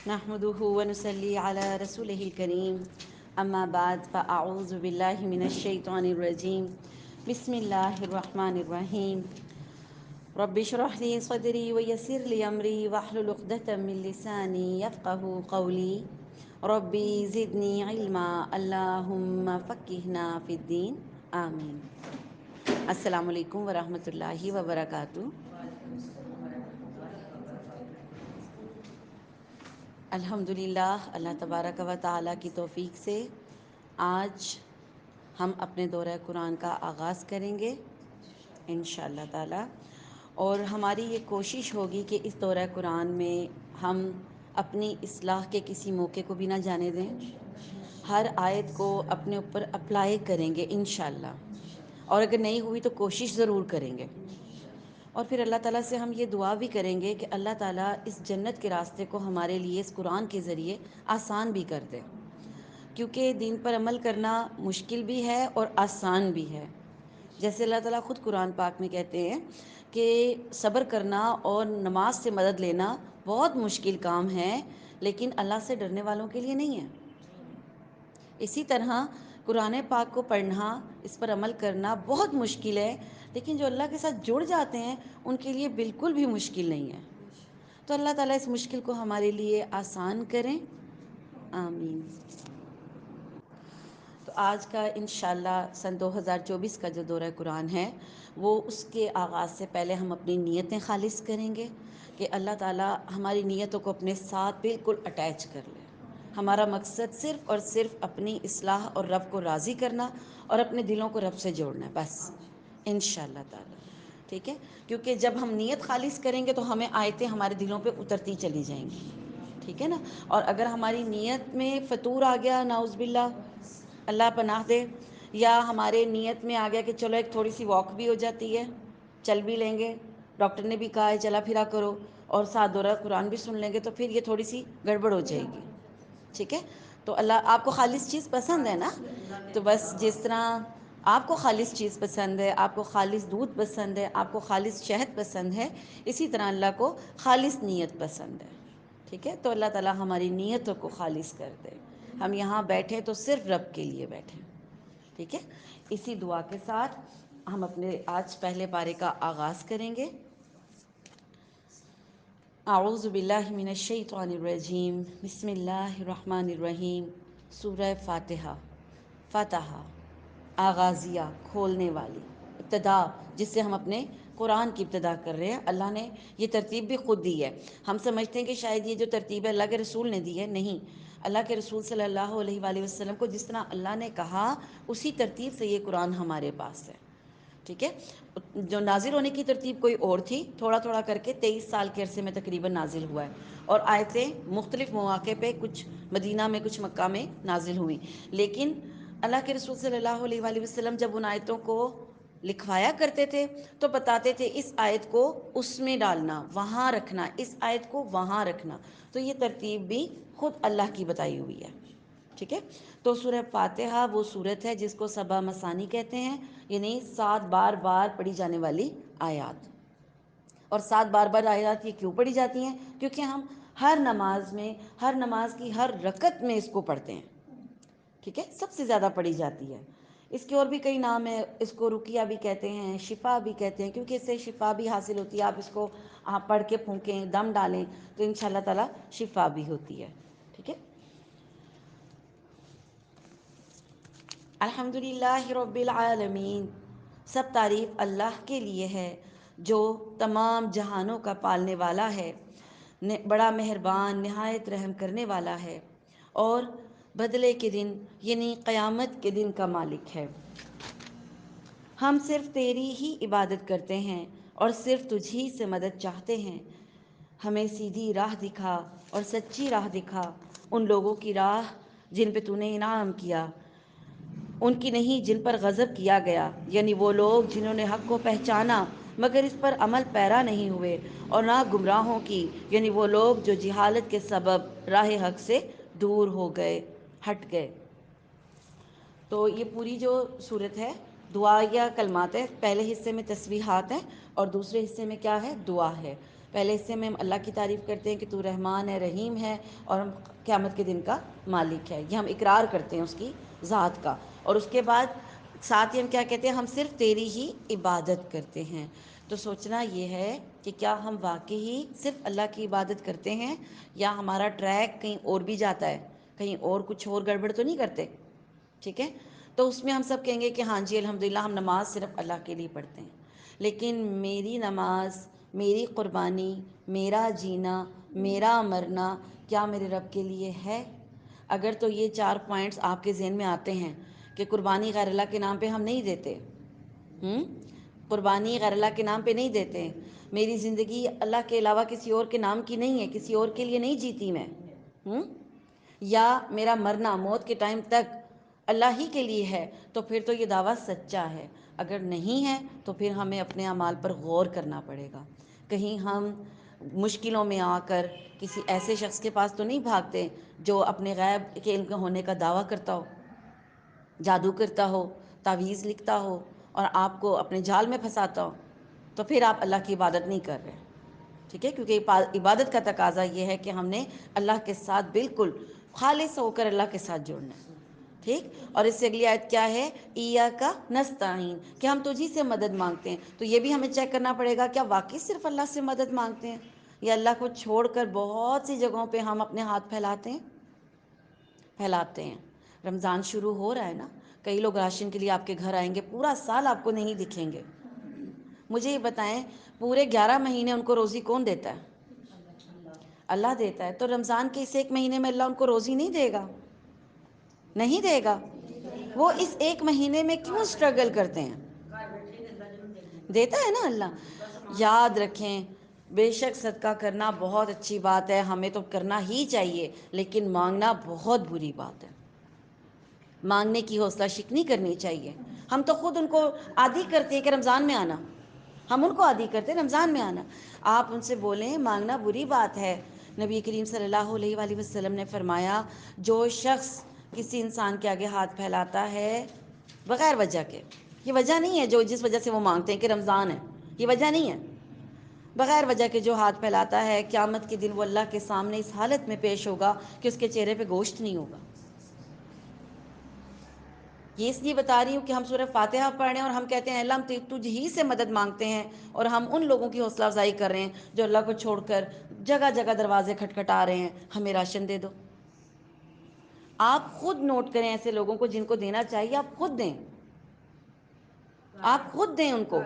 نحمده ونصلي على رسوله الكريم أما بعد فأعوذ بالله من الشيطان الرجيم بسم الله الرحمن الرحيم رب اشرح لي صدري ويسر لي أمري واحلل عقدة من لساني يفقه قولي ربي زدني علما اللهم فقهنا في الدين آمين. السلام علیکم ورحمۃ اللہ وبرکاتہ. الحمد للہ اللہ تبارک و تعالیٰ کی توفیق سے آج ہم اپنے دورہ قرآن کا آغاز کریں گے انشاءاللہ تعالیٰ. اور ہماری یہ کوشش ہوگی کہ اس دورہ قرآن میں ہم اپنی اصلاح کے کسی موقع کو بھی نہ جانے دیں. ہر آیت کو اپنے اوپر اپلائی کریں گے انشاءاللہ، اور اگر نہیں ہوئی تو کوشش ضرور کریں گے. اور پھر اللہ تعالیٰ سے ہم یہ دعا بھی کریں گے کہ اللہ تعالیٰ اس جنت کے راستے کو ہمارے لیے اس قرآن کے ذریعے آسان بھی کر دے، کیونکہ دین پر عمل کرنا مشکل بھی ہے اور آسان بھی ہے. جیسے اللہ تعالیٰ خود قرآن پاک میں کہتے ہیں کہ صبر کرنا اور نماز سے مدد لینا بہت مشکل کام ہے، لیکن اللہ سے ڈرنے والوں کے لیے نہیں ہے. اسی طرح قرآن پاک کو پڑھنا، اس پر عمل کرنا بہت مشکل ہے، لیکن جو اللہ کے ساتھ جڑ جاتے ہیں ان کے لیے بالکل بھی مشکل نہیں ہے. تو اللہ تعالیٰ اس مشکل کو ہمارے لیے آسان کریں، آمین. تو آج کا انشاءاللہ سن 2024 کا جو دورہ قرآن ہے وہ اس کے آغاز سے پہلے ہم اپنی نیتیں خالص کریں گے کہ اللہ تعالیٰ ہماری نیتوں کو اپنے ساتھ بالکل اٹیچ کر لے. ہمارا مقصد صرف اور صرف اپنی اصلاح اور رب کو راضی کرنا اور اپنے دلوں کو رب سے جوڑنا ہے، بس انشاءاللہ تعالیٰ. ٹھیک ہے، کیونکہ جب ہم نیت خالص کریں گے تو ہمیں آیتیں ہمارے دلوں پہ اترتی چلی جائیں گی. ٹھیک ہے نا. اور اگر ہماری نیت میں فطور آ گیا، نعوذ باللہ، اللہ پناہ دے، یا ہمارے نیت میں آ گیا کہ چلو ایک تھوڑی سی واک بھی ہو جاتی ہے، چل بھی لیں گے، ڈاکٹر نے بھی کہا ہے چلا پھرا کرو، اور ساتھ دورہ قرآن بھی سن لیں گے، تو پھر یہ تھوڑی سی گڑبڑ ہو جائے گی. ٹھیک ہے. تو اللہ آپ کو خالص چیز پسند ہے نا، تو بس جس طرح آپ کو خالص چیز پسند ہے، آپ کو خالص دودھ پسند ہے، آپ کو خالص شہد پسند ہے، اسی طرح اللہ کو خالص نیت پسند ہے. ٹھیک ہے. تو اللہ تعالیٰ ہماری نیتوں کو خالص کر دے. ہم یہاں بیٹھیں تو صرف رب کے لیے بیٹھیں. ٹھیک ہے. اسی دعا کے ساتھ ہم اپنے آج پہلے پارے کا آغاز کریں گے. اعوذ باللہ من الشیطان الرجیم بسم اللہ الرحمن الرحیم. سورہ فاتحہ. فاتحہ آغازیہ، کھولنے والی، ابتدا، جس سے ہم اپنے قرآن کی ابتدا کر رہے ہیں. اللہ نے یہ ترتیب بھی خود دی ہے. ہم سمجھتے ہیں کہ شاید یہ جو ترتیب ہے اللہ کے رسول نے دی ہے، نہیں. اللہ کے رسول صلی اللہ علیہ وآلہ وسلم کو جس طرح اللہ نے کہا اسی ترتیب سے یہ قرآن ہمارے پاس ہے. ٹھیک ہے. جو نازل ہونے کی ترتیب کوئی اور تھی، تھوڑا تھوڑا کر کے 23 سال کے عرصے میں تقریباً نازل ہوا ہے، اور آیتیں مختلف مواقع پہ کچھ مدینہ میں کچھ مکہ میں نازل ہوئیں. لیکن اللہ کے رسول صلی اللہ علیہ وآلہ وسلم جب ان آیتوں کو لکھوایا کرتے تھے تو بتاتے تھے اس آیت کو اس میں ڈالنا، وہاں رکھنا، اس آیت کو وہاں رکھنا. تو یہ ترتیب بھی خود اللہ کی بتائی ہوئی ہے. ٹھیک ہے. تو سورہ فاتحہ وہ سورت ہے جس کو سبع مثانی کہتے ہیں، یعنی 7 بار بار پڑھی جانے والی آیات. اور 7 بار بار آیات یہ کیوں پڑھی جاتی ہیں؟ کیونکہ ہم ہر نماز میں، ہر نماز کی ہر رکعت میں اس کو پڑھتے ہیں. ٹھیک ہے. سب سے زیادہ پڑھی جاتی ہے. اس کے اور بھی کئی نام ہیں. اس کو رقیہ بھی کہتے ہیں، شفا بھی کہتے ہیں، کیونکہ اس سے شفا بھی حاصل ہوتی ہے. آپ اس کو پڑھ کے پھونکیں، دم ڈالیں تو انشاءاللہ تعالی شفا بھی ہوتی ہے. ٹھیک ہے. الحمدللہ رب العالمین. سب تعریف اللہ کے لیے ہے جو تمام جہانوں کا پالنے والا ہے، بڑا مہربان، نہایت رحم کرنے والا ہے، اور بدلے کے دن یعنی قیامت کے دن کا مالک ہے. ہم صرف تیری ہی عبادت کرتے ہیں اور صرف تجھ ہی سے مدد چاہتے ہیں. ہمیں سیدھی راہ دکھا اور سچی راہ دکھا، ان لوگوں کی راہ جن پہ تو نے انعام کیا، ان کی نہیں جن پر غضب کیا گیا، یعنی وہ لوگ جنہوں نے حق کو پہچانا مگر اس پر عمل پیرا نہیں ہوئے، اور نہ گمراہوں کی، یعنی وہ لوگ جو جہالت کے سبب راہ حق سے دور ہو گئے، ہٹ گئے. تو یہ پوری جو صورت ہے دعا یا کلمات ہے. پہلے حصے میں تسبیحات ہیں اور دوسرے حصے میں کیا ہے؟ دعا ہے. پہلے حصے میں ہم اللہ کی تعریف کرتے ہیں کہ تو رحمان ہے، رحیم ہے، اور ہم قیامت کے دن کا مالک ہے، یہ ہم اقرار کرتے ہیں اس کی ذات کا. اور اس کے بعد ساتھ ہی ہم کیا کہتے ہیں؟ ہم صرف تیری ہی عبادت کرتے ہیں. تو سوچنا یہ ہے کہ کیا ہم واقعی صرف اللہ کی عبادت کرتے ہیں، یا ہمارا ٹریک کہیں اور بھی جاتا ہے، کہیں اور کچھ اور گڑبڑ تو نہیں کرتے؟ ٹھیک ہے، تو اس میں ہم سب کہیں گے کہ ہاں جی الحمدللہ ہم نماز صرف اللہ کے لیے پڑھتے ہیں. لیکن میری نماز، میری قربانی، میرا جینا، میرا مرنا کیا میرے رب کے لیے ہے؟ اگر تو یہ 4 پوائنٹس آپ کے ذہن میں آتے ہیں کہ قربانی غیر اللہ کے نام پہ ہم نہیں دیتے، قربانی غیر اللہ کے نام پہ نہیں دیتے، میری زندگی اللہ کے علاوہ کسی اور کے نام کی نہیں ہے، کسی اور کے لیے نہیں جیتی میں، یا میرا مرنا موت کے ٹائم تک اللہ ہی کے لیے ہے، تو پھر تو یہ دعویٰ سچا ہے. اگر نہیں ہے تو پھر ہمیں اپنے اعمال پر غور کرنا پڑے گا. کہیں ہم مشکلوں میں آ کر کسی ایسے شخص کے پاس تو نہیں بھاگتے جو اپنے غیب کے علم ہونے کا دعویٰ کرتا ہو، جادو کرتا ہو، تعویذ لکھتا ہو اور آپ کو اپنے جال میں پھنساتا ہو. تو پھر آپ اللہ کی عبادت نہیں کر رہے. ٹھیک ہے، کیونکہ عبادت کا تقاضا یہ ہے کہ ہم نے اللہ کے ساتھ بالکل خالص ہو کر اللہ کے ساتھ جڑنا ہے. ٹھیک، اور اس سے اگلی آیت کیا ہے؟ ایاکا نستعین، کہ ہم تجھی سے مدد مانگتے ہیں. تو یہ بھی ہمیں چیک کرنا پڑے گا کیا واقعی صرف اللہ سے مدد مانگتے ہیں، یا اللہ کو چھوڑ کر بہت سی جگہوں پہ ہم اپنے ہاتھ پھیلاتے ہیں. رمضان شروع ہو رہا ہے نا، کئی لوگ راشن کے لیے آپ کے گھر آئیں گے، پورا سال آپ کو نہیں دکھیں گے. مجھے یہ بتائیں، پورے 11 مہینے ان کو روزی کون دیتا ہے؟ اللہ دیتا ہے. تو رمضان کے اس ایک مہینے میں اللہ ان کو روزی نہیں دے گا؟ نہیں دے گا. وہ اس ایک مہینے میں کیوں سٹرگل کرتے ہیں؟ دیتا ہے نا اللہ. یاد رکھیں، بے شک صدقہ کرنا بہت اچھی بات ہے، ہمیں تو کرنا ہی چاہیے، لیکن مانگنا بہت بری بات ہے. مانگنے کی حوصلہ شکنی کرنی چاہیے. ہم تو خود ان کو عادی کرتے ہیں کہ رمضان میں آنا، ہم ان کو عادی کرتے ہیں رمضان میں آنا. آپ ان سے بولیں مانگنا بری بات ہے. نبی کریم صلی اللہ علیہ وآلہ وسلم نے فرمایا، جو شخص کسی انسان کے آگے ہاتھ پھیلاتا ہے بغیر وجہ کے، یہ وجہ نہیں ہے جو جس وجہ سے وہ مانگتے ہیں کہ رمضان ہے، یہ وجہ نہیں ہے، بغیر وجہ کے جو ہاتھ پھیلاتا ہے، قیامت کے دن وہ اللہ کے سامنے اس حالت میں پیش ہوگا کہ اس کے چہرے پہ گوشت نہیں ہوگا. یہ اس لیے بتا رہی ہوں کہ ہم سورہ فاتحہ پڑھ رہے ہیں اور ہم کہتے ہیں اللہ ہم تجھ ہی سے مدد مانگتے ہیں، اور ہم ان لوگوں کی حوصلہ افزائی کر رہے ہیں جو اللہ کو چھوڑ کر جگہ جگہ دروازے کھٹکھٹا رہے ہیں، ہمیں راشن دے دو. آپ خود نوٹ کریں ایسے لوگوں کو جن کو دینا چاہیے، آپ خود دیں، آپ خود دیں ان کو.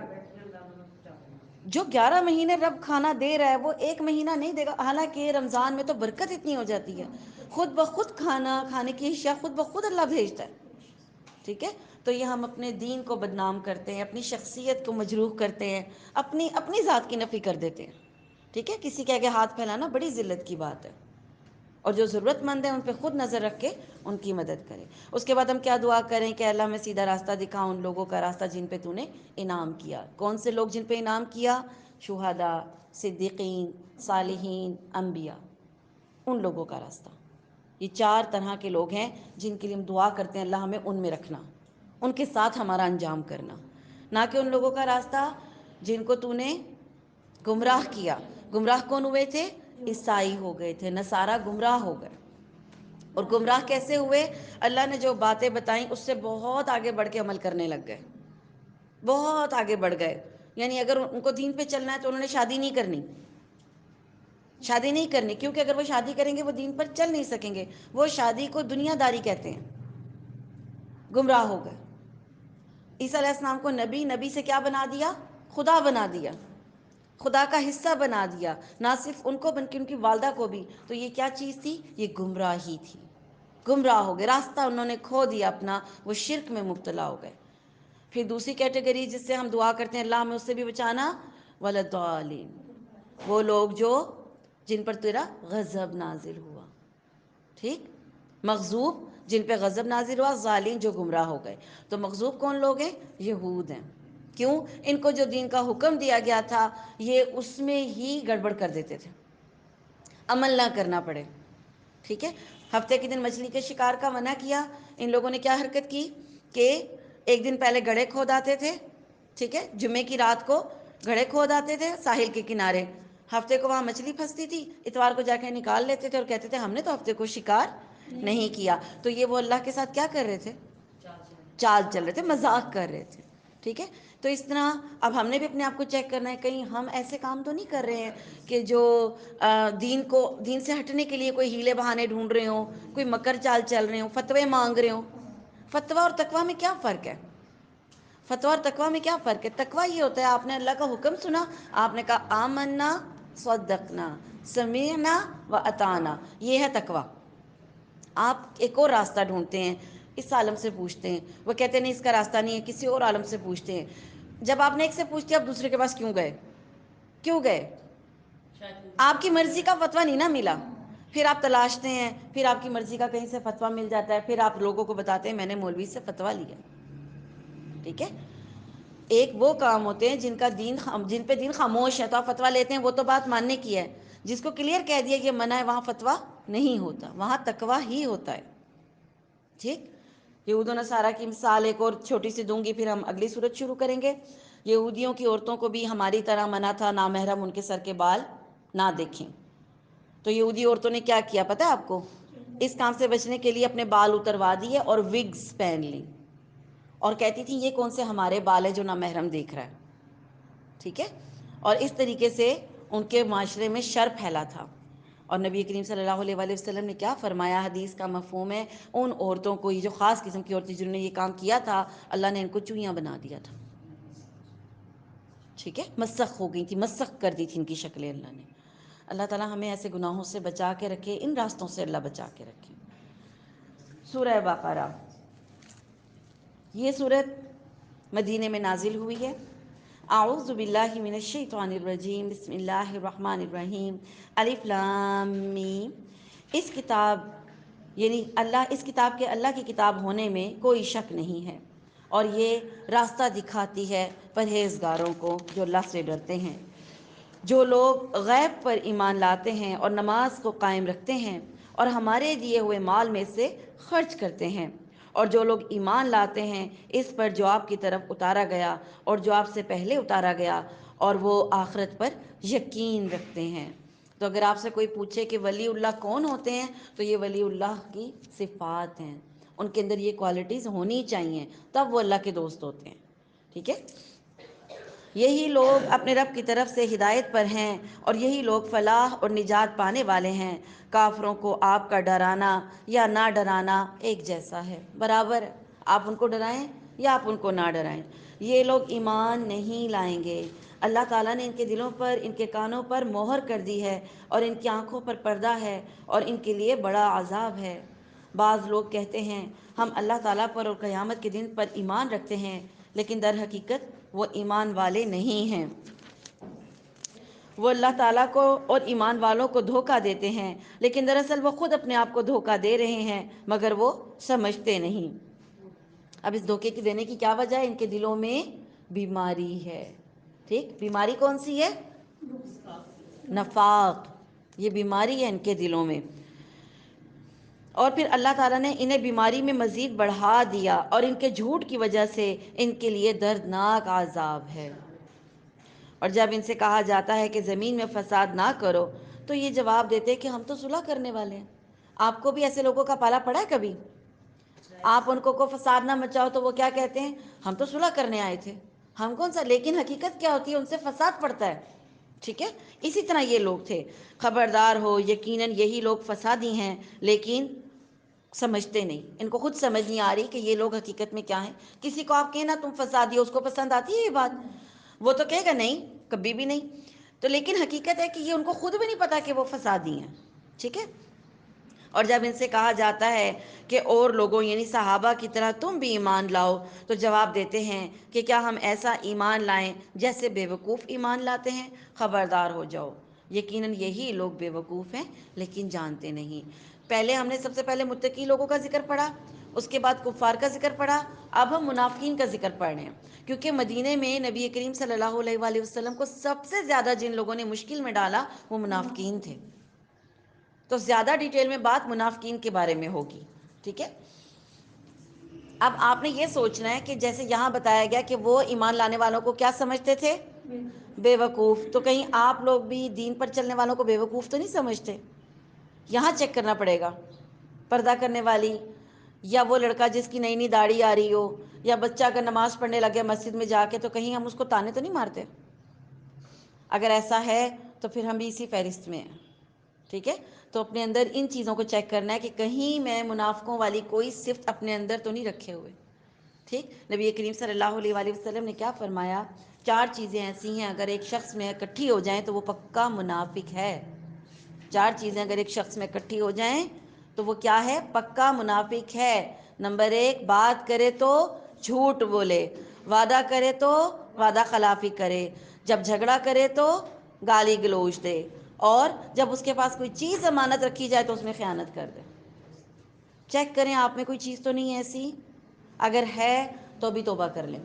جو 11 مہینے رب کھانا دے رہا ہے وہ ایک مہینہ نہیں دے گا. حالانکہ رمضان میں تو برکت اتنی ہو جاتی ہے، خود بخود کھانا کھانے کی اشیاء خود بخود اللہ بھیجتا ہے. ٹھیک ہے، تو یہ ہم اپنے دین کو بدنام کرتے ہیں، اپنی شخصیت کو مجروح کرتے ہیں، اپنی ذات کی نفی کر دیتے ہیں. ٹھیک ہے، کسی کے آگے ہاتھ پھیلانا بڑی ذلت کی بات ہے، اور جو ضرورت مند ہیں ان پہ خود نظر رکھ کے ان کی مدد کریں. اس کے بعد ہم کیا دعا کریں کہ اللہ ہمیں سیدھا راستہ دکھا، ان لوگوں کا راستہ جن پہ تو نے انعام کیا. کون سے لوگ جن پہ انعام کیا؟ شہداء، صدیقین، صالحین، انبیاء، ان لوگوں کا راستہ. یہ 4 طرح کے لوگ ہیں جن کے لیے ہم دعا کرتے ہیں اللہ ہمیں ان میں رکھنا، ان کے ساتھ ہمارا انجام کرنا. نہ کہ ان لوگوں کا راستہ جن کو تو نے گمراہ کیا. گمراہ کون ہوئے تھے؟ عیسائی ہو گئے تھے، نصارہ گمراہ ہو گئے. اور گمراہ کیسے ہوئے؟ اللہ نے جو باتیں بتائیں اس سے بہت آگے بڑھ کے عمل کرنے لگ گئے، بہت آگے بڑھ گئے. یعنی اگر ان کو دین پہ چلنا ہے تو انہوں نے شادی نہیں کرنی، شادی نہیں کرنی، کیونکہ اگر وہ شادی کریں گے وہ دین پر چل نہیں سکیں گے. وہ شادی کو دنیا داری کہتے ہیں. گمراہ ہو گئے. عیسیٰ علیہ السلام کو نبی سے کیا بنا دیا؟ خدا بنا دیا، خدا کا حصہ بنا دیا. نہ صرف ان کو بلکہ ان کی والدہ کو بھی. تو یہ کیا چیز تھی؟ یہ گمراہی تھی. گمراہ ہو گئے، راستہ انہوں نے کھو دیا اپنا، وہ شرک میں مبتلا ہو گئے. پھر دوسری کیٹیگری جس سے ہم دعا کرتے ہیں اللہ ہمیں اس سے بھی بچانا، ولضالین، وہ لوگ جن پر تیرا غضب نازل ہوا. ٹھیک، مغضوب جن پہ غضب نازل ہوا، ظالم جو گمراہ ہو گئے. تو مغضوب کون لوگ ہیں؟ یہود ہیں. کیوں؟ ان کو جو دین کا حکم دیا گیا تھا یہ اس میں ہی گڑبڑ کر دیتے تھے، عمل نہ کرنا پڑے. ٹھیک ہے، ہفتے کے دن مچھلی کے شکار کا منع کیا. ان لوگوں نے کیا حرکت کی کہ ایک دن پہلے گڑھے کھود آتے تھے. ٹھیک ہے، جمعے کی رات کو گڑھے کھود آتے تھے ساحل کے کنارے، ہفتے کو وہاں مچھلی پھنستی تھی، اتوار کو جا کے نکال لیتے تھے اور کہتے تھے ہم نے تو ہفتے کو شکار نہیں کیا. تو یہ وہ اللہ کے ساتھ کیا کر رہے تھے؟ چال چل رہے تھے، مذاق کر رہے تھے. ٹھیک ہے. تو اس طرح اب ہم نے بھی اپنے آپ کو چیک کرنا ہے، کہیں ہم ایسے کام تو نہیں کر رہے ہیں کہ جو دین سے ہٹنے کے لیے کوئی ہیلے بہانے ڈھونڈ رہے ہوں، کوئی مکر چال چل رہے ہوں، فتوے مانگ رہے ہوں. فتویٰ اور تقویٰ میں کیا فرق ہے؟ فتویٰ اور تقویٰ میں کیا فرق ہے؟ تقویٰ یہ ہوتا ہے آپ نے اللہ کا حکم سنا، آپ نے کہا آمنا صدقنا سمعنا و اطعنا، یہ ہے تقویٰ. آپ ایک اور راستہ ڈھونڈتے ہیں، اس عالم سے پوچھتے ہیں، وہ کہتے ہیں نہیں اس کا راستہ نہیں ہے، کسی اور عالم سے پوچھتے ہیں. جب آپ نے ایک سے پوچھ لیا آپ دوسرے کے پاس کیوں گئے؟ کیوں گئے؟ آپ کی مرضی کا فتویٰ نہیں نا ملا. پھر آپ تلاشتے ہیں، پھر آپ کی مرضی کا کہیں سے فتویٰ مل جاتا ہے، پھر آپ لوگوں کو بتاتے ہیں میں نے مولوی سے فتویٰ لیا. ٹھیک ہے. ایک وہ کام ہوتے ہیں جن پہ دین خاموش ہے تو آپ فتویٰ لیتے ہیں، وہ تو بات ماننے کی ہے. جس کو کلیئر کہہ دیا یہ منع ہے وہاں فتویٰ نہیں ہوتا، وہاں تقویٰ ہی ہوتا ہے. ٹھیک. یہود و نصارہ کی مثال ایک اور چھوٹی سی دوں گی، پھر ہم اگلی صورت شروع کریں گے. یہودیوں کی عورتوں کو بھی ہماری طرح منع تھا نامحرم ان کے سر کے بال نہ دیکھیں. تو یہودی عورتوں نے کیا کیا پتہ ہے آپ کو؟ اس کام سے بچنے کے لیے اپنے بال اتروا دیے اور وگز پہن لی، اور کہتی تھیں یہ کون سے ہمارے بال ہے جو نامحرم دیکھ رہا ہے. ٹھیک ہے. اور اس طریقے سے ان کے معاشرے میں شر پھیلا تھا. اور نبی کریم صلی اللہ علیہ وآلہ وسلم نے کیا فرمایا؟ حدیث کا مفہوم ہے ان عورتوں کو، یہ جو خاص قسم کی عورتیں جنہوں نے یہ کام کیا تھا، اللہ نے ان کو چوہیاں بنا دیا تھا. ٹھیک ہے. مسخ ہو گئی تھی، مسخ کر دی تھی ان کی شکلیں اللہ نے. اللہ تعالی ہمیں ایسے گناہوں سے بچا کے رکھے، ان راستوں سے اللہ بچا کے رکھے. سورہ بقرہ، یہ صورت مدینے میں نازل ہوئی ہے. اعوذ باللہ من الشیطان الرجیم، بسم اللہ الرحمن الرحیم. الف لام میم. اس کتاب یعنی اس کتاب کے اللہ کی کتاب ہونے میں کوئی شک نہیں ہے، اور یہ راستہ دکھاتی ہے پرہیزگاروں کو جو اللہ سے ڈرتے ہیں، جو لوگ غیب پر ایمان لاتے ہیں اور نماز کو قائم رکھتے ہیں اور ہمارے دیے ہوئے مال میں سے خرچ کرتے ہیں، اور جو لوگ ایمان لاتے ہیں اس پر جو آپ کی طرف اتارا گیا اور جو آپ سے پہلے اتارا گیا، اور وہ آخرت پر یقین رکھتے ہیں. تو اگر آپ سے کوئی پوچھے کہ ولی اللہ کون ہوتے ہیں، تو یہ ولی اللہ کی صفات ہیں، ان کے اندر یہ کوالٹیز ہونی چاہیے، تب وہ اللہ کے دوست ہوتے ہیں. ٹھیک ہے. یہی لوگ اپنے رب کی طرف سے ہدایت پر ہیں، اور یہی لوگ فلاح اور نجات پانے والے ہیں. کافروں کو آپ کا ڈرانا یا نہ ڈرانا ایک جیسا ہے، برابر. آپ ان کو ڈرائیں یا آپ ان کو نہ ڈرائیں، یہ لوگ ایمان نہیں لائیں گے. اللہ تعالیٰ نے ان کے دلوں پر، ان کے کانوں پر مہر کر دی ہے، اور ان کی آنکھوں پر پردہ ہے، اور ان کے لیے بڑا عذاب ہے. بعض لوگ کہتے ہیں ہم اللہ تعالیٰ پر اور قیامت کے دن پر ایمان رکھتے ہیں، لیکن در حقیقت وہ ایمان والے نہیں ہیں. وہ اللہ تعالیٰ کو اور ایمان والوں کو دھوکہ دیتے ہیں، لیکن دراصل وہ خود اپنے آپ کو دھوکہ دے رہے ہیں، مگر وہ سمجھتے نہیں. اب اس دھوکے کی دینے کی کیا وجہ ہے؟ ان کے دلوں میں بیماری ہے. ٹھیک. بیماری کون سی ہے؟ نفاق. یہ بیماری ہے ان کے دلوں میں. اور پھر اللہ تعالیٰ نے انہیں بیماری میں مزید بڑھا دیا، اور ان کے جھوٹ کی وجہ سے ان کے لیے دردناک عذاب ہے. اور جب ان سے کہا جاتا ہے کہ زمین میں فساد نہ کرو، تو یہ جواب دیتے کہ ہم تو صلح کرنے والے ہیں. آپ کو بھی ایسے لوگوں کا پالا پڑا ہے کبھی؟ آپ ان کو فساد نہ مچاؤ تو وہ کیا کہتے ہیں؟ ہم تو صلح کرنے آئے تھے. ہم کون سا، لیکن حقیقت کیا ہوتی ہے؟ ان سے فساد پڑتا ہے. ٹھیک ہے. اسی طرح یہ لوگ تھے. خبردار ہو، یقیناً یہی لوگ فسادی ہیں، لیکن سمجھتے نہیں. ان کو خود سمجھ نہیں آ رہی کہ یہ لوگ حقیقت میں کیا ہیں. کسی کو آپ کہیں نا تم فسادی ہو، اس کو پسند آتی ہے یہ بات؟ وہ تو کہے گا نہیں، کبھی بھی نہیں. تو لیکن حقیقت ہے کہ یہ ان کو خود بھی نہیں پتا کہ وہ فسادی ہیں. ٹھیک ہے. اور جب ان سے کہا جاتا ہے کہ اور لوگوں یعنی صحابہ کی طرح تم بھی ایمان لاؤ، تو جواب دیتے ہیں کہ کیا ہم ایسا ایمان لائیں جیسے بیوقوف ایمان لاتے ہیں؟ خبردار ہو جاؤ، یقیناً یہی لوگ بیوقوف ہیں لیکن جانتے نہیں. پہلے ہم نے سب سے پہلے متقی لوگوں کا ذکر پڑھا، اس کے بعد کفار کا ذکر پڑھا، اب ہم منافقین کا ذکر پڑھ رہے ہیں. کیونکہ مدینے میں نبی کریم صلی اللہ علیہ وآلہ وسلم کو سب سے زیادہ جن لوگوں نے مشکل میں ڈالا وہ منافقین تھے. تو زیادہ ڈیٹیل میں بات منافقین کے بارے میں ہوگی. ٹھیک ہے. اب آپ نے یہ سوچنا ہے کہ جیسے یہاں بتایا گیا کہ وہ ایمان لانے والوں کو کیا سمجھتے تھے؟ بے وقوف. تو کہیں آپ لوگ بھی دین پر چلنے والوں کو بے وقوف تو نہیں سمجھتے؟ یہاں چیک کرنا پڑے گا. پردہ کرنے والی، یا وہ لڑکا جس کی نئی نئی داڑھی آ رہی ہو، یا بچہ اگر نماز پڑھنے لگے مسجد میں جا کے، تو کہیں ہم اس کو تانے تو نہیں مارتے؟ اگر ایسا ہے تو پھر ہم بھی اسی فہرست میں ہیں. ٹھیک ہے؟ تو اپنے اندر ان چیزوں کو چیک کرنا ہے کہ کہیں میں منافقوں والی کوئی صفت اپنے اندر تو نہیں رکھے ہوئے. ٹھیک؟ نبی کریم صلی اللہ علیہ وآلہ وسلم نے کیا فرمایا؟ 4 چیزیں ایسی ہیں اگر ایک شخص میں اکٹھی ہو جائیں تو وہ پکا منافق ہے. 4 چیزیں اگر ایک شخص میں اکٹھی ہو جائیں تو وہ کیا ہے؟ پکا منافق ہے. نمبر 1، بات کرے تو جھوٹ بولے، وعدہ کرے تو وعدہ خلافی کرے، جب جھگڑا کرے تو گالی گلوچ دے، اور جب اس کے پاس کوئی چیز امانت رکھی جائے تو اس میں خیانت کر دے. چیک کریں آپ میں کوئی چیز تو نہیں ایسی. اگر ہے تو ابھی توبہ کر لیں،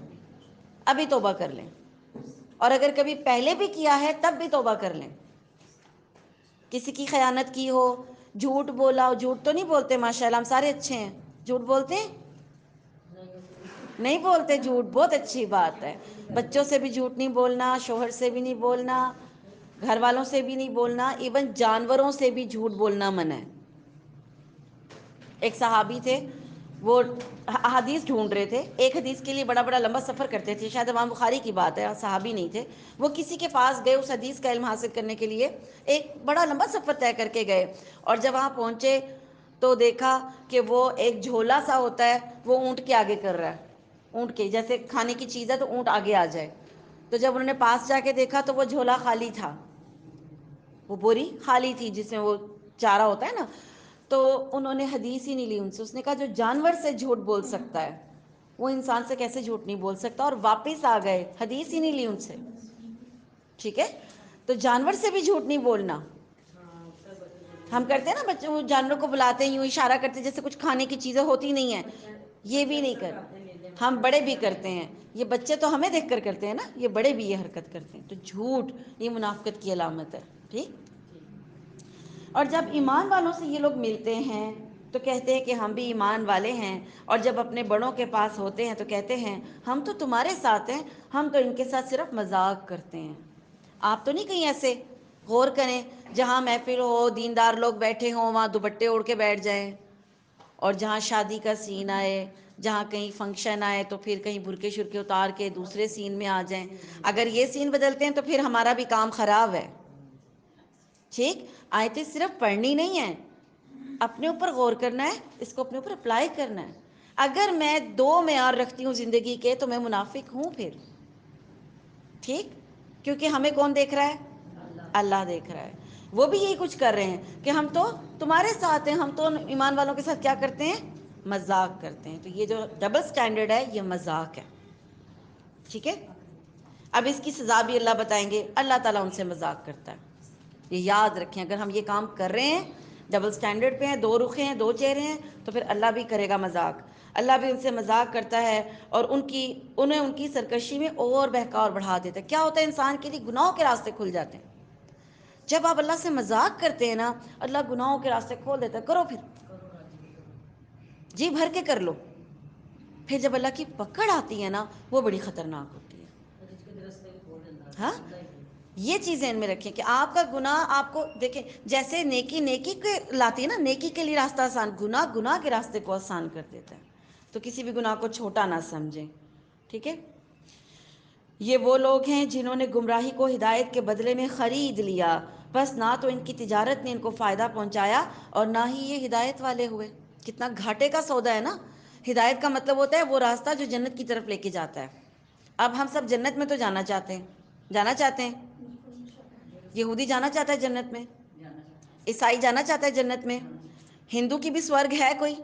ابھی توبہ کر لیں. اور اگر کبھی پہلے بھی کیا ہے تب بھی توبہ کر لیں. کسی کی خیانت کی ہو، جھوٹ بولا ہو. جھوٹ تو نہیں بولتے ماشاء اللہ، ہم سارے اچھے ہیں. جھوٹ بولتے ہیں؟ نہیں بولتے جھوٹ، بہت اچھی بات ہے. بچوں سے بھی جھوٹ نہیں بولنا، شوہر سے بھی نہیں بولنا، گھر والوں سے بھی نہیں بولنا، ایون جانوروں سے بھی جھوٹ بولنا منع ہے. ایک صحابی تھے، وہ حدیث ڈھونڈ رہے تھے. ایک حدیث کے لیے بڑا بڑا لمبا سفر کرتے تھے. شاید امام بخاری کی بات ہے، صحابی نہیں تھے. وہ کسی کے پاس گئے اس حدیث کا علم حاصل کرنے کے لیے، ایک بڑا لمبا سفر طے کر کے گئے. اور جب وہاں پہنچے تو دیکھا کہ وہ ایک جھولا سا ہوتا ہے، وہ اونٹ کے آگے کر رہا ہے. اونٹ کے جیسے کھانے کی چیز ہے تو اونٹ آگے آ جائے. تو جب انہوں نے پاس جا کے دیکھا تو وہ جھولا خالی تھا، وہ بوری خالی تھی جس میں وہ چارہ ہوتا ہے نا. تو انہوں نے حدیث ہی نہیں لی ان سے. اس نے کہا جو جانور سے جھوٹ بول سکتا ہے وہ انسان سے کیسے جھوٹ نہیں بول سکتا؟ اور واپس آ گئے، حدیث ہی نہیں لی ان سے. ٹھیک ہے؟ تو جانور سے بھی جھوٹ نہیں بولنا. ہم کرتے ہیں نا، بچے وہ جانوروں کو بلاتے ہیں، یوں اشارہ کرتے ہیں جیسے کچھ کھانے کی چیزیں ہوتی نہیں ہیں. یہ بھی نہیں کرتے. ہم بڑے بھی کرتے ہیں. یہ بچے تو ہمیں دیکھ کر کرتے ہیں نا، یہ بڑے بھی یہ حرکت کرتے ہیں. تو جھوٹ یہ منافقت کی علامت ہے. ٹھیک؟ اور جب ایمان والوں سے یہ لوگ ملتے ہیں تو کہتے ہیں کہ ہم بھی ایمان والے ہیں. اور جب اپنے بڑوں کے پاس ہوتے ہیں تو کہتے ہیں ہم تو تمہارے ساتھ ہیں، ہم تو ان کے ساتھ صرف مذاق کرتے ہیں. آپ تو نہیں کہیں ایسے؟ غور کریں، جہاں محفل ہو، دیندار لوگ بیٹھے ہوں، وہاں دوپٹے اوڑھ کے بیٹھ جائیں. اور جہاں شادی کا سین آئے، جہاں کہیں فنکشن آئے تو پھر کہیں برقے شرکے اتار کے دوسرے سین میں آ جائیں. اگر یہ سین بدلتے ہیں تو پھر ہمارا بھی کام خراب ہے. ٹھیک؟ آیتیں صرف پڑھنی نہیں ہیں، اپنے اوپر غور کرنا ہے، اس کو اپنے اوپر اپلائی کرنا ہے. اگر میں 2 معیار رکھتی ہوں زندگی کے تو میں منافق ہوں پھر. ٹھیک؟ کیونکہ ہمیں کون دیکھ رہا ہے؟ اللہ دیکھ رہا ہے. وہ بھی یہی کچھ کر رہے ہیں کہ ہم تو تمہارے ساتھ ہیں، ہم تو ایمان والوں کے ساتھ کیا کرتے ہیں؟ مذاق کرتے ہیں. تو یہ جو ڈبل سٹینڈرڈ ہے یہ مذاق ہے. ٹھیک ہے؟ اب اس کی سزا بھی اللہ بتائیں گے. اللہ تعالیٰ ان سے مذاق کرتا ہے. یہ یاد رکھیں، اگر ہم یہ کام کر رہے ہیں، ڈبل سٹینڈرڈ پہ ہیں، 2 رخ ہیں، 2 چہرے ہیں، تو پھر اللہ بھی کرے گا مذاق. اللہ بھی ان سے مذاق کرتا ہے اور انہیں ان کی سرکشی میں اور بہکا اور بڑھا دیتا ہے. کیا ہوتا ہے؟ انسان کے لیے گناہوں کے راستے کھل جاتے ہیں. جب آپ اللہ سے مذاق کرتے ہیں نا، اللہ گناہوں کے راستے کھول دیتا ہے. کرو پھر، جی بھر کے کر لو. پھر جب اللہ کی پکڑ آتی ہے نا، وہ بڑی خطرناک ہوتی ہے. ہاں، یہ چیزیں ان میں رکھیں کہ آپ کا گناہ آپ کو دیکھیں، جیسے نیکی کے لاتی ہے نا، نیکی کے لیے راستہ آسان، گناہ کے راستے کو آسان کر دیتا ہے. تو کسی بھی گناہ کو چھوٹا نہ سمجھیں. ٹھیک ہے؟ یہ وہ لوگ ہیں جنہوں نے گمراہی کو ہدایت کے بدلے میں خرید لیا، بس نہ تو ان کی تجارت نے ان کو فائدہ پہنچایا اور نہ ہی یہ ہدایت والے ہوئے. کتنا گھاٹے کا سودا ہے نا. ہدایت کا مطلب ہوتا ہے وہ راستہ جو جنت کی طرف لے کے جاتا ہے. اب ہم سب جنت میں تو جانا چاہتے ہیں، جانا چاہتے ہیں. یہودی جانا چاہتا ہے جنت میں، عیسائی جانا چاہتا ہے جنت میں، ہندو کی بھی سورگ ہے کوئی؟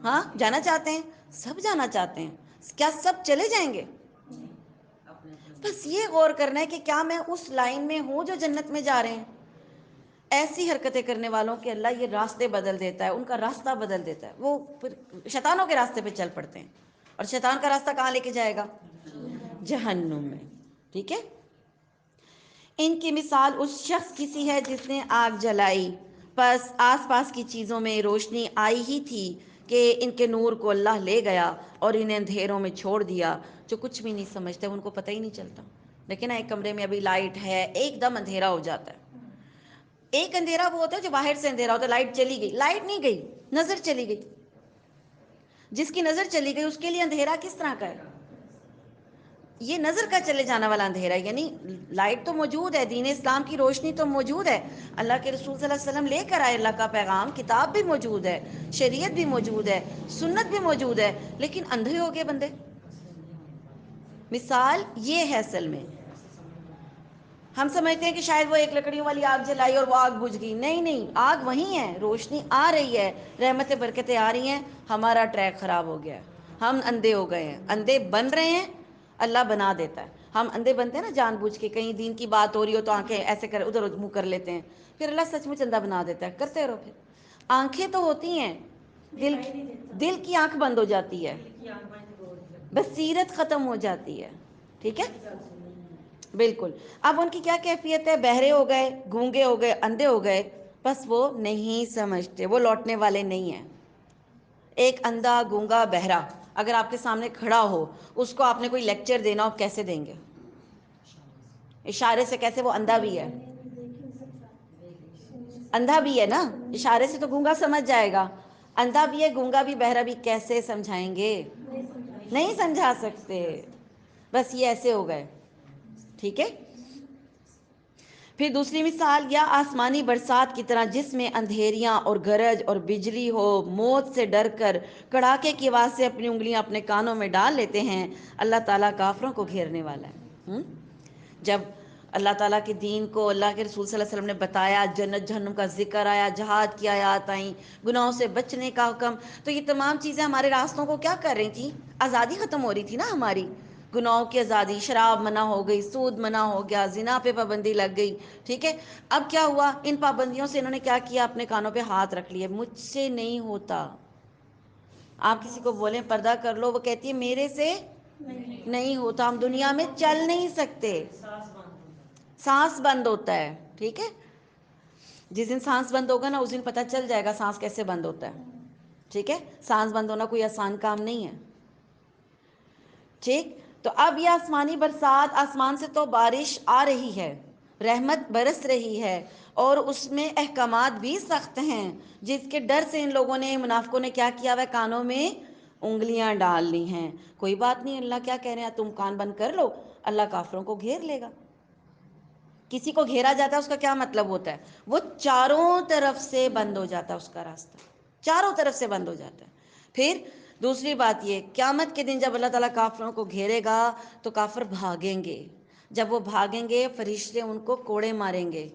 ہاں، جانا چاہتے ہیں، سب جانا چاہتے ہیں. کیا سب چلے جائیں گے؟ بس یہ غور کرنا ہے کہ کیا میں اس لائن میں ہوں جو جنت میں جا رہے ہیں. ایسی حرکتیں کرنے والوں کے اللہ یہ راستے بدل دیتا ہے، ان کا راستہ بدل دیتا ہے. وہ پھر شیطانوں کے راستے پہ چل پڑتے ہیں. اور شیطان کا راستہ کہاں لے کے جائے گا؟ جہنم میں. ٹھیک ہے؟ ان کی مثال اس شخص کی سی ہے جس نے آگ جلائی، پس آس پاس کی چیزوں میں روشنی آئی ہی تھی کہ ان کے نور کو اللہ لے گیا اور انہیں اندھیروں میں چھوڑ دیا. جو کچھ بھی نہیں سمجھتے، ان کو پتہ ہی نہیں چلتا. لیکن ایک کمرے میں ابھی لائٹ ہے، ایک دم اندھیرا ہو جاتا ہے. ایک اندھیرا وہ ہوتا ہے جو باہر سے اندھیرا ہوتا ہے، لائٹ چلی گئی، لائٹ نہیں گئی، نظر چلی گئی. جس کی نظر چلی گئی اس کے لیے اندھیرا کس طرح کا ہے؟ یہ نظر کا چلے جانا والا اندھیرا ہے. یعنی لائٹ تو موجود ہے، دین اسلام کی روشنی تو موجود ہے، اللہ کے رسول صلی اللہ علیہ وسلم لے کر آئے اللہ کا پیغام، کتاب بھی موجود ہے، شریعت بھی موجود ہے، سنت بھی موجود ہے، لیکن اندھے ہو گئے بندے. مثال یہ ہے اصل میں. ہم سمجھتے ہیں کہ شاید وہ ایک لکڑیوں والی آگ جلائی اور وہ آگ بجھ گئی. نہیں نہیں، آگ وہیں ہے، روشنی آ رہی ہے، رحمتیں برکتیں آ رہی ہیں. ہمارا ٹریک خراب ہو گیا ہے، ہم اندھے ہو گئے ہیں، اندھے بن رہے ہیں. اللہ بنا دیتا ہے. ہم اندھے بنتے ہیں نا جان بوجھ کے، کہیں دین کی بات ہو رہی ہو تو آنکھیں ایسے کر ادھر منہ کر لیتے ہیں، پھر اللہ سچ مچ اندھا بنا دیتا ہے. کرتے رہو. پھر آنکھیں تو ہوتی ہیں، دل کی آنکھ بند ہو جاتی ہے، بصیرت ختم ہو جاتی ہے. ٹھیک ہے، بالکل. اب ان کی کیا کیفیت ہے؟ بہرے ہو گئے، گونگے ہو گئے، اندھے ہو گئے، بس وہ نہیں سمجھتے، وہ لوٹنے والے نہیں ہیں. ایک اندھا گونگا بہرا اگر آپ کے سامنے کھڑا ہو، اس کو آپ نے کوئی لیکچر دینا ہو، کیسے دیں گے؟ اشارے سے. کیسے؟ وہ اندھا بھی ہے، اندھا بھی ہے نا، اشارے سے تو گونگا سمجھ جائے گا. اندھا بھی ہے، گونگا بھی، بہرا بھی، کیسے سمجھائیں گے؟ نہیں سمجھا سکتے. بس یہ ایسے ہو گئے. ٹھیک ہے. پھر دوسری مثال، یا آسمانی برسات کی طرح جس میں اندھیریاں اور گرج اور بجلی ہو، موت سے ڈر کر کڑاکے کی آواز سے اپنی انگلیاں اپنے کانوں میں ڈال لیتے ہیں. اللہ تعالیٰ کافروں کو گھیرنے والا ہے. جب اللہ تعالیٰ کے دین کو اللہ کے رسول صلی اللہ علیہ وسلم نے بتایا، جنت جہنم کا ذکر آیا، جہاد کی آیات آئیں، گناہوں سے بچنے کا حکم، تو یہ تمام چیزیں ہمارے راستوں کو کیا کر رہی تھیں؟ آزادی ختم ہو رہی تھی نا ہماری. گناہوں کی آزادی، شراب منع ہو گئی، سود منع ہو گیا، زنا پہ پابندی لگ گئی. ٹھیک ہے. اب کیا ہوا؟ ان پابندیوں سے انہوں نے کیا کیا؟ اپنے کانوں پہ ہاتھ رکھ لیے. مجھ سے نہیں ہوتا. آپ کسی کو بولیں پردہ کر لو، وہ کہتی ہے میرے سے نہیں ہوتا، ہم دنیا میں چل نہیں سکتے. سانس بند ہوتا ہے. ٹھیک ہے. جس دن سانس بند ہوگا نا، اس دن پتہ چل جائے گا سانس کیسے بند ہوتا ہے. ٹھیک ہے. سانس بند ہونا کوئی آسان کام نہیں ہے. ٹھیک. تو اب یہ آسمانی برسات، آسمان سے تو بارش آ رہی ہے، رحمت برس رہی ہے، اور اس میں احکامات بھی سخت ہیں، جس کے ڈر سے ان لوگوں نے، منافقوں نے کیا کیا ہے؟ کانوں میں انگلیاں ڈال لی ہیں. کوئی بات نہیں، اللہ کیا کہہ رہے ہیں؟ تم کان بند کر لو، اللہ کافروں کو گھیر لے گا. کسی کو گھیرا جاتا ہے اس کا کیا مطلب ہوتا ہے؟ وہ چاروں طرف سے بند ہو جاتا ہے، اس کا راستہ چاروں طرف سے بند ہو جاتا ہے. پھر دوسری بات یہ، قیامت کے دن جب اللہ تعالیٰ کافروں کو گھیرے گا تو کافر بھاگیں گے. جب وہ بھاگیں گے، فرشتے ان کو کوڑے ماریں گے،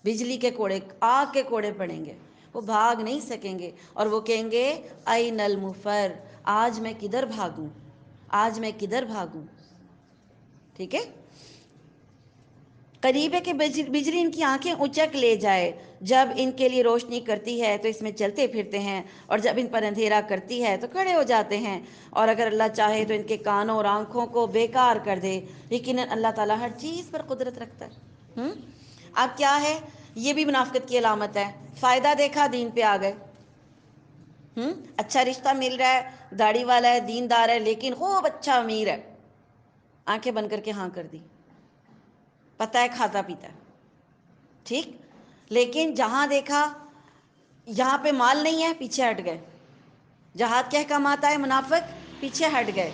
بجلی کے کوڑے، آگ کے کوڑے پڑیں گے. وہ بھاگ نہیں سکیں گے، اور وہ کہیں گے این المفر، آج میں کدھر بھاگوں، آج میں کدھر بھاگوں. ٹھیک ہے. قریب ہے کہ بجلی ان کی آنکھیں اچک لے جائے. جب ان کے لیے روشنی کرتی ہے تو اس میں چلتے پھرتے ہیں، اور جب ان پر اندھیرا کرتی ہے تو کھڑے ہو جاتے ہیں. اور اگر اللہ چاہے تو ان کے کانوں اور آنکھوں کو بیکار کر دے، لیکن اللہ تعالیٰ ہر چیز پر قدرت رکھتا ہے. اب کیا ہے؟ یہ بھی منافقت کی علامت ہے. فائدہ دیکھا، دین پہ آ گئے. اچھا رشتہ مل رہا ہے، داڑھی والا ہے، دیندار ہے، لیکن خوب اچھا امیر ہے، آنکھیں بند کر کے ہاں کر دی. پتہ ہے کھاتا پیتا ہے. ٹھیک. لیکن جہاں دیکھا یہاں پہ مال نہیں ہے، پیچھے ہٹ گئے. جہاد کے احکامات آئے، منافق پیچھے ہٹ گئے.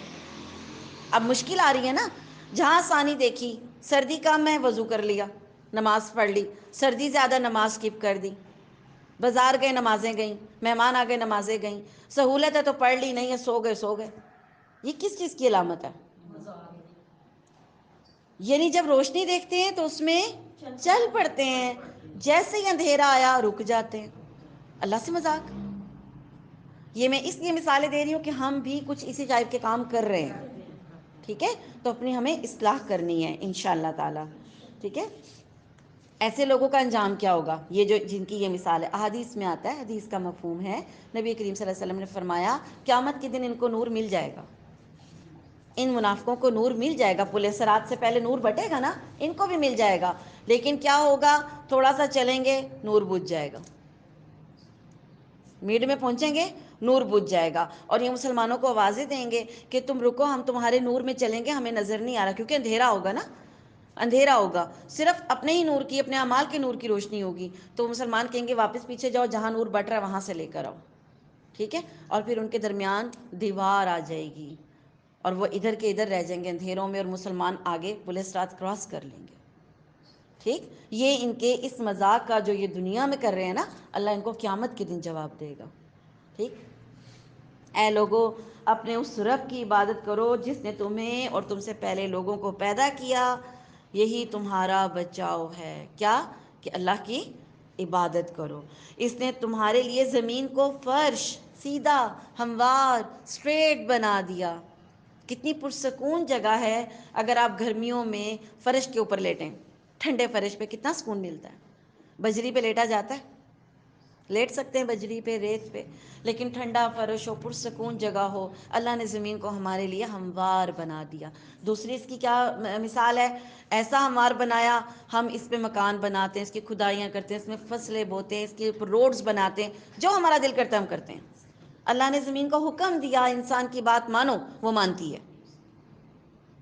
اب مشکل آ رہی ہے نا. جہاں آسانی دیکھی، سردی کم ہے، وضو کر لیا، نماز پڑھ لی. سردی زیادہ، نماز اسکپ کر دی. بازار گئے، نمازیں گئیں، مہمان آ گئے، نمازیں گئیں. سہولت ہے تو پڑھ لی، نہیں ہے سو گئے سو گئے. یہ کس چیز کی علامت ہے؟ یعنی جب روشنی دیکھتے ہیں تو اس میں چل پڑتے ہیں، جیسے ہی اندھیرا آیا رک جاتے ہیں. اللہ سے مذاق. یہ میں اس لیے مثالیں دے رہی ہوں کہ ہم بھی کچھ اسی ٹائپ کے کام کر رہے ہیں. ٹھیک ہے. تو اپنی ہمیں اصلاح کرنی ہے انشاءاللہ تعالی. ٹھیک ہے. ایسے لوگوں کا انجام کیا ہوگا؟ یہ جو جن کی یہ مثال ہے، احادیث میں آتا ہے، حدیث کا مفہوم ہے. نبی کریم صلی اللہ علیہ وسلم نے فرمایا قیامت کے دن ان کو نور مل جائے گا، ان منافقوں کو نور مل جائے گا. پل صراط سے پہلے نور بٹے گا نا، ان کو بھی مل جائے گا. لیکن کیا ہوگا؟ تھوڑا سا چلیں گے، نور بجھ جائے گا. میڈ میں پہنچیں گے، نور بجھ جائے گا. اور یہ مسلمانوں کو آوازیں دیں گے کہ تم رکو، ہم تمہارے نور میں چلیں گے، ہمیں نظر نہیں آ رہا، کیونکہ اندھیرا ہوگا نا. اندھیرا ہوگا، صرف اپنے ہی نور کی، اپنے اعمال کے نور کی روشنی ہوگی، تو مسلمان کہیں گے واپس پیچھے جاؤ، جہاں نور بٹ رہا ہے وہاں سے لے کر آؤ، ٹھیک ہے؟ اور پھر ان کے درمیان دیوار آ جائے گی اور وہ ادھر کے ادھر رہ جائیں گے اندھیروں میں، اور مسلمان آگے پل صراط کراس کر لیں گے، ٹھیک؟ یہ ان کے اس مذاق کا جو یہ دنیا میں کر رہے ہیں نا، اللہ ان کو قیامت کے دن جواب دے گا، ٹھیک؟ اے لوگو، اپنے اس رب کی عبادت کرو جس نے تمہیں اور تم سے پہلے لوگوں کو پیدا کیا، یہی تمہارا بچاؤ ہے، کیا؟ کہ اللہ کی عبادت کرو۔ اس نے تمہارے لیے زمین کو فرش، سیدھا، ہموار، اسٹریٹ بنا دیا۔ کتنی پرسکون جگہ ہے اگر آپ گرمیوں میں فرش کے اوپر لیٹیں، ٹھنڈے فرش پہ کتنا سکون ملتا ہے۔ بجری پہ لیٹا جاتا ہے، لیٹ سکتے ہیں بجری پہ، ریت پہ، لیکن ٹھنڈا فرش ہو، پرسکون جگہ ہو، اللہ نے زمین کو ہمارے لیے ہموار بنا دیا۔ دوسری اس کی کیا مثال ہے؟ ایسا ہموار بنایا، ہم اس پہ مکان بناتے ہیں، اس کی کھدائیاں کرتے ہیں، اس میں فصلیں بوتے ہیں، اس کے اوپر روڈز بناتے ہیں، جو ہمارا دل کرتا ہے ہم کرتے ہیں۔ اللہ نے زمین کو حکم دیا انسان کی بات مانو، وہ مانتی ہے،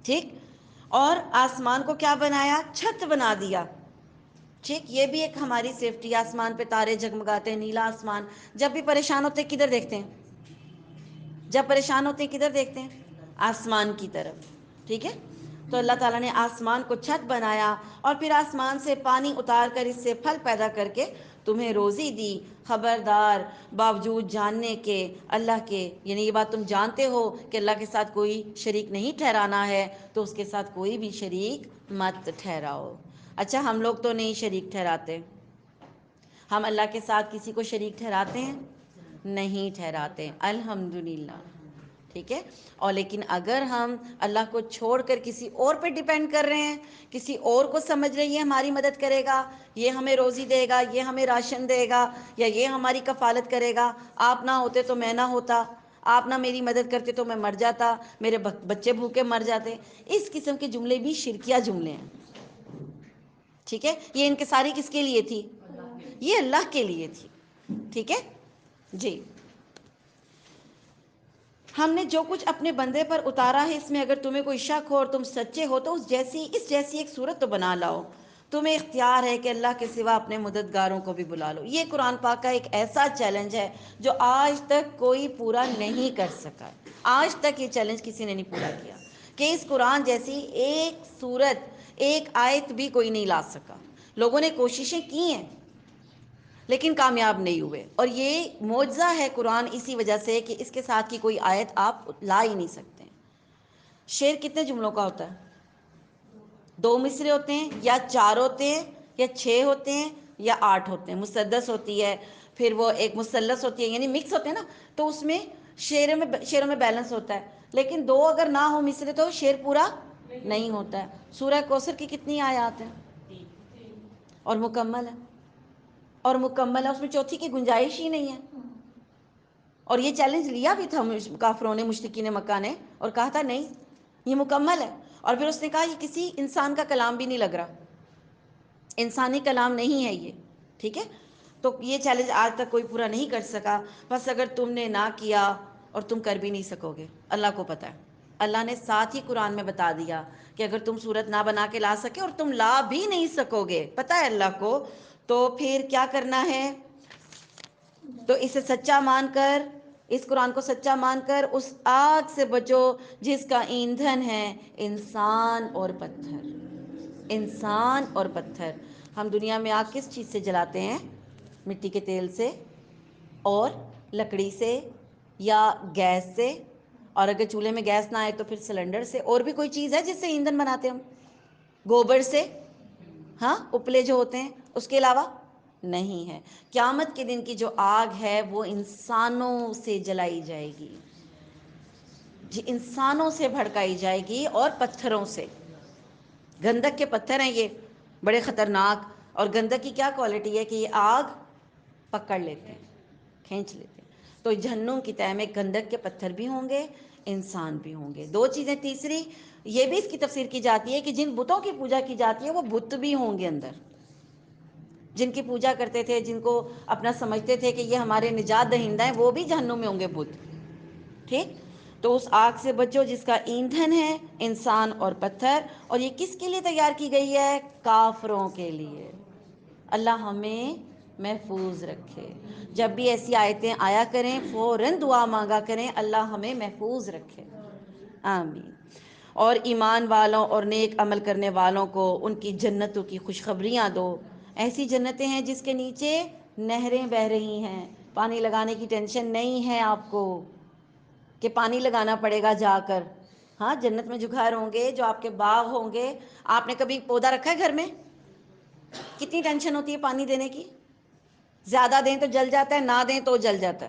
ٹھیک؟ اور آسمان کو کیا بنایا؟ چھت بنا دیا، ٹھیک؟ یہ بھی ایک ہماری سیفٹی۔ آسمان پہ تارے جگمگاتے ہیں، نیلا آسمان۔ جب بھی پریشان ہوتے ہیں کدھر دیکھتے ہیں؟ جب پریشان ہوتے ہیں کدھر دیکھتے ہیں؟ آسمان کی طرف، ٹھیک ہے؟ تو اللہ تعالیٰ نے آسمان کو چھت بنایا، اور پھر آسمان سے پانی اتار کر اس سے پھل پیدا کر کے تمہیں روزی دی۔ خبردار، باوجود جاننے کے اللہ کے، یعنی یہ بات تم جانتے ہو کہ اللہ کے ساتھ کوئی شریک نہیں ٹھہرانا ہے، تو اس کے ساتھ کوئی بھی شریک مت ٹھہراؤ۔ اچھا، ہم لوگ تو نہیں شریک ٹھہراتے، ہم اللہ کے ساتھ کسی کو شریک ٹھہراتے ہیں؟ نہیں ٹھہراتے، الحمدللہ، ٹھیک ہے؟ اور لیکن اگر ہم اللہ کو چھوڑ کر کسی اور پہ ڈیپینڈ کر رہے ہیں، کسی اور کو سمجھ رہے ہیں یہ ہماری مدد کرے گا، یہ ہمیں روزی دے گا، یہ ہمیں راشن دے گا، یا یہ ہماری کفالت کرے گا، آپ نہ ہوتے تو میں نہ ہوتا، آپ نہ میری مدد کرتے تو میں مر جاتا، میرے بچے بھوکے مر جاتے، اس قسم کے جملے بھی شرکیہ جملے ہیں، ٹھیک ہے؟ یہ انکساری کس کے لیے تھی؟ یہ اللہ کے لیے تھی، ٹھیک ہے جی۔ ہم نے جو کچھ اپنے بندے پر اتارا ہے، اس میں اگر تمہیں کوئی شک ہو اور تم سچے ہو تو اس جیسی ایک صورت تو بنا لاؤ۔ تمہیں اختیار ہے کہ اللہ کے سوا اپنے مددگاروں کو بھی بلا لو۔ یہ قرآن پاک کا ایک ایسا چیلنج ہے جو آج تک کوئی پورا نہیں کر سکا، آج تک یہ چیلنج کسی نے نہیں پورا کیا کہ اس قرآن جیسی ایک صورت، ایک آیت بھی کوئی نہیں لا سکا۔ لوگوں نے کوششیں کی ہیں لیکن کامیاب نہیں ہوئے، اور یہ معجزہ ہے قرآن اسی وجہ سے کہ اس کے ساتھ کی کوئی آیت آپ لا ہی نہیں سکتے۔ شعر کتنے جملوں کا ہوتا ہے؟ 2 مصرے ہوتے ہیں، یا 4 ہوتے ہیں، یا 6 ہوتے ہیں، یا 8 ہوتے ہیں۔ مسدس ہوتی ہے، پھر وہ ایک مثلث ہوتی ہے، یعنی مکس ہوتے ہیں نا، تو اس میں شعروں میں بیلنس ہوتا ہے، لیکن 2 اگر نہ ہو مصرے تو شعر پورا نہیں ہوتا ہے۔ سورہ کوثر کی کتنی آیات ہیں؟ اور مکمل ہے، اور مکمل ہے، اس میں چوتھی کی گنجائش ہی نہیں ہے۔ اور یہ چیلنج لیا بھی تھا کافروں نے، مشرکین مکہ نے، اور کہا تھا نہیں یہ مکمل ہے، اور پھر اس نے کہا یہ کسی انسان کا کلام بھی نہیں لگ رہا، انسانی کلام نہیں ہے یہ، ٹھیک ہے؟ تو یہ چیلنج آج تک کوئی پورا نہیں کر سکا۔ بس اگر تم نے نہ کیا، اور تم کر بھی نہیں سکو گے، اللہ کو پتہ ہے۔ اللہ نے ساتھ ہی قرآن میں بتا دیا کہ اگر تم صورت نہ بنا کے لا سکے، اور تم لا بھی نہیں سکو گے، پتہ ہے اللہ کو، تو پھر کیا کرنا ہے؟ تو اسے سچا مان کر، اس قرآن کو سچا مان کر اس آگ سے بچو جس کا ایندھن ہے انسان اور پتھر، انسان اور پتھر۔ ہم دنیا میں آگ کس چیز سے جلاتے ہیں؟ مٹی کے تیل سے، اور لکڑی سے، یا گیس سے، اور اگر چولہے میں گیس نہ آئے تو پھر سلنڈر سے۔ اور بھی کوئی چیز ہے جس سے ایندھن بناتے ہیں ہم؟ گوبر سے، ہاں، اپلے جو ہوتے ہیں، اس کے علاوہ نہیں ہے۔ قیامت کے دن کی جو آگ ہے وہ انسانوں سے جلائی جائے گی، جی، انسانوں سے بھڑکائی جائے گی، اور پتھروں سے۔ گندک کے پتھر ہیں یہ، بڑے خطرناک، اور گندک کی کیا کوالٹی ہے کہ یہ آگ پکڑ لیتے ہیں، کھینچ لیتے ہیں۔ تو جہنم کی تہہ میں گندک کے پتھر بھی ہوں گے، انسان بھی ہوں گے۔ 2 چیزیں۔ تیسری یہ بھی اس کی تفسیر کی جاتی ہے کہ جن بتوں کی پوجا کی جاتی ہے وہ بت بھی ہوں گے اندر، جن کی پوجا کرتے تھے، جن کو اپنا سمجھتے تھے کہ یہ ہمارے نجات دہندہ ہیں، وہ بھی جہنم میں ہوں گے بت، ٹھیک؟ تو اس آگ سے بچو جس کا ایندھن ہے انسان اور پتھر، اور یہ کس کے لیے تیار کی گئی ہے؟ کافروں کے لیے۔ اللہ ہمیں محفوظ رکھے۔ جب بھی ایسی آیتیں آیا کریں فوراً دعا مانگا کریں اللہ ہمیں محفوظ رکھے، آمین۔ اور ایمان والوں اور نیک عمل کرنے والوں کو ان کی جنتوں کی خوشخبریاں دو۔ ایسی جنتیں ہیں جس کے نیچے نہریں بہہ رہی ہیں، پانی لگانے کی ٹینشن نہیں ہے آپ کو کہ پانی لگانا پڑے گا جا کر۔ ہاں، جنت میں جو گھر ہوں گے، جو آپ کے باغ ہوں گے، آپ نے کبھی پودا رکھا ہے گھر میں؟ کتنی ٹینشن ہوتی ہے پانی دینے کی، زیادہ دیں تو جل جاتا ہے، نہ دیں تو جل جاتا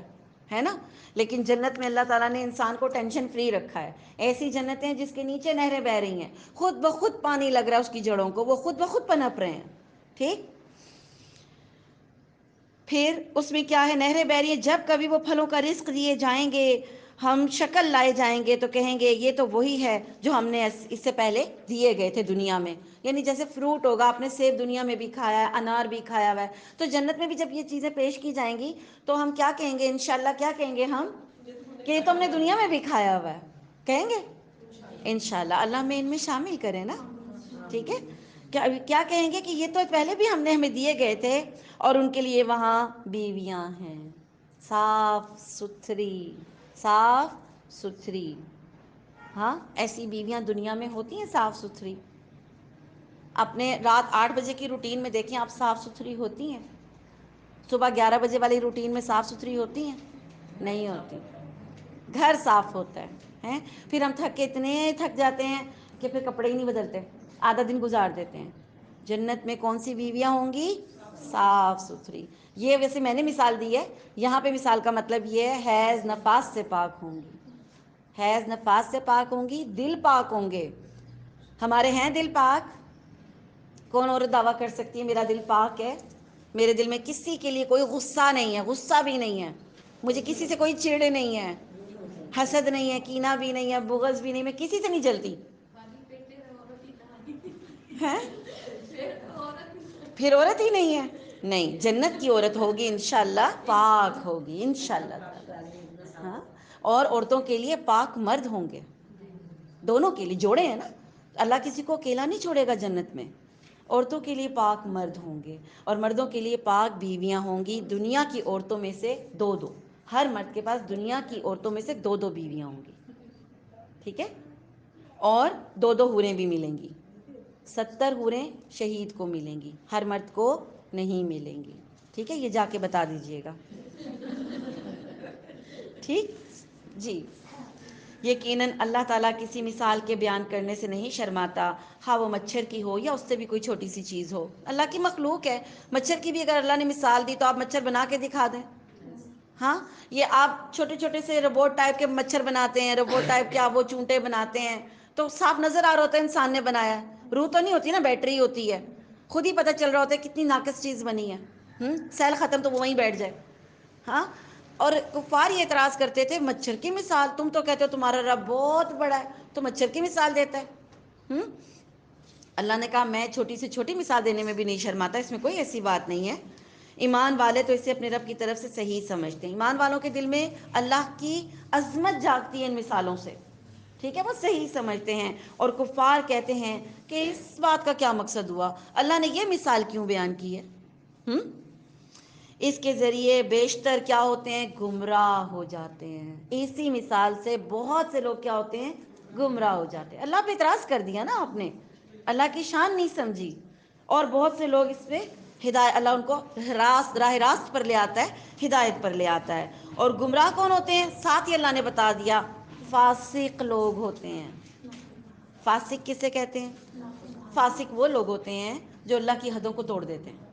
ہے نا؟ لیکن جنت میں اللہ تعالیٰ نے انسان کو ٹینشن فری رکھا ہے۔ ایسی جنتیں جس کے نیچے نہریں بہہ رہی ہیں، خود بخود پانی لگ رہا ہے اس کی جڑوں کو، وہ خود بخود پنپ رہے ہیں، ٹھیک؟ پھر اس میں کیا ہے؟ نہریں بہہ رہی ہیں، جب کبھی وہ پھلوں کا رزق دیے جائیں گے، ہم شکل لائے جائیں گے تو کہیں گے یہ تو وہی ہے جو ہم نے اس سے پہلے دیے گئے تھے دنیا میں۔ یعنی جیسے فروٹ ہوگا، آپ نے سیب دنیا میں بھی کھایا ہے، انار بھی کھایا ہوا ہے، تو جنت میں بھی جب یہ چیزیں پیش کی جائیں گی تو ہم کیا کہیں گے؟ انشاءاللہ کیا کہیں گے ہم؟ کہ یہ تو ہم نے دنیا میں بھی کھایا ہوا ہے، کہیں گے انشاءاللہ۔ اللہ ہمیں ان میں شامل کرے نا، ٹھیک ہے؟ کیا کہیں گے کہ یہ تو پہلے بھی ہم نے ہمیں دیے گئے تھے، اور ان کے لیے وہاں بیویاں ہیں صاف ستھری، صاف ستھری۔ ہاں، ایسی بیویاں دنیا میں ہوتی ہیں صاف ستھری؟ اپنے رات 8 بجے کی روٹین میں دیکھیں آپ، صاف ستھری ہوتی ہیں؟ صبح 11 بجے والی روٹین میں صاف ستھری ہوتی ہیں؟ نہیں ہوتی۔ گھر صاف ہوتا ہے ہیں، پھر ہم اتنے تھک جاتے ہیں کہ پھر کپڑے ہی نہیں بدلتے، آدھا دن گزار دیتے ہیں۔ جنت میں کون سی بیویاں ہوں گی؟ صاف ستھری۔ یہ ویسے میں نے مثال دی ہے، یہاں پہ مثال کا مطلب یہ ہے حیض نفاس سے پاک ہوں گی، حیض نفاس سے پاک ہوں گی، دل پاک ہوں گے۔ ہمارے ہیں دل پاک؟ کون عورت دعویٰ کر سکتی ہے میرا دل پاک ہے؟ میرے دل میں کسی کے لیے کوئی غصہ نہیں ہے، غصہ بھی نہیں ہے، مجھے کسی سے کوئی چڑ نہیں ہے، حسد نہیں ہے، کینہ بھی نہیں ہے، بغض بھی نہیں، میں کسی سے نہیں جلتی۔ ہیں؟ پھر عورت ہی نہیں ہے؟ نہیں، جنت کی عورت ہوگی انشاءاللہ، پاک ہوگی انشاءاللہ۔ ہاں، اور عورتوں کے لیے پاک مرد ہوں گے، دونوں کے لیے، جوڑے ہیں نا، اللہ کسی کو اکیلا نہیں چھوڑے گا جنت میں۔ عورتوں کے لیے پاک مرد ہوں گے اور مردوں کے لیے پاک بیویاں ہوں گی، دنیا کی عورتوں میں سے دو دو، ہر مرد کے پاس دنیا کی عورتوں میں سے دو دو بیویاں ہوں گی، ٹھیک ہے؟ اور دو دو حوریں بھی ملیں گی، 70 حوریں شہید کو ملیں گی، ہر مرد کو نہیں ملیں گی، ٹھیک ہے؟ یہ جا کے بتا دیجئے گا، ٹھیک جی۔ یقیناً اللہ تعالیٰ کسی مثال کے بیان کرنے سے نہیں شرماتا، ہاں وہ مچھر کی ہو یا اس سے بھی کوئی چھوٹی سی چیز ہو، اللہ کی مخلوق ہے۔ مچھر کی بھی اگر اللہ نے مثال دی تو آپ مچھر بنا کے دکھا دیں۔ ہاں، یہ آپ چھوٹے چھوٹے سے روبوٹ ٹائپ کے مچھر بناتے ہیں، روبوٹ ٹائپ کے آپ وہ چونٹے بناتے ہیں تو صاف نظر آ رہا ہوتا ہے انسان نے بنایا ہے، روح تو نہیں ہوتی نا، بیٹری ہوتی ہے، خود ہی پتہ چل رہا ہوتا ہے کتنی ناقص چیز بنی ہے، سیل ختم تو وہ وہیں بیٹھ جائے۔ ہاں، اور کفار یہ اعتراض کرتے تھے مچھر کی مثال، تم تو کہتے ہو تمہارا رب بہت بڑا ہے تو مچھر کی مثال دیتا ہے۔ اللہ نے کہا میں چھوٹی سے چھوٹی مثال دینے میں بھی نہیں شرماتا، اس میں کوئی ایسی بات نہیں ہے۔ ایمان والے تو اسے اپنے رب کی طرف سے صحیح سمجھتے ہیں، ایمان والوں کے دل میں اللہ کی عظمت جاگتی ہے ان مثالوں سے، ٹھیک ہے؟ وہ صحیح سمجھتے ہیں۔ اور کفار کہتے ہیں کہ اس بات کا کیا مقصد ہوا، اللہ نے یہ مثال کیوں بیان کی ہے؟ اس کے ذریعے بیشتر کیا ہوتے ہیں؟ گمراہ ہو جاتے ہیں۔ اسی مثال سے بہت سے لوگ کیا ہوتے ہیں؟ گمراہ ہو جاتے ہیں۔ اللہ پہ اعتراض کر دیا نا آپ نے، اللہ کی شان نہیں سمجھی، اور بہت سے لوگ اس پہ ہدایت، اللہ ان کو راہ راست پر لے آتا ہے، ہدایت پر لے آتا ہے۔ اور گمراہ کون ہوتے ہیں؟ ساتھ ہی اللہ نے بتا دیا، فاسق لوگ ہوتے ہیں۔ فاسق کسے کہتے ہیں؟ فاسق وہ لوگ ہوتے ہیں جو اللہ کی حدوں کو توڑ دیتے ہیں۔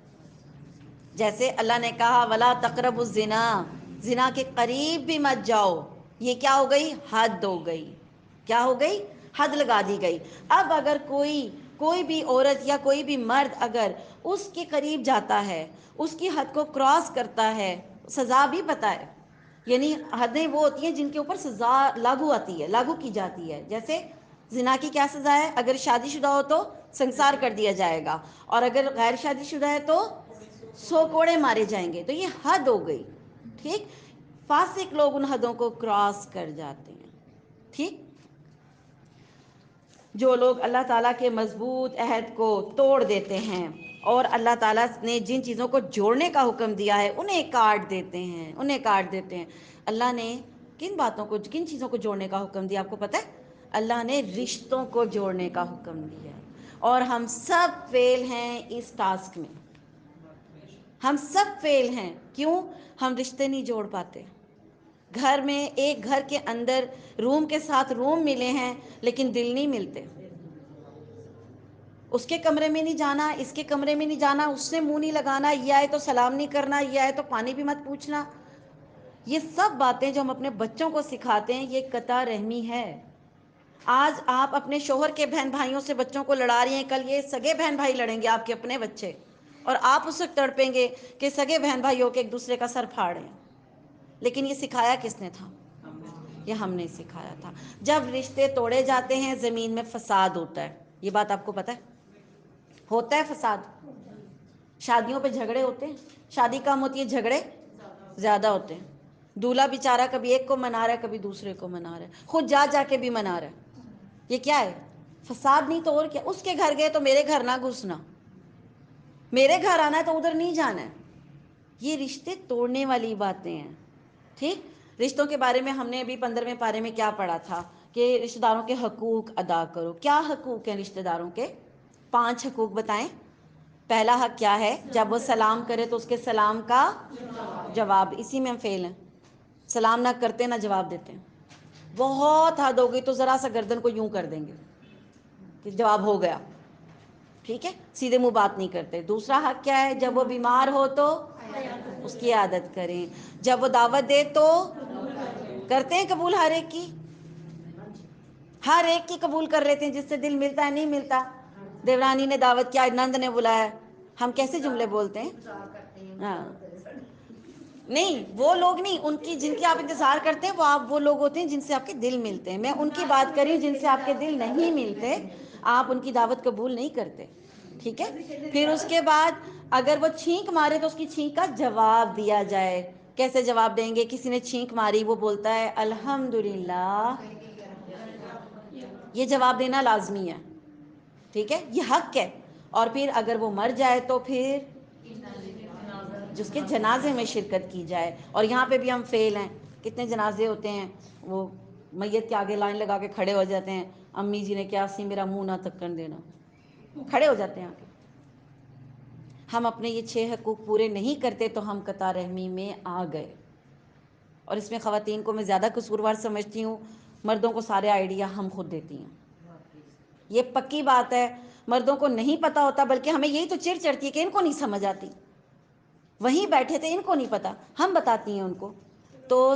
جیسے اللہ نے کہا وَلَا تَقْرَبُوا الزِّنَا، زنا کے قریب بھی مت جاؤ، یہ کیا ہو گئی؟ حد ہو گئی۔ کیا ہو گئی؟ حد لگا دی گئی۔ اب اگر کوئی بھی عورت یا کوئی بھی مرد اگر اس کے قریب جاتا ہے، اس کی حد کو کراس کرتا ہے، سزا بھی پتہ ہے، یعنی حدیں وہ ہوتی ہیں جن کے اوپر سزا لاگو آتی ہے، لاگو کی جاتی ہے۔ جیسے زنا کی کیا سزا ہے؟ اگر شادی شدہ ہو تو سنسار کر دیا جائے گا، اور اگر غیر شادی شدہ ہے تو 100 کوڑے مارے جائیں گے، تو یہ حد ہو گئی، ٹھیک؟ فاسق لوگ ان حدوں کو کراس کر جاتے ہیں۔ ٹھیک، جو لوگ اللہ تعالیٰ کے مضبوط عہد کو توڑ دیتے ہیں اور اللہ تعالیٰ نے جن چیزوں کو جوڑنے کا حکم دیا ہے انہیں کاٹ دیتے ہیں. اللہ نے کن چیزوں کو جوڑنے کا حکم دیا؟ آپ کو پتہ ہے؟ اللہ نے رشتوں کو جوڑنے کا حکم دیا ہے، اور ہم سب فیل ہیں اس ٹاسک میں. ہم سب فیل ہیں. کیوں؟ ہم رشتے نہیں جوڑ پاتے. گھر میں ایک گھر کے اندر روم کے ساتھ روم ملے ہیں لیکن دل نہیں ملتے. اس کے کمرے میں نہیں جانا، اس کے کمرے میں نہیں جانا، اس سے منہ نہیں لگانا، یہ آئے تو سلام نہیں کرنا، یہ آئے تو پانی بھی مت پوچھنا. یہ سب باتیں جو ہم اپنے بچوں کو سکھاتے ہیں یہ قطع رحمی ہے. آج آپ اپنے شوہر کے بہن بھائیوں سے بچوں کو لڑا رہی ہیں، کل یہ سگے بہن بھائی لڑیں گے آپ کے اپنے بچے، اور آپ اس وقت تڑپیں گے کہ سگے بہن بھائیوں کے ایک دوسرے کا سر پھاڑیں. لیکن یہ سکھایا کس نے تھا؟ یہ ہم نے سکھایا تھا. جب رشتے توڑے جاتے ہیں زمین میں فساد ہوتا ہے. یہ بات آپ کو پتہ ہے؟ ہوتا ہے فساد. شادیوں پہ جھگڑے ہوتے ہیں، شادی کم ہوتی ہے، جھگڑے زیادہ ہوتے ہیں. دولہا بیچارہ کبھی ایک کو منا رہا ہے کبھی دوسرے کو منا رہا ہے، خود جا جا کے بھی منا رہا ہے. یہ کیا ہے؟ فساد. نہیں تو اور کیا؟ اس کے گھر گئے تو میرے گھر نہ گھسنا، میرے گھر آنا ہے تو ادھر نہیں جانا ہے. یہ رشتے توڑنے والی باتیں ہیں. ٹھیک، رشتوں کے بارے میں ہم نے ابھی 15ویں پارے میں کیا پڑھا تھا کہ رشتہ داروں کے حقوق ادا کرو. کیا حقوق ہیں رشتہ داروں کے؟ 5 حقوق بتائیں. پہلا حق کیا ہے؟ جب وہ سلام کرے تو اس کے سلام کا جواب. اسی میں ہم فیل ہیں. سلام نہ کرتے نہ جواب دیتے ہیں. بہت حد ہو گئی تو ذرا سا گردن کو یوں کر دیں گے کہ جواب ہو گیا. ٹھیک ہے، سیدھے منہ بات نہیں کرتے. دوسرا حق کیا ہے؟ جب وہ بیمار ہو تو اس کی عادت کریں. جب وہ دعوت دے تو کرتے ہیں قبول ہر ایک کی؟ ہر ایک کی قبول کر لیتے ہیں جس سے دل ملتا ہے؟ نہیں ملتا. دیورانی نے دعوت کیا، نند نے بلایا، ہم کیسے جملے بولتے ہیں؟ ہاں نہیں، وہ لوگ نہیں، ان کی جن کی آپ انتظار کرتے ہیں وہ لوگ ہوتے ہیں جن سے آپ کے دل ملتے ہیں. میں ان کی بات کر رہی ہوں جن سے آپ کے دل نہیں ملتے، آپ ان کی دعوت قبول نہیں کرتے. ٹھیک ہے. پھر اس کے بعد اگر وہ چھینک مارے تو اس کی چھینک کا جواب دیا جائے. کیسے جواب دیں گے؟ کسی نے چھینک ماری، وہ بولتا ہے الحمدللہ. یہ جواب دینا لازمی ہے. ٹھیک ہے، یہ حق ہے. اور پھر اگر وہ مر جائے تو پھر جس کے جنازے میں شرکت کی جائے. اور یہاں پہ بھی ہم فیل ہیں. کتنے جنازے ہوتے ہیں، وہ میت کے آگے لائن لگا کے کھڑے ہو جاتے ہیں، امی جی نے کیا سی میرا منہ نہ تکن دینا، کھڑے ہو جاتے ہیں آگے. ہم اپنے یہ 6 حقوق پورے نہیں کرتے تو ہم قطع رحمی میں آ گئے. اور اس میں خواتین کو میں زیادہ قصوروار سمجھتی ہوں. مردوں کو سارے آئیڈیا ہم خود دیتی ہیں. یہ پکی بات ہے. مردوں کو نہیں پتہ ہوتا، بلکہ ہمیں یہی تو چڑ چڑھتی ہے کہ ان کو نہیں سمجھ آتی. وہیں بیٹھے تھے، ان کو نہیں پتہ، ہم بتاتی ہیں ان کو. تو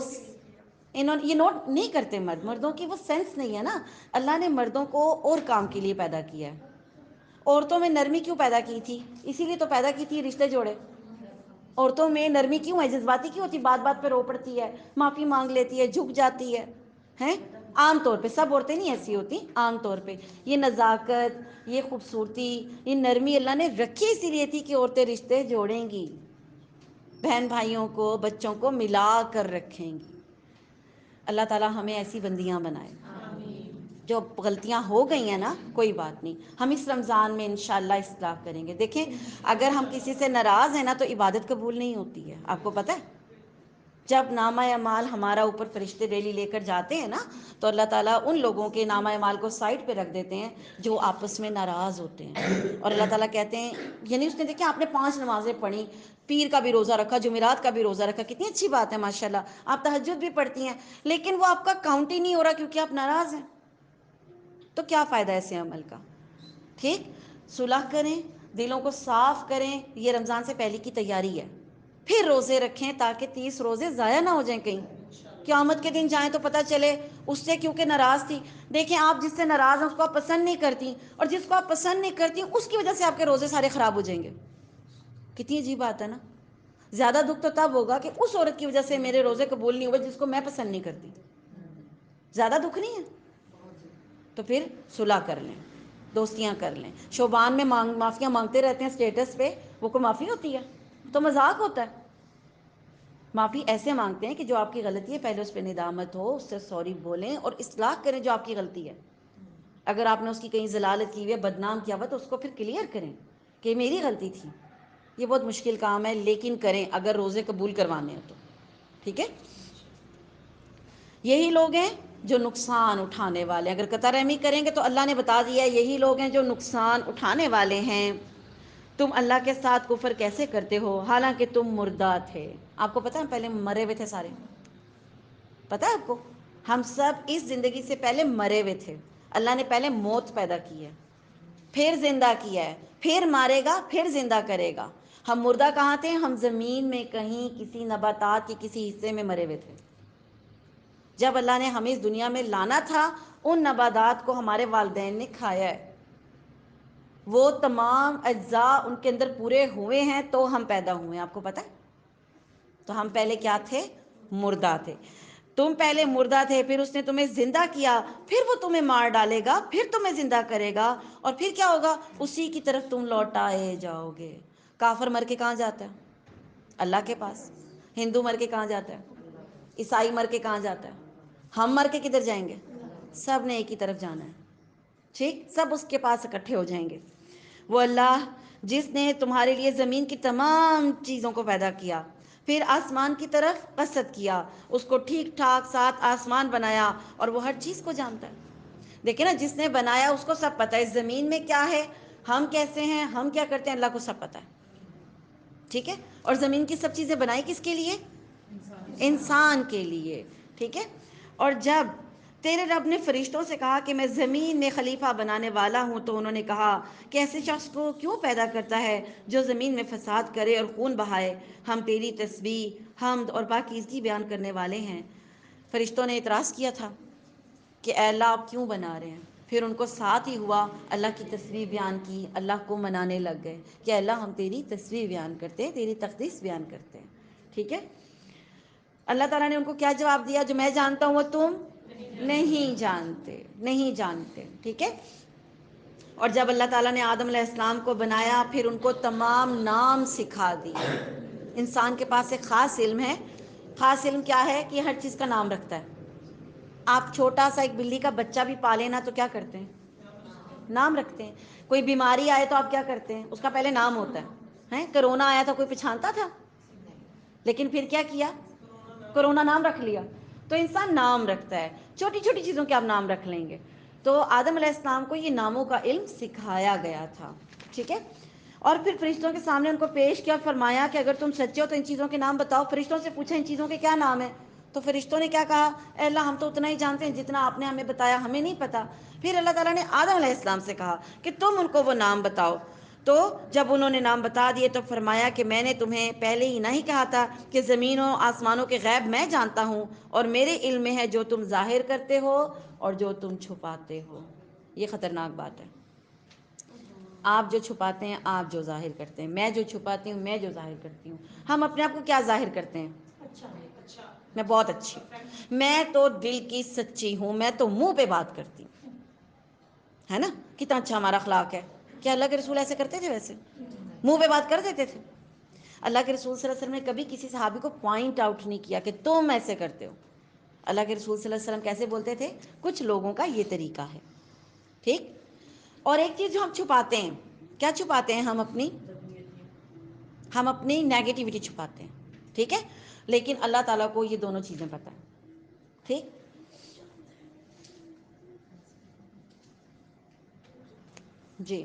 یہ نوٹ نہیں کرتے مردوں کی وہ سینس نہیں ہے نا. اللہ نے مردوں کو اور کام کے لیے پیدا کیا ہے. عورتوں میں نرمی کیوں پیدا کی تھی؟ اسی لیے تو پیدا کی تھی رشتے جوڑے. عورتوں میں نرمی کیوں ہے؟ جذباتی کیوں ہوتی؟ بات بات پہ رو پڑتی ہے، معافی مانگ لیتی ہے، جھک جاتی ہے. ہیں عام طور پہ، سب عورتیں نہیں ایسی ہوتی، عام طور پہ. یہ نزاکت، یہ خوبصورتی، یہ نرمی اللہ نے رکھی اسی لیے تھی کہ عورتیں رشتے جوڑیں گی، بہن بھائیوں کو بچوں کو ملا کر رکھیں گی. اللہ تعالی ہمیں ایسی بندیاں بنائے. جو غلطیاں ہو گئی ہیں نا، کوئی بات نہیں، ہم اس رمضان میں انشاءاللہ اصلاح کریں گے. دیکھیں، اگر ہم کسی سے ناراض ہیں نا تو عبادت قبول نہیں ہوتی ہے. آپ کو پتہ ہے؟ جب نامہ اعمال ہمارا اوپر فرشتے ڈیلی لے کر جاتے ہیں نا، تو اللہ تعالیٰ ان لوگوں کے نامہ اعمال کو سائڈ پہ رکھ دیتے ہیں جو آپس میں ناراض ہوتے ہیں. اور اللہ تعالیٰ کہتے ہیں، یعنی اس نے دیکھیں آپ نے 5 نمازیں پڑھی، پیر کا بھی روزہ رکھا، جمعرات کا بھی روزہ رکھا، کتنی اچھی بات ہے ماشاءاللہ. آپ تہجد بھی پڑھتی ہیں، لیکن وہ آپ کا کاؤنٹ ہی نہیں ہو رہا کیونکہ آپ ناراض ہیں. تو کیا فائدہ ایسے عمل کا؟ ٹھیک، صلح کریں، دلوں کو صاف کریں. یہ رمضان سے پہلے کی تیاری ہے. پھر روزے رکھیں تاکہ 30 روزے ضائع نہ ہو جائیں. کہیں قیامت کے دن جائیں تو پتہ چلے اس سے کیونکہ ناراض تھی. دیکھیں، آپ جس سے ناراض ہیں اس کو آپ پسند نہیں کرتی، اور جس کو آپ پسند نہیں کرتی اس کی وجہ سے آپ کے روزے سارے خراب ہو جائیں گے. کتنی عجیب بات ہے نا. زیادہ دکھ تو تب ہوگا کہ اس عورت کی وجہ سے میرے روزے قبول نہیں ہوئے جس کو میں پسند نہیں کرتی. زیادہ دکھ نہیں ہے؟ تو پھر صلح کر لیں، دوستیاں کر لیں. شعبان میں معافیاں مانگتے رہتے ہیں اسٹیٹس پہ، وہ کوئی معافی ہوتی ہے؟ تو مذاق ہوتا ہے. معافی ایسے مانگتے ہیں کہ جو آپ کی غلطی ہے پہلے اس پہ ندامت ہو، اس سے سوری بولیں اور اصلاح کریں جو آپ کی غلطی ہے. اگر آپ نے اس کی کہیں ضلالت کی ہوئی ہے، بدنام کیا ہوا، تو اس کو پھر کلیئر کریں کہ میری غلطی تھی. یہ بہت مشکل کام ہے لیکن کریں اگر روزے قبول کروانے ہیں تو. ٹھیک ہے. یہی لوگ ہیں جو نقصان اٹھانے والے ہیں. اگر قطع رحمی کریں گے تو اللہ نے بتا دیا یہی لوگ ہیں جو نقصان اٹھانے والے ہیں. تم اللہ کے ساتھ کفر کیسے کرتے ہو حالانکہ تم مردہ تھے. آپ کو پتہ ہے پہلے مرے ہوئے تھے سارے. پتہ ہے آپ کو ہم سب اس زندگی سے پہلے مرے ہوئے تھے. اللہ نے پہلے موت پیدا کی ہے، پھر زندہ کیا ہے، پھر مارے گا، پھر زندہ کرے گا. ہم مردہ کہاں تھے؟ ہم زمین میں کہیں کسی نباتات کے کسی حصے میں مرے ہوئے تھے. جب اللہ نے ہمیں اس دنیا میں لانا تھا ان نباتات کو ہمارے والدین نے کھایا ہے. وہ تمام اجزاء ان کے اندر پورے ہوئے ہیں تو ہم پیدا ہوئے ہیں. آپ کو پتہ ہے؟ تو ہم پہلے کیا تھے؟ مردہ تھے. تم پہلے مردہ تھے، پھر اس نے تمہیں زندہ کیا، پھر وہ تمہیں مار ڈالے گا، پھر تمہیں زندہ کرے گا، اور پھر کیا ہوگا؟ اسی کی طرف تم لوٹائے جاؤ گے. کافر مر کے کہاں جاتا ہے؟ اللہ کے پاس. ہندو مر کے کہاں جاتا ہے؟ عیسائی مر کے کہاں جاتا ہے؟ ہم مر کے کدھر جائیں گے؟ سب نے ایک ہی طرف جانا ہے. ٹھیک، سب اس کے پاس اکٹھے ہو جائیں گے. وہ اللہ جس نے تمہارے لیے زمین کی تمام چیزوں کو پیدا کیا، پھر آسمان کی طرف قصد کیا، اس کو ٹھیک ٹھاک ساتھ آسمان بنایا، اور وہ ہر چیز کو جانتا ہے. دیکھیں نا، جس نے بنایا اس کو سب پتہ ہے اس زمین میں کیا ہے، ہم کیسے ہیں، ہم کیا کرتے ہیں، اللہ کو سب پتہ ہے. ٹھیک ہے. اور زمین کی سب چیزیں بنائی کس کے لیے؟ انسان کے لیے. ٹھیک ہے. اور جب تیرے رب نے فرشتوں سے کہا کہ میں زمین میں خلیفہ بنانے والا ہوں، تو انہوں نے کہا کہ ایسے شخص کو کیوں پیدا کرتا ہے جو زمین میں فساد کرے اور خون بہائے. ہم تیری تسبیح، حمد اور پاکیزگی بیان کرنے والے ہیں. فرشتوں نے اعتراض کیا تھا کہ اے اللہ آپ کیوں بنا رہے ہیں؟ پھر ان کو ساتھ ہی ہوا، اللہ کی تسبیح بیان کی، اللہ کو منانے لگ گئے کہ اللہ ہم تیری تسبیح بیان کرتے ہیں، تیری تقدیس بیان کرتے ہیں. ٹھیک ہے. اللہ تعالیٰ نے ان کو کیا جواب دیا؟ جو میں جانتا ہوں وہ تم نہیں جانتے، نہیں جانتے. ٹھیک ہے. اور جب اللہ تعالیٰ نے آدم علیہ السلام کو بنایا، پھر ان کو تمام نام سکھا دیے. انسان کے پاس ایک خاص علم ہے. خاص علم کیا ہے؟ کہ ہر چیز کا نام رکھتا ہے. آپ چھوٹا سا ایک بلی کا بچہ بھی پالیں نا تو کیا کرتے ہیں؟ نام رکھتے ہیں. کوئی بیماری آئے تو آپ کیا کرتے ہیں؟ اس کا پہلے نام ہوتا ہے. کرونا آیا تھا کوئی پہچانتا تھا؟ لیکن پھر کیا کیا؟ کرونا نام رکھ لیا. تو انسان نام رکھتا ہے. چھوٹی چھوٹی چیزوں کے آپ نام رکھ لیں گے. تو آدم علیہ السلام کو یہ ناموں کا علم سکھایا گیا تھا. ٹھیک ہے. اور پھر فرشتوں کے سامنے ان کو پیش کیا، فرمایا کہ اگر تم سچے ہو تو ان چیزوں کے نام بتاؤ. فرشتوں سے پوچھا ان چیزوں کے کیا نام ہیں؟ تو فرشتوں نے کیا کہا؟ اے اللہ ہم تو اتنا ہی جانتے ہیں جتنا آپ نے ہمیں بتایا، ہمیں نہیں پتہ. پھر اللہ تعالیٰ نے آدم علیہ السلام سے کہا کہ تم ان کو وہ نام بتاؤ. تو جب انہوں نے نام بتا دیے تو فرمایا کہ میں نے تمہیں پہلے ہی نہیں کہا تھا کہ زمینوں آسمانوں کے غیب میں جانتا ہوں، اور میرے علم میں ہے جو تم ظاہر کرتے ہو اور جو تم چھپاتے ہو. یہ خطرناک بات ہے. آپ جو چھپاتے ہیں، آپ جو ظاہر کرتے ہیں. میں جو چھپاتی ہوں، میں جو ظاہر کرتی ہوں. ہم اپنے آپ کو کیا ظاہر کرتے ہیں؟ میں بہت اچھی ہوں، میں تو دل کی سچی ہوں، میں تو منہ پہ بات کرتی ہوں. ہے نا؟ کتنا اچھا ہمارا اخلاق ہے. کیا اللہ کے رسول ایسے کرتے تھے؟ ویسے منہ پہ بات کر دیتے تھے. اللہ کے رسول صلی اللہ علیہ وسلم نے کبھی کسی صحابی کو پوائنٹ آؤٹ نہیں کیا کہ تم ایسے کرتے ہو. اللہ کے رسول صلی اللہ علیہ وسلم کیسے بولتے تھے؟ کچھ لوگوں کا یہ طریقہ ہے. ٹھیک. اور ایک چیز جو ہم چھپاتے ہیں، کیا چھپاتے ہیں؟ ہم اپنی نیگیٹیوٹی چھپاتے ہیں. ٹھیک ہے. لیکن اللہ تعالیٰ کو یہ دونوں چیزیں پتہ ہیں. ٹھیک. جی.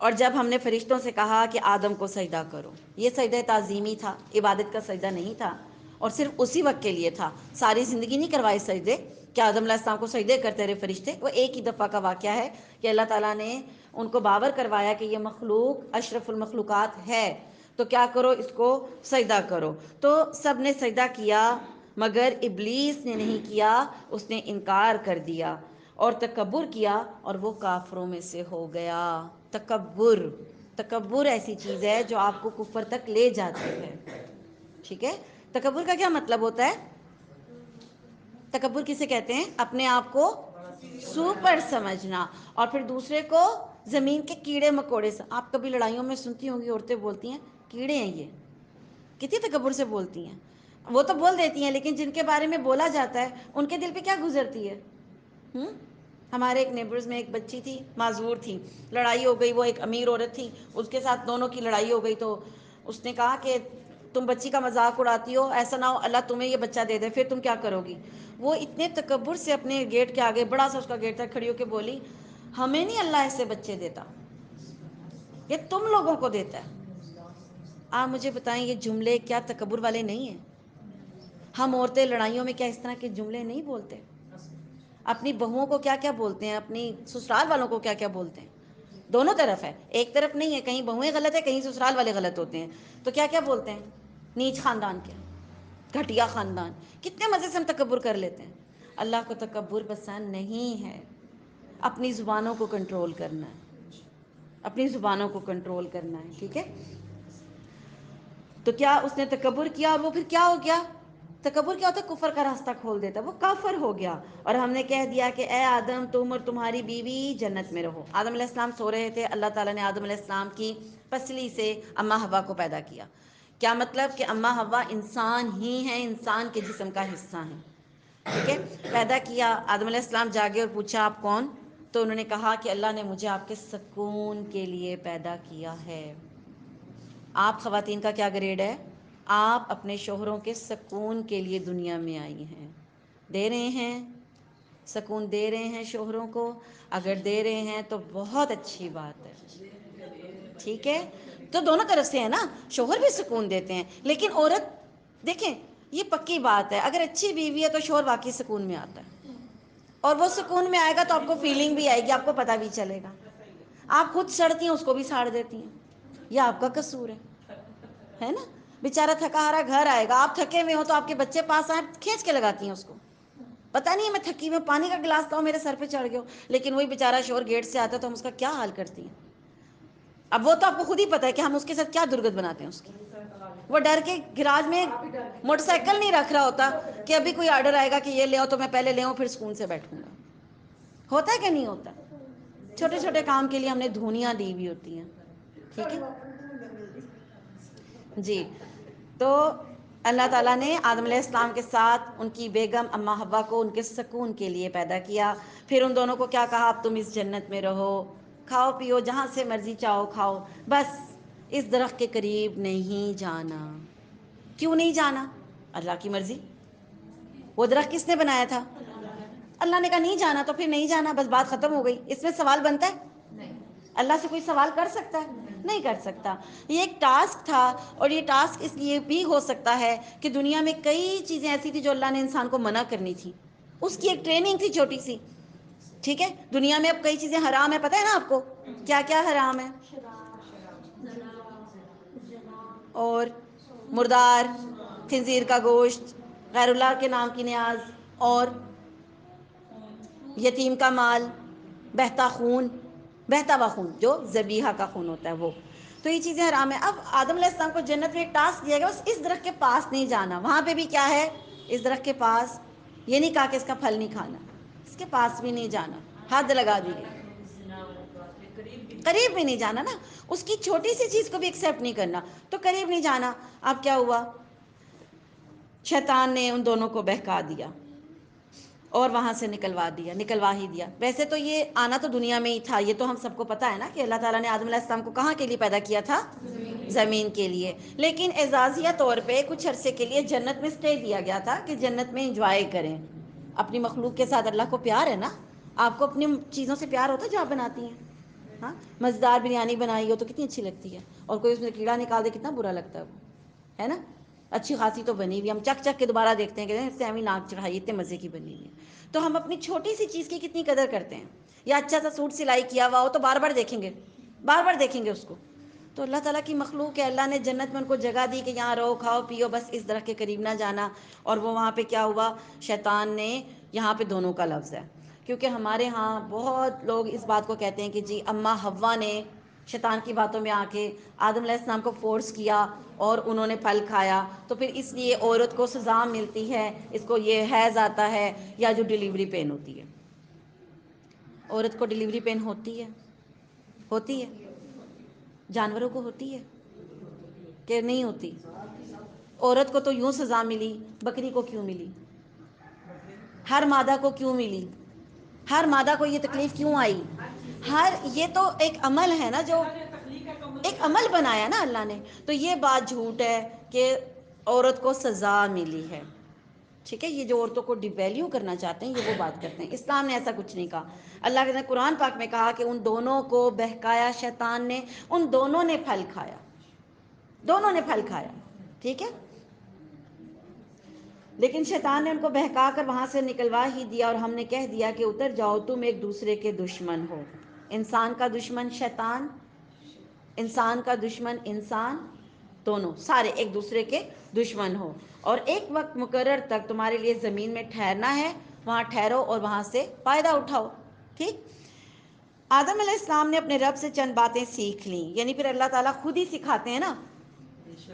اور جب ہم نے فرشتوں سے کہا کہ آدم کو سجدہ کرو، یہ سجدہ تعظیمی تھا، عبادت کا سجدہ نہیں تھا، اور صرف اسی وقت کے لیے تھا. ساری زندگی نہیں کروائے سجدے کہ آدم علیہ السلام کو سجدے کرتے رہے فرشتے. وہ ایک ہی دفعہ کا واقعہ ہے کہ اللہ تعالیٰ نے ان کو باور کروایا کہ یہ مخلوق اشرف المخلوقات ہے، تو کیا کرو؟ اس کو سجدہ کرو. تو سب نے سجدہ کیا مگر ابلیس نے نہیں کیا. اس نے انکار کر دیا اور تکبر کیا، اور وہ کافروں میں سے ہو گیا. تکبر، تکبر ایسی چیز ہے جو آپ کو کفر تک لے جاتی ہے. ٹھیک ہے. تکبر کا کیا مطلب ہوتا ہے؟ تکبر کسے کہتے ہیں؟ اپنے آپ کو سپر سمجھنا، اور پھر دوسرے کو زمین کے کیڑے مکوڑے سے. آپ کبھی لڑائیوں میں سنتی ہوں گی عورتیں بولتی ہیں کیڑے ہیں یہ. کتنی تکبر سے بولتی ہیں. وہ تو بول دیتی ہیں لیکن جن کے بارے میں بولا جاتا ہے ان کے دل پہ کیا گزرتی ہے. ہمارے ایک نیبرز میں ایک بچی تھی، معذور تھی، لڑائی ہو گئی، وہ ایک امیر عورت تھی، اس کے ساتھ دونوں کی لڑائی ہو گئی. تو اس نے کہا کہ تم بچی کا مذاق اڑاتی ہو، ایسا نہ ہو اللہ تمہیں یہ بچہ دے دے، پھر تم کیا کرو گی. وہ اتنے تکبر سے اپنے گیٹ کے آگے، بڑا سا اس کا گیٹ تھا، کھڑی ہو کے بولی ہمیں نہیں اللہ ایسے بچے دیتا، یہ تم لوگوں کو دیتا ہے. آپ مجھے بتائیں یہ جملے کیا تکبر والے نہیں ہیں؟ ہم عورتیں لڑائیوں میں کیا اس طرح کے جملے نہیں بولتے؟ اپنی بہوؤں کو کیا کیا بولتے ہیں، اپنی سسرال والوں کو کیا کیا بولتے ہیں. دونوں طرف ہے، ایک طرف نہیں ہے، کہیں بہویں غلط ہے، کہیں سسرال والے غلط ہوتے ہیں. تو کیا کیا بولتے ہیں؟ نیچ خاندان کے، گھٹیا خاندان. کتنے مزے سے ہم تکبر کر لیتے ہیں. اللہ کو تکبر پسند نہیں ہے. اپنی زبانوں کو کنٹرول کرنا ہے، اپنی زبانوں کو کنٹرول کرنا ہے. ٹھیک ہے. تو کیا اس نے تکبر کیا، اور وہ پھر کیا ہو گیا؟ تکبر کیا ہوتا ہے؟ کفر کا راستہ کھول دیتا ہے، وہ کافر ہو گیا. اور ہم نے کہہ دیا کہ اے آدم تم اور تمہاری بیوی جنت میں رہو. آدم علیہ السلام سو رہے تھے، اللہ تعالیٰ نے آدم علیہ السلام کی پسلی سے اماں حوا کو پیدا کیا. کیا مطلب؟ کہ اماں حوا انسان ہی ہیں، انسان کے جسم کا حصہ ہیں. ٹھیک ہے. پیدا کیا، آدم علیہ السلام جاگے اور پوچھا آپ کون؟ تو انہوں نے کہا کہ اللہ نے مجھے آپ کے سکون کے لیے پیدا کیا ہے. آپ خواتین کا کیا گریڈ ہے؟ آپ اپنے شوہروں کے سکون کے لیے دنیا میں آئی ہیں. دے رہے ہیں سکون، دے رہے ہیں شوہروں کو؟ اگر دے رہے ہیں تو بہت اچھی بات ہے. ٹھیک ہے. تو دونوں طرف سے ہے نا، شوہر بھی سکون دیتے ہیں لیکن عورت، دیکھیں یہ پکی بات ہے، اگر اچھی بیوی ہے تو شوہر واقعی سکون میں آتا ہے. اور وہ سکون میں آئے گا تو آپ کو فیلنگ بھی آئے گی، آپ کو پتہ بھی چلے گا. آپ خود سڑتی ہیں، اس کو بھی ساڑ دیتی ہیں، یہ آپ کا قصور ہے نا. بیچارہ تھکا ہارا گھر آئے گا، آپ تھکے ہوئے ہو تو آپ کے بچے پاس آئیں، کھینچ کے لگاتی ہیں اس کو. پتہ نہیں ہے میں تھکی ہوئی، پانی کا گلاس تھا میرے سر پہ چڑھ گیا. لیکن وہی بیچارہ شوہر گیٹ سے آتا ہے تو ہم اس کا کیا حال کرتی ہیں. اب وہ تو آپ کو خود ہی پتہ ہے کہ ہم اس کے ساتھ کیا درگت بناتے ہیں اس کی. وہ ڈر کے گراج میں موٹر سائیکل نہیں رکھ رہا ہوتا کہ ابھی کوئی آرڈر آئے گا کہ یہ لے آؤ تو میں پہلے لے آؤں پھر سکون سے بیٹھوں گا. ہوتا ہے کہ نہیں ہوتا؟ چھوٹے چھوٹے کام کے لیے ہم نے دھونیاں دی ہوئی ہوتی ہیں. ٹھیک ہے جی. تو اللہ تعالیٰ نے آدم علیہ السلام کے ساتھ ان کی بیگم اماں حوا کو ان کے سکون کے لیے پیدا کیا. پھر ان دونوں کو کیا کہا؟ اب تم اس جنت میں رہو، کھاؤ پیو، جہاں سے مرضی چاہو کھاؤ، بس اس درخت کے قریب نہیں جانا. کیوں نہیں جانا؟ اللہ کی مرضی. وہ درخت کس نے بنایا تھا؟ اللہ نے کہا نہیں جانا تو پھر نہیں جانا، بس بات ختم ہو گئی. اس میں سوال بنتا ہے؟ اللہ سے کوئی سوال کر سکتا ہے؟ نہیں کر سکتا. یہ ایک ٹاسک تھا، اور یہ ٹاسک اس لیے بھی ہو سکتا ہے کہ دنیا میں کئی چیزیں ایسی تھیں جو اللہ نے انسان کو منع کرنی تھی، اس کی ایک ٹریننگ تھی چھوٹی سی. ٹھیک ہے. دنیا میں اب کئی چیزیں حرام ہیں، پتہ ہے نا آپ کو کیا کیا حرام ہے؟ اور مردار، خنزیر کا گوشت، غیر اللہ کے نام کی نیاز، اور یتیم کا مال، بہتا خون، بہتا ہوا خون جو ذبیحہ کا خون ہوتا ہے وہ. تو یہ چیزیں حرام ہیں. اب آدم علیہ السلام کو جنت میں ایک ٹاسک دیا گیا، بس اس درخت کے پاس نہیں جانا. وہاں پہ بھی کیا ہے؟ اس درخت کے پاس، یہ نہیں کہا کہ اس کا پھل نہیں کھانا، اس کے پاس بھی نہیں جانا، حد لگا دی گئی. قریب بھی نہیں جانا نا، اس کی چھوٹی سی چیز کو بھی ایکسیپٹ نہیں کرنا، تو قریب نہیں جانا. اب کیا ہوا؟ شیطان نے ان دونوں کو بہکا دیا اور وہاں سے نکلوا ہی دیا. ویسے تو یہ آنا تو دنیا میں ہی تھا، یہ تو ہم سب کو پتہ ہے نا کہ اللہ تعالیٰ نے آدم علیہ السلام کو کہاں کے لیے پیدا کیا تھا؟ زمین کے لیے. لیکن اعزازیہ طور پہ کچھ عرصے کے لیے جنت میں اسٹے دیا گیا تھا کہ جنت میں انجوائے کریں. اپنی مخلوق کے ساتھ اللہ کو پیار ہے نا. آپ کو اپنی چیزوں سے پیار ہوتا ہے جو آپ بناتی ہیں؟ ہاں، مزیدار بریانی بنائی ہو تو کتنی اچھی لگتی ہے، اور کوئی اس میں کیڑا نکال دے کتنا برا لگتا ہے وہ، ہے نا. اچھی خاصی تو بنی ہوئی، ہم چکھ چکھ کے دوبارہ دیکھتے ہیں کہ اس سے ہمیں ناک چڑھائی، اتنے مزے کی بنی ہوئی ہے. تو ہم اپنی چھوٹی سی چیز کی کتنی قدر کرتے ہیں. یا اچھا سا سوٹ سلائی کیا ہوا ہو تو بار بار دیکھیں گے، بار بار دیکھیں گے اس کو. تو اللہ تعالیٰ کی مخلوق ہے، اللہ نے جنت میں ان کو جگہ دی کہ یہاں رہو، کھاؤ پیو، بس اس درخت کے قریب نہ جانا. اور وہ وہاں پہ کیا ہوا؟ شیطان نے، یہاں پہ دونوں کا لفظ ہے کیونکہ ہمارے ہاں بہت لوگ اس بات کو کہتے ہیں کہ جی اماں حوا نے شیطان کی باتوں میں آ کے آدم علیہ السلام کو فورس کیا اور انہوں نے پھل کھایا، تو پھر اس لیے عورت کو سزا ملتی ہے، اس کو یہ حیض آتا ہے یا جو ڈیلیوری پین ہوتی ہے. عورت کو ڈیلیوری پین ہوتی ہے؟ ہوتی ہے. جانوروں کو ہوتی ہے کہ نہیں ہوتی؟ عورت کو تو یوں سزا ملی، بکری کو کیوں ملی؟ ہر مادہ کو کیوں ملی؟ ہر مادہ کو یہ تکلیف کیوں آئی؟ یہ تو ایک عمل ہے نا، جو ایک عمل بنایا نا اللہ نے. تو یہ بات جھوٹ ہے کہ عورت کو سزا ملی ہے. ٹھیک ہے، یہ جو عورتوں کو ڈی ویلیو کرنا چاہتے ہیں یہ وہ بات کرتے ہیں. اسلام نے ایسا کچھ نہیں کہا. اللہ نے قرآن پاک میں کہا کہ ان دونوں کو بہکایا شیطان نے، ان دونوں نے پھل کھایا، دونوں نے پھل کھایا. ٹھیک ہے، لیکن شیطان نے ان کو بہکا کر وہاں سے نکلوا ہی دیا، اور ہم نے کہہ دیا کہ اتر جاؤ، تم ایک دوسرے کے دشمن ہو. انسان کا دشمن شیطان، انسان کا دشمن انسان، دونوں سارے ایک دوسرے کے دشمن ہو. اور ایک وقت مقرر تک تمہارے لیے زمین میں ٹھہرنا ہے، وہاں ٹھہرو اور وہاں سے فائدہ اٹھاؤ. ٹھیک. آدم علیہ السلام نے اپنے رب سے چند باتیں سیکھ لیں، یعنی پھر اللہ تعالیٰ خود ہی سکھاتے ہیں نا.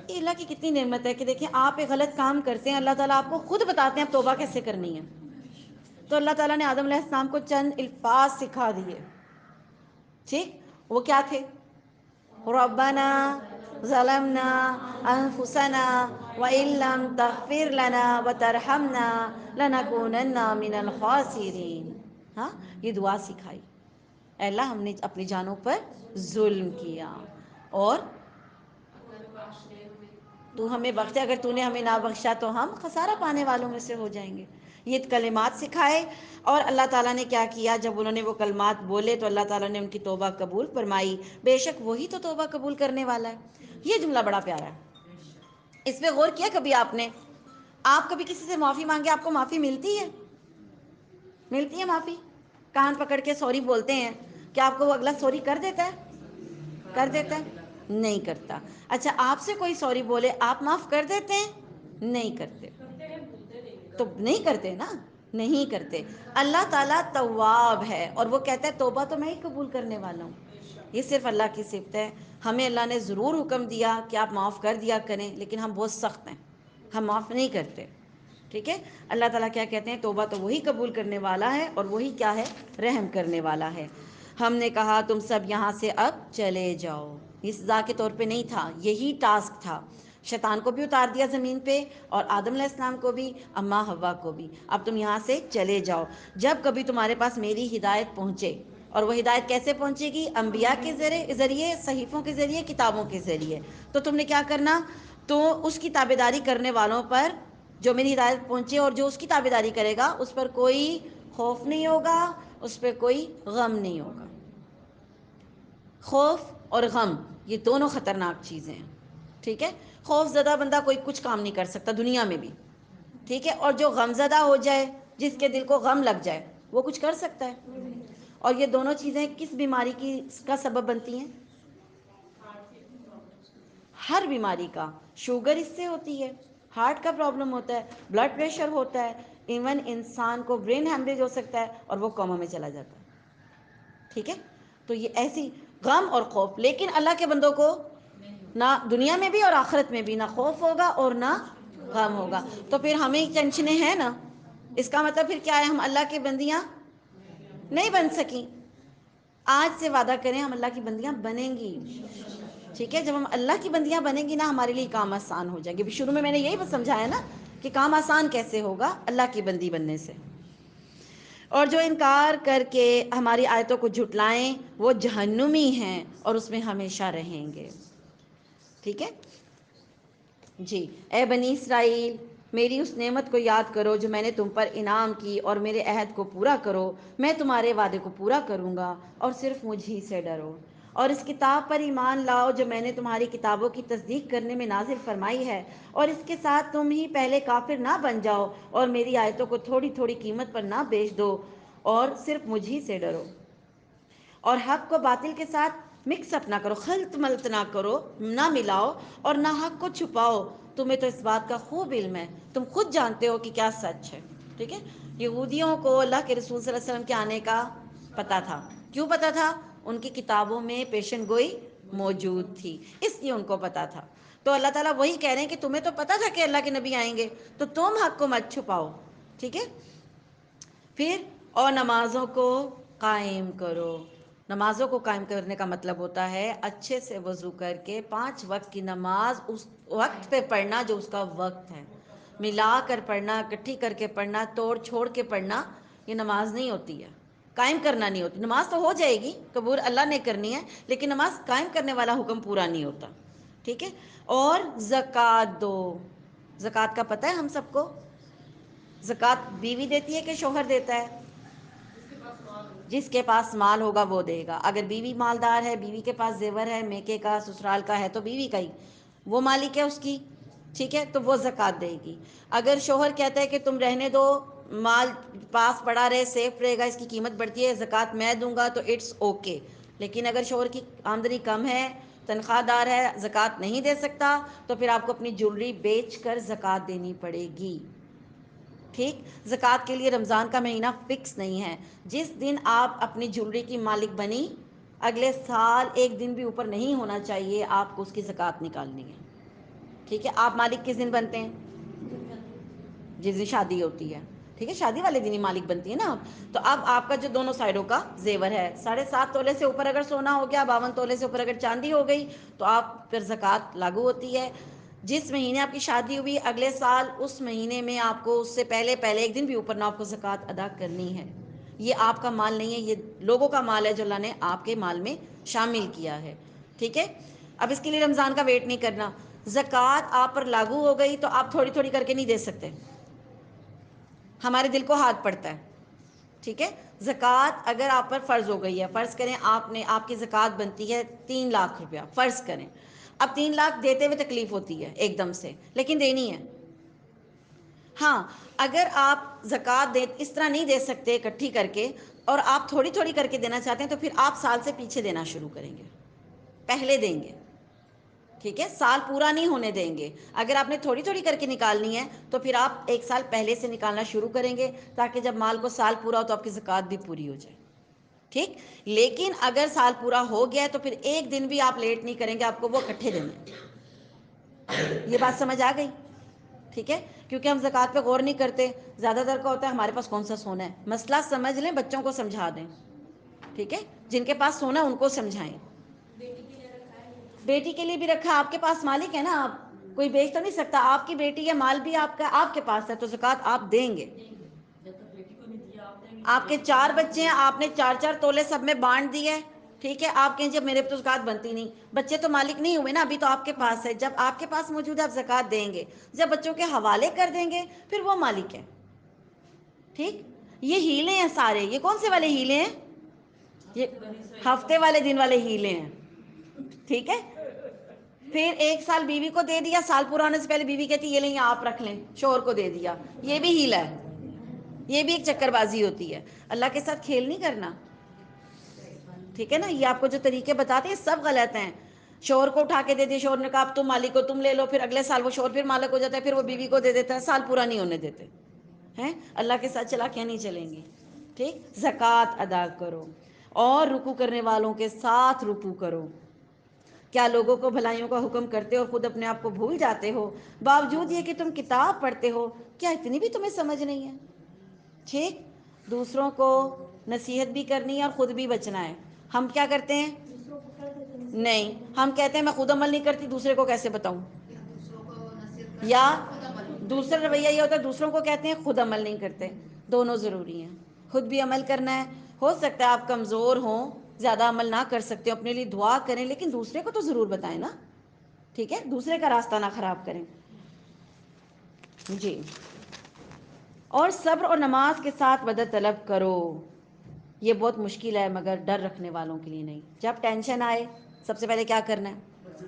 یہ اللہ کی کتنی نعمت ہے کہ دیکھیں آپ ایک غلط کام کرتے ہیں، اللہ تعالیٰ آپ کو خود بتاتے ہیں اب توبہ کیسے کرنی ہے. تو اللہ تعالیٰ نے آدم علیہ السلام کو چند الفاظ سکھا دیے. ٹھیک، وہ کیا تھے؟ ربنا ظلمنا انفسنا وان لم تغفر لنا وترحمنا لنکونن من الخاسرین. ہاں، یہ دعا سکھائی. اے اللہ، ہم نے اپنی جانوں پر ظلم کیا اور تو ہمیں بخشے، اگر تو نے ہمیں نہ بخشا تو ہم خسارہ پانے والوں میں سے ہو جائیں گے. یہ کلمات سکھائے. اور اللہ تعالیٰ نے کیا کیا؟ جب انہوں نے وہ کلمات بولے تو اللہ تعالیٰ نے ان کی توبہ قبول فرمائی. بے شک وہی تو توبہ قبول کرنے والا ہے. یہ جملہ بڑا پیارا ہے. اس پہ غور کیا کبھی آپ نے؟ آپ کبھی کسی سے معافی مانگے، آپ کو معافی ملتی ہے؟ ملتی ہے معافی؟ کان پکڑ کے سوری بولتے ہیں، کیا آپ کو وہ اگلا سوری کر دیتا ہے؟ کر دیتا ہے؟ نہیں کرتا. اچھا، آپ سے کوئی سوری بولے، آپ معاف کر دیتے ہیں؟ نہیں کرتے. تو نہیں کرتے نا، نہیں کرتے. اللہ تعالیٰ تواب ہے اور وہ کہتا ہے توبہ تو میں ہی قبول کرنے والا ہوں. یہ صرف اللہ کی صفت ہے. ہمیں اللہ نے ضرور حکم دیا کہ آپ معاف کر دیا کریں، لیکن ہم بہت سخت ہیں، ہم معاف نہیں کرتے. ٹھیک ہے. اللہ تعالیٰ کیا کہتے ہیں؟ توبہ تو وہی قبول کرنے والا ہے اور وہی کیا ہے؟ رحم کرنے والا ہے. ہم نے کہا تم سب یہاں سے اب چلے جاؤ. یہ سزا کے طور پہ نہیں تھا، یہی ٹاسک تھا. شیطان کو بھی اتار دیا زمین پہ، اور آدم علیہ السلام کو بھی، اماں حوا کو بھی. اب تم یہاں سے چلے جاؤ. جب کبھی تمہارے پاس میری ہدایت پہنچے، اور وہ ہدایت کیسے پہنچے گی؟ انبیاء کے ذریعے، صحیفوں کے ذریعے، کتابوں کے ذریعے. تو تم نے کیا کرنا؟ تو اس کی تابعداری کرنے والوں پر جو میری ہدایت پہنچے اور جو اس کی تابعداری کرے گا اس پر کوئی خوف نہیں ہوگا، اس پہ کوئی غم نہیں ہوگا. خوف اور غم یہ دونوں خطرناک چیزیں ہیں. ٹھیک ہے. خوف زدہ بندہ کوئی کچھ کام نہیں کر سکتا دنیا میں بھی. ٹھیک ہے. اور جو غم زدہ ہو جائے، جس کے دل کو غم لگ جائے، وہ کچھ کر سکتا ہے؟ اور یہ دونوں چیزیں کس بیماری کا سبب بنتی ہیں؟ ہر بیماری کا. شوگر اس سے ہوتی ہے، ہارٹ کا پرابلم ہوتا ہے، بلڈ پریشر ہوتا ہے، ایون انسان کو برین ہیمریج ہو سکتا ہے اور وہ کوما میں چلا جاتا ہے. ٹھیک ہے. تو یہ ایسی غم اور خوف، لیکن اللہ کے بندوں کو نہ دنیا میں بھی اور آخرت میں بھی نہ خوف ہوگا اور نہ غم ہوگا. تو پھر ہمیں ٹینشنیں ہیں نا. اس کا مطلب پھر کیا ہے؟ ہم اللہ کی بندیاں نہیں بن سکیں. آج سے وعدہ کریں ہم اللہ کی بندیاں بنیں گی. ٹھیک ہے. جب ہم اللہ کی بندیاں بنیں گی نا، ہمارے لیے کام آسان ہو جائیں گے. شروع میں نے یہی سمجھایا نا کہ کام آسان کیسے ہوگا؟ اللہ کی بندی بننے سے. اور جو انکار کر کے ہماری آیتوں کو جھٹلائیں وہ جہنمی ہیں اور اس میں ہمیشہ رہیں گے. ٹھیک ہے جی. اے بنی اسرائیل، میری اس نعمت کو یاد کرو جو میں نے تم پر انعام کی، اور میرے عہد کو پورا کرو. میں تمہارے وعدے کو پورا کروں گا، اور صرف مجھ ہی سے ڈرو. اور اس کتاب پر ایمان لاؤ جو میں نے تمہاری کتابوں کی تصدیق کرنے میں نازل فرمائی ہے، اور اس کے ساتھ تم ہی پہلے کافر نہ بن جاؤ، اور میری آیتوں کو تھوڑی تھوڑی قیمت پر نہ بیچ دو، اور صرف مجھ ہی سے ڈرو. اور حق کو باطل کے ساتھ مکس اپ نہ کرو، خلط ملط نہ کرو، نہ ملاؤ، اور نہ حق کو چھپاؤ. تمہیں تو اس بات کا خوب علم ہے، تم خود جانتے ہو کہ کیا سچ ہے. ٹھیک ہے. یہودیوں کو اللہ کے رسول صلی اللہ علیہ وسلم کے آنے کا پتہ تھا. کیوں پتہ تھا؟ ان کی کتابوں میں پیشن گوئی موجود تھی، اس لیے ان کو پتہ تھا. تو اللہ تعالیٰ وہی کہہ رہے ہیں کہ تمہیں تو پتہ تھا کہ اللہ کے نبی آئیں گے، تو تم حق کو مت چھپاؤ. ٹھیک ہے. پھر اور نمازوں کو قائم کرو. نمازوں کو قائم کرنے کا مطلب ہوتا ہے اچھے سے وضو کر کے 5 وقت کی نماز اس وقت پہ پڑھنا جو اس کا وقت ہے. ملا کر پڑھنا، اکٹھی کر کے پڑھنا، توڑ چھوڑ کے پڑھنا، یہ نماز نہیں ہوتی ہے. قائم کرنا نہیں ہوتی. نماز تو ہو جائے گی، قبول اللہ نے کرنی ہے، لیکن نماز قائم کرنے والا حکم پورا نہیں ہوتا. ٹھیک ہے. اور زکوٰۃ دو. زکوٰۃ کا پتہ ہے ہم سب کو؟ زکوٰۃ بیوی دیتی ہے کہ شوہر دیتا ہے؟ جس کے پاس مال ہوگا وہ دے گا. اگر بیوی مالدار ہے، بیوی کے پاس زیور ہے، میکے کا، سسرال کا ہے، تو بیوی کا ہی، وہ مالک ہے اس کی. ٹھیک ہے، تو وہ زکوٰۃ دے گی. اگر شوہر کہتا ہے کہ تم رہنے دو، مال پاس پڑا رہے، سیف رہے گا، اس کی قیمت بڑھتی ہے، زکوٰۃ میں دوں گا، تو اٹس اوکے. لیکن اگر شوہر کی آمدنی کم ہے، تنخواہ دار ہے، زکوٰۃ نہیں دے سکتا، تو پھر آپ کو اپنی جویلری بیچ کر زکوٰۃ دینی پڑے گی. ٹھیک. زکوٰۃ کے لیے رمضان کا مہینہ فکس نہیں ہے. جس دن آپ اپنی جویلری کی مالک بنی، اگلے سال ایک دن بھی اوپر نہیں ہونا چاہیے آپ کو اس کی زکوٰۃ نکالنی ہے. ٹھیک ہے. آپ مالک کس دن بنتے ہیں؟ جس دن شادی ہوتی ہے. ٹھیک ہے، شادی والے دن ہی مالک بنتی ہے نا آپ. تو اب آپ کا جو دونوں سائڈوں کا زیور ہے، 7.5 تولے سے اوپر اگر سونا ہو گیا، 52 تولے سے اوپر اگر چاندی ہو گئی، تو آپ پھر زکوٰۃ لاگو ہوتی ہے. جس مہینے آپ کی شادی ہوئی، اگلے سال اس مہینے میں آپ کو اس سے پہلے ایک دن بھی اوپر نہ آپ کو زکوٰۃ ادا کرنی ہے. یہ آپ کا مال نہیں ہے، یہ لوگوں کا مال ہے جو اللہ نے آپ کے مال میں شامل کیا ہے. ٹھیک ہے. اب اس کے لیے رمضان کا ویٹ نہیں کرنا. زکوٰۃ آپ پر لاگو ہو گئی تو آپ تھوڑی تھوڑی کر کے نہیں دے سکتے. ہمارے دل کو ہاتھ پڑتا ہے. ٹھیک ہے. زکوٰۃ اگر آپ پر فرض ہو گئی ہے، فرض کریں آپ کی زکوٰۃ بنتی ہے 3 لاکھ روپیہ، فرض کریں. اب 3 لاکھ دیتے ہوئے تکلیف ہوتی ہے ایک دم سے، لیکن دینی ہے. ہاں، اگر آپ زکوٰۃ اس طرح نہیں دے سکتے اکٹھی کر کے، اور آپ تھوڑی تھوڑی کر کے دینا چاہتے ہیں، تو پھر آپ سال سے پیچھے دینا شروع کریں گے، پہلے دیں گے. ٹھیک ہے. سال پورا نہیں ہونے دیں گے. اگر آپ نے تھوڑی تھوڑی کر کے نکالنی ہے، تو پھر آپ 1 سال پہلے سے نکالنا شروع کریں گے، تاکہ جب مال کو سال پورا ہو تو آپ کی زکوٰۃ بھی پوری ہو جائے. ٹھیک. لیکن اگر سال پورا ہو گیا ہے تو پھر ایک دن بھی آپ لیٹ نہیں کریں گے، آپ کو وہ اکٹھے دینے ہیں. یہ بات سمجھ آ گئی؟ ٹھیک ہے. کیونکہ ہم زکوٰۃ پہ غور نہیں کرتے. زیادہ تر کا ہوتا ہے ہمارے پاس کون سا سونا ہے. مسئلہ سمجھ لیں، بچوں کو سمجھا دیں. ٹھیک ہے. جن کے پاس سونا ہے ان کو سمجھائیں. بیٹی کے لیے بھی رکھا. آپ کے پاس مالک ہے نا، آپ کوئی بیچ تو نہیں سکتا. آپ کی بیٹی ہے، مال بھی آپ کا، آپ کے پاس ہے، تو زکوٰۃ آپ دیں گے. آپ کے 4 بچے ہیں، آپ نے 4 تولے سب میں بانٹ دیے. ٹھیک ہے. آپ کہیں جب میرے پہ تو زکوٰۃ بنتی نہیں. بچے تو مالک نہیں ہوئے نا، ابھی تو آپ کے پاس ہے. جب آپ کے پاس موجود ہے آپ زکوٰۃ دیں گے. جب بچوں کے حوالے کر دیں گے پھر وہ مالک ہے. ٹھیک. یہ ہیلے ہیں سارے. یہ کون سے والے ہیلے ہیں؟ یہ ہفتے والے دن والے ہیلے ہیں. ٹھیک ہے. پھر 1 سال بیوی کو دے دیا، سال پورا ہونے سے پہلے بیوی کہتی یہ لیں آپ رکھ لیں، شوہر کو دے دیا. یہ بھی ہیلا ہے. یہ بھی ایک چکر بازی ہوتی ہے. اللہ کے ساتھ کھیل نہیں کرنا. ٹھیک ہے نا. یہ آپ کو جو طریقے بتاتے ہیں سب غلط ہیں. شوہر کو اٹھا کے دے دیا، شوہر نے کہا اب تم مالک ہو، تم لے لو. پھر اگلے سال وہ شوہر پھر مالک ہو جاتا ہے، پھر وہ بیوی کو دے دیتا ہے، سال پورا نہیں ہونے دیتے ہیں. اللہ کے ساتھ چلاکیاں نہیں چلیں گی. ٹھیک. زکوٰۃ ادا کرو، اور رکوع کرنے والوں کے ساتھ رکوع کرو. کیا لوگوں کو بھلائیوں کا حکم کرتے ہو، خود اپنے آپ کو بھول جاتے ہو؟ باوجود یہ کہ تم کتاب پڑھتے ہو، کیا اتنی بھی تمہیں سمجھ نہیں ہے؟ ٹھیک. دوسروں کو نصیحت بھی کرنی ہے اور خود بھی بچنا ہے. ہم کیا کرتے ہیں؟ نہیں، ہم کہتے ہیں میں خود عمل نہیں کرتی، دوسرے کو کیسے بتاؤں؟ یا دوسرا رویہ یہ ہوتا ہے دوسروں کو کہتے ہیں، خود عمل نہیں کرتے. دونوں ضروری ہیں. خود بھی عمل کرنا ہے. ہو سکتا ہے آپ کمزور ہوں، زیادہ عمل نہ کر سکتے ہو، اپنے لیے دعا کریں، لیکن دوسرے کو تو ضرور بتائیں نا. ٹھیک ہے. دوسرے کا راستہ نہ خراب کریں. جی. اور صبر اور نماز کے ساتھ مدد طلب کرو. یہ بہت مشکل ہے مگر ڈر رکھنے والوں کے لیے نہیں. جب ٹینشن آئے سب سے پہلے کیا کرنا ہے؟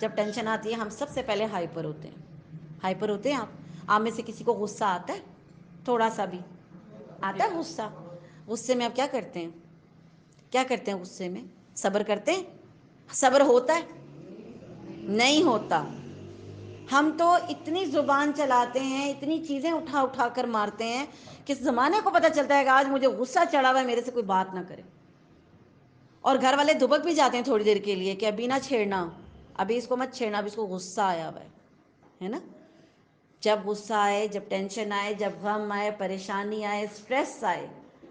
جب ٹینشن آتی ہے ہم سب سے پہلے ہائپر ہوتے ہیں. ہائپر ہوتے ہیں آپ میں سے کسی کو غصہ آتا ہے؟ تھوڑا سا بھی آتا ہے غصہ؟ غصے میں آپ کیا کرتے ہیں؟ کیا کرتے ہیں غصے میں؟ صبر کرتے ہیں؟ صبر ہوتا ہے؟ نہیں ہوتا. ہم تو اتنی زبان چلاتے ہیں، اتنی چیزیں اٹھا اٹھا کر مارتے ہیں کہ زمانے کو پتہ چلتا ہے کہ آج مجھے غصہ چڑھا ہوا ہے، میرے سے کوئی بات نہ کرے. اور گھر والے دبک بھی جاتے ہیں تھوڑی دیر کے لیے کہ ابھی نہ چھیڑنا، ابھی اس کو مت چھیڑنا، ابھی اس کو غصہ آیا ہوا ہے نا. جب غصہ آئے، جب ٹینشن آئے، جب غم آئے، پریشانی آئے، اسٹریس آئے،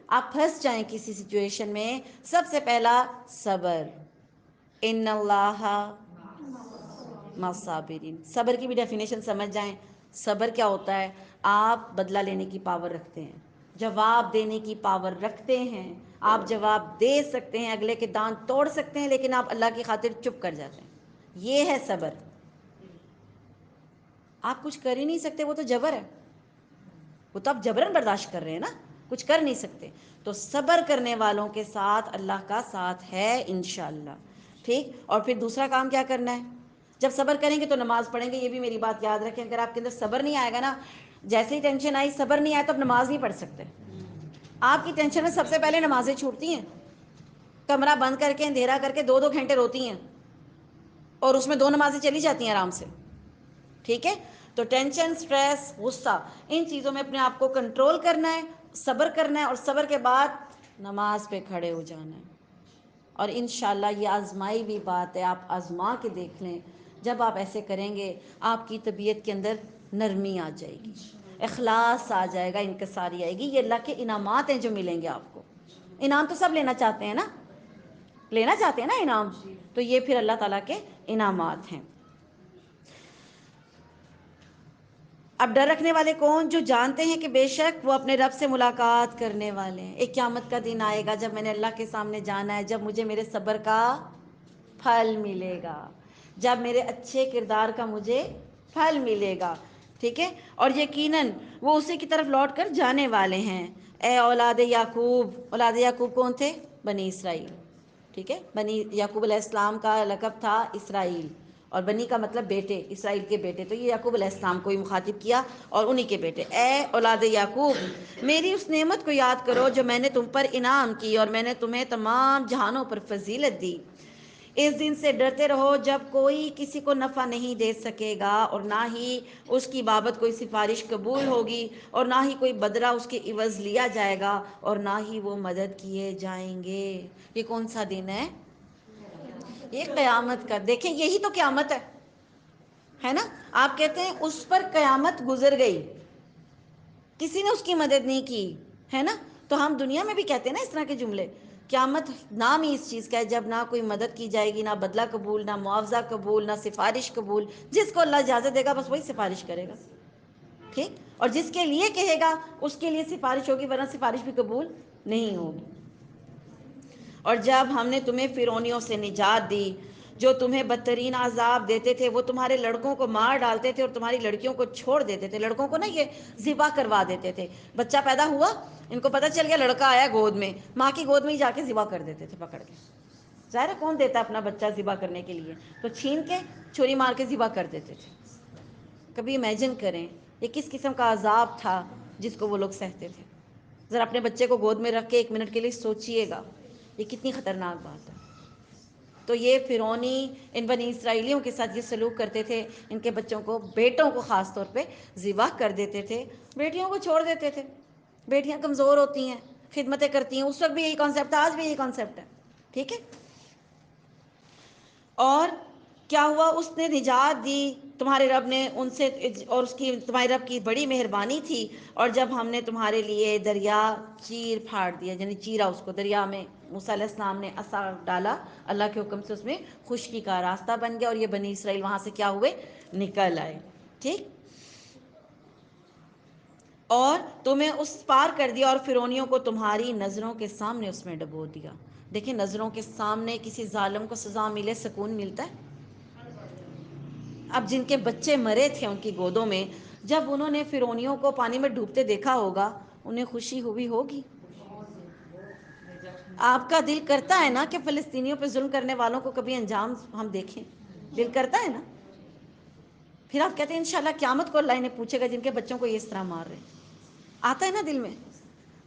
آپ پھنس جائیں کسی سچویشن میں، سب سے پہلا صبر، ان اللہ مع الصابرین، صبر کی بھی ڈیفینیشن سمجھ جائیں۔ صبر کیا ہوتا ہے؟ آپ بدلہ لینے کی پاور رکھتے ہیں، جواب دینے کی پاور رکھتے ہیں، آپ جواب دے سکتے ہیں، اگلے کے دانت توڑ سکتے ہیں، لیکن آپ اللہ کی خاطر چپ کر جاتے ہیں، یہ ہے صبر۔ آپ کچھ کر ہی نہیں سکتے، وہ تو جبر ہے، وہ تو آپ جبرن برداشت کر رہے ہیں نا، کچھ کر نہیں سکتے۔ تو صبر کرنے والوں کے ساتھ اللہ کا ساتھ ہے انشاءاللہ، ٹھیک۔ اور پھر دوسرا کام کیا کرنا ہے؟ جب صبر کریں گے تو نماز پڑھیں گے، یہ بھی میری بات یاد رکھیں، اگر آپ کے اندر صبر نہیں آئے گا نا، جیسے ہی ٹینشن آئی، صبر نہیں آیا تو آپ نماز نہیں پڑھ سکتے۔ آپ کی ٹینشن میں سب سے پہلے نمازیں چھوٹتی ہیں، کمرہ بند کر کے اندھیرا کر کے 2 گھنٹے روتی ہیں، اور اس میں 2 نمازیں چلی جاتی ہیں آرام سے، ٹھیک ہے۔ تو ٹینشن، سٹریس، غصہ، ان چیزوں میں اپنے آپ کو کنٹرول کرنا ہے، صبر کرنا ہے، اور صبر کے بعد نماز پہ کھڑے ہو جانا ہے۔ اور انشاءاللہ یہ آزمائی بھی بات ہے، آپ آزما کے دیکھ لیں، جب آپ ایسے کریں گے آپ کی طبیعت کے اندر نرمی آ جائے گی، اخلاص آ جائے گا، انکساری آئے گی۔ یہ اللہ کے انعامات ہیں جو ملیں گے آپ کو۔ انعام تو سب لینا چاہتے ہیں نا، لینا چاہتے ہیں نا انعام، تو یہ پھر اللہ تعالیٰ کے انعامات ہیں۔ اب ڈر رکھنے والے کون؟ جو جانتے ہیں کہ بے شک وہ اپنے رب سے ملاقات کرنے والے ہیں۔ ایک قیامت کا دن آئے گا جب میں نے اللہ کے سامنے جانا ہے، جب مجھے میرے صبر کا پھل ملے گا، جب میرے اچھے کردار کا مجھے پھل ملے گا، ٹھیک ہے۔ اور یقیناً وہ اسی کی طرف لوٹ کر جانے والے ہیں۔ اے اولاد یعقوب، اولاد یعقوب کون تھے؟ بنی اسرائیل، ٹھیک ہے۔ بنی یعقوب علیہ السلام کا لقب تھا اسرائیل، اور بنی کا مطلب بیٹے، اسرائیل کے بیٹے، تو یہ یعقوب علیہ السلام کو ہی مخاطب کیا، اور انہی کے بیٹے۔ اے اولاد یعقوب، میری اس نعمت کو یاد کرو جو میں نے تم پر انعام کی، اور میں نے تمہیں تمام جہانوں پر فضیلت دی۔ اس دن سے ڈرتے رہو جب کوئی کسی کو نفع نہیں دے سکے گا، اور نہ ہی اس کی بابت کوئی سفارش قبول ہوگی، اور نہ ہی کوئی بدلہ اس کے عوض لیا جائے گا، اور نہ ہی وہ مدد کیے جائیں گے۔ یہ کون سا دن ہے؟ یہ قیامت کا۔ دیکھیں یہی تو قیامت ہے نا۔ آپ کہتے ہیں اس پر قیامت گزر گئی، کسی نے اس کی مدد نہیں کی، ہے نا۔ تو ہم دنیا میں بھی کہتے ہیں نا اس طرح کے جملے۔ قیامت نام ہی اس چیز کا ہے جب نہ کوئی مدد کی جائے گی، نہ بدلہ قبول، نہ معاوضہ قبول، نہ سفارش قبول۔ جس کو اللہ اجازت دے گا بس وہی سفارش کرے گا، ٹھیک۔ اور جس کے لیے کہے گا اس کے لیے سفارش ہوگی، ورنہ سفارش بھی قبول نہیں ہوگی۔ اور جب ہم نے تمہیں فرعونیوں سے نجات دی جو تمہیں بدترین عذاب دیتے تھے، وہ تمہارے لڑکوں کو مار ڈالتے تھے اور تمہاری لڑکیوں کو چھوڑ دیتے تھے۔ لڑکوں کو نا یہ ذبح کروا دیتے تھے، بچہ پیدا ہوا، ان کو پتہ چل گیا لڑکا آیا گود میں، ماں کی گود میں ہی جا کے ذبح کر دیتے تھے پکڑ کے۔ ظاہر ہے کون دیتا اپنا بچہ ذبح کرنے کے لیے، تو چھین کے چھری مار کے ذبح کر دیتے تھے۔ کبھی امیجن کریں یہ کس قسم کا عذاب تھا جس کو وہ لوگ سہتے تھے۔ ذرا اپنے بچے کو گود میں رکھ کے 1 منٹ کے لیے سوچئے گا، یہ کتنی خطرناک بات ہے۔ تو یہ فرعونی ان بنی اسرائیلیوں کے ساتھ یہ سلوک کرتے تھے، ان کے بچوں کو، بیٹوں کو خاص طور پہ ذبح کر دیتے تھے، بیٹیوں کو چھوڑ دیتے تھے۔ بیٹیاں کمزور ہوتی ہیں، خدمتیں کرتی ہیں، اس وقت بھی یہی کانسیپٹ ہے، آج بھی یہی کانسیپٹ ہے، ٹھیک ہے۔ اور کیا ہوا؟ اس نے نجات دی تمہارے رب نے ان سے، اور اس کی تمہارے رب کی بڑی مہربانی تھی۔ اور جب ہم نے تمہارے لیے دریا چیر پھاڑ دیا، یعنی چیرا اس کو دریا میں، موسیٰ علیہ السلام نے عصا ڈالا اللہ کے حکم سے، اس میں خشکی کا راستہ بن گیا، اور یہ بنی اسرائیل وہاں سے کیا ہوئے؟ نکل آئے، ٹھیک۔ اور تمہیں اس پار کر دیا، اور فرعونیوں کو تمہاری نظروں کے سامنے اس میں ڈبو دیا۔ دیکھیں نظروں کے سامنے کسی ظالم کو سزا ملے، سکون ملتا ہے؟ اب جن کے بچے مرے تھے ان کی گودوں میں، جب انہوں نے فرعونیوں کو پانی میں ڈوبتے دیکھا ہوگا، انہیں خوشی ہوئی ہوگی؟ آپ کا دل کرتا ہے نا کہ فلسطینیوں پہ ظلم کرنے والوں کو کبھی انجام ہم دیکھیں؟ دل کرتا ہے نا؟ پھر آپ کہتے ہیں انشاءاللہ قیامت کو اللہ انہیں پوچھے گا جن کے بچوں کو یہ اس طرح مار رہے ہیں۔ آتا ہے نا دل میں؟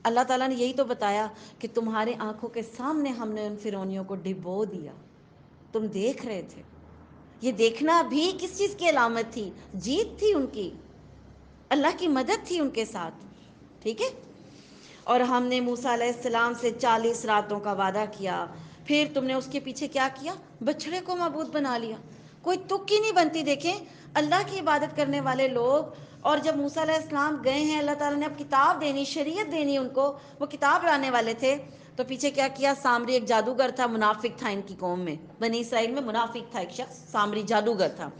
اللہ تعالیٰ نے یہی تو بتایا کہ تمہارے آنکھوں کے سامنے ہم نے ان فرعونیوں کو ڈبو دیا، تم دیکھ رہے تھے۔ یہ دیکھنا بھی کس چیز کی علامت تھی؟ جیت تھی ان کی، اللہ کی مدد تھی ان کے ساتھ، ٹھیک ہے۔ اور ہم نے موسیٰ علیہ السلام سے 40 راتوں کا وعدہ کیا، پھر تم نے اس کے پیچھے کیا کیا؟ بچھڑے کو معبود بنا لیا۔ کوئی تک ہی نہیں بنتی. دیکھیں اللہ کی عبادت کرنے والے لوگ، اور جب موسیٰ علیہ السلام گئے ہیں، اللہ تعالیٰ نے اب کتاب دینی، شریعت دینی ان کو، وہ کتاب لانے والے تھے، تو پیچھے کیا کیا؟ سامری ایک جادوگر تھا، منافق تھا ان کی قوم میں، بنی اسرائیل میں منافق تھا ایک شخص، سامری جادوگر تھا.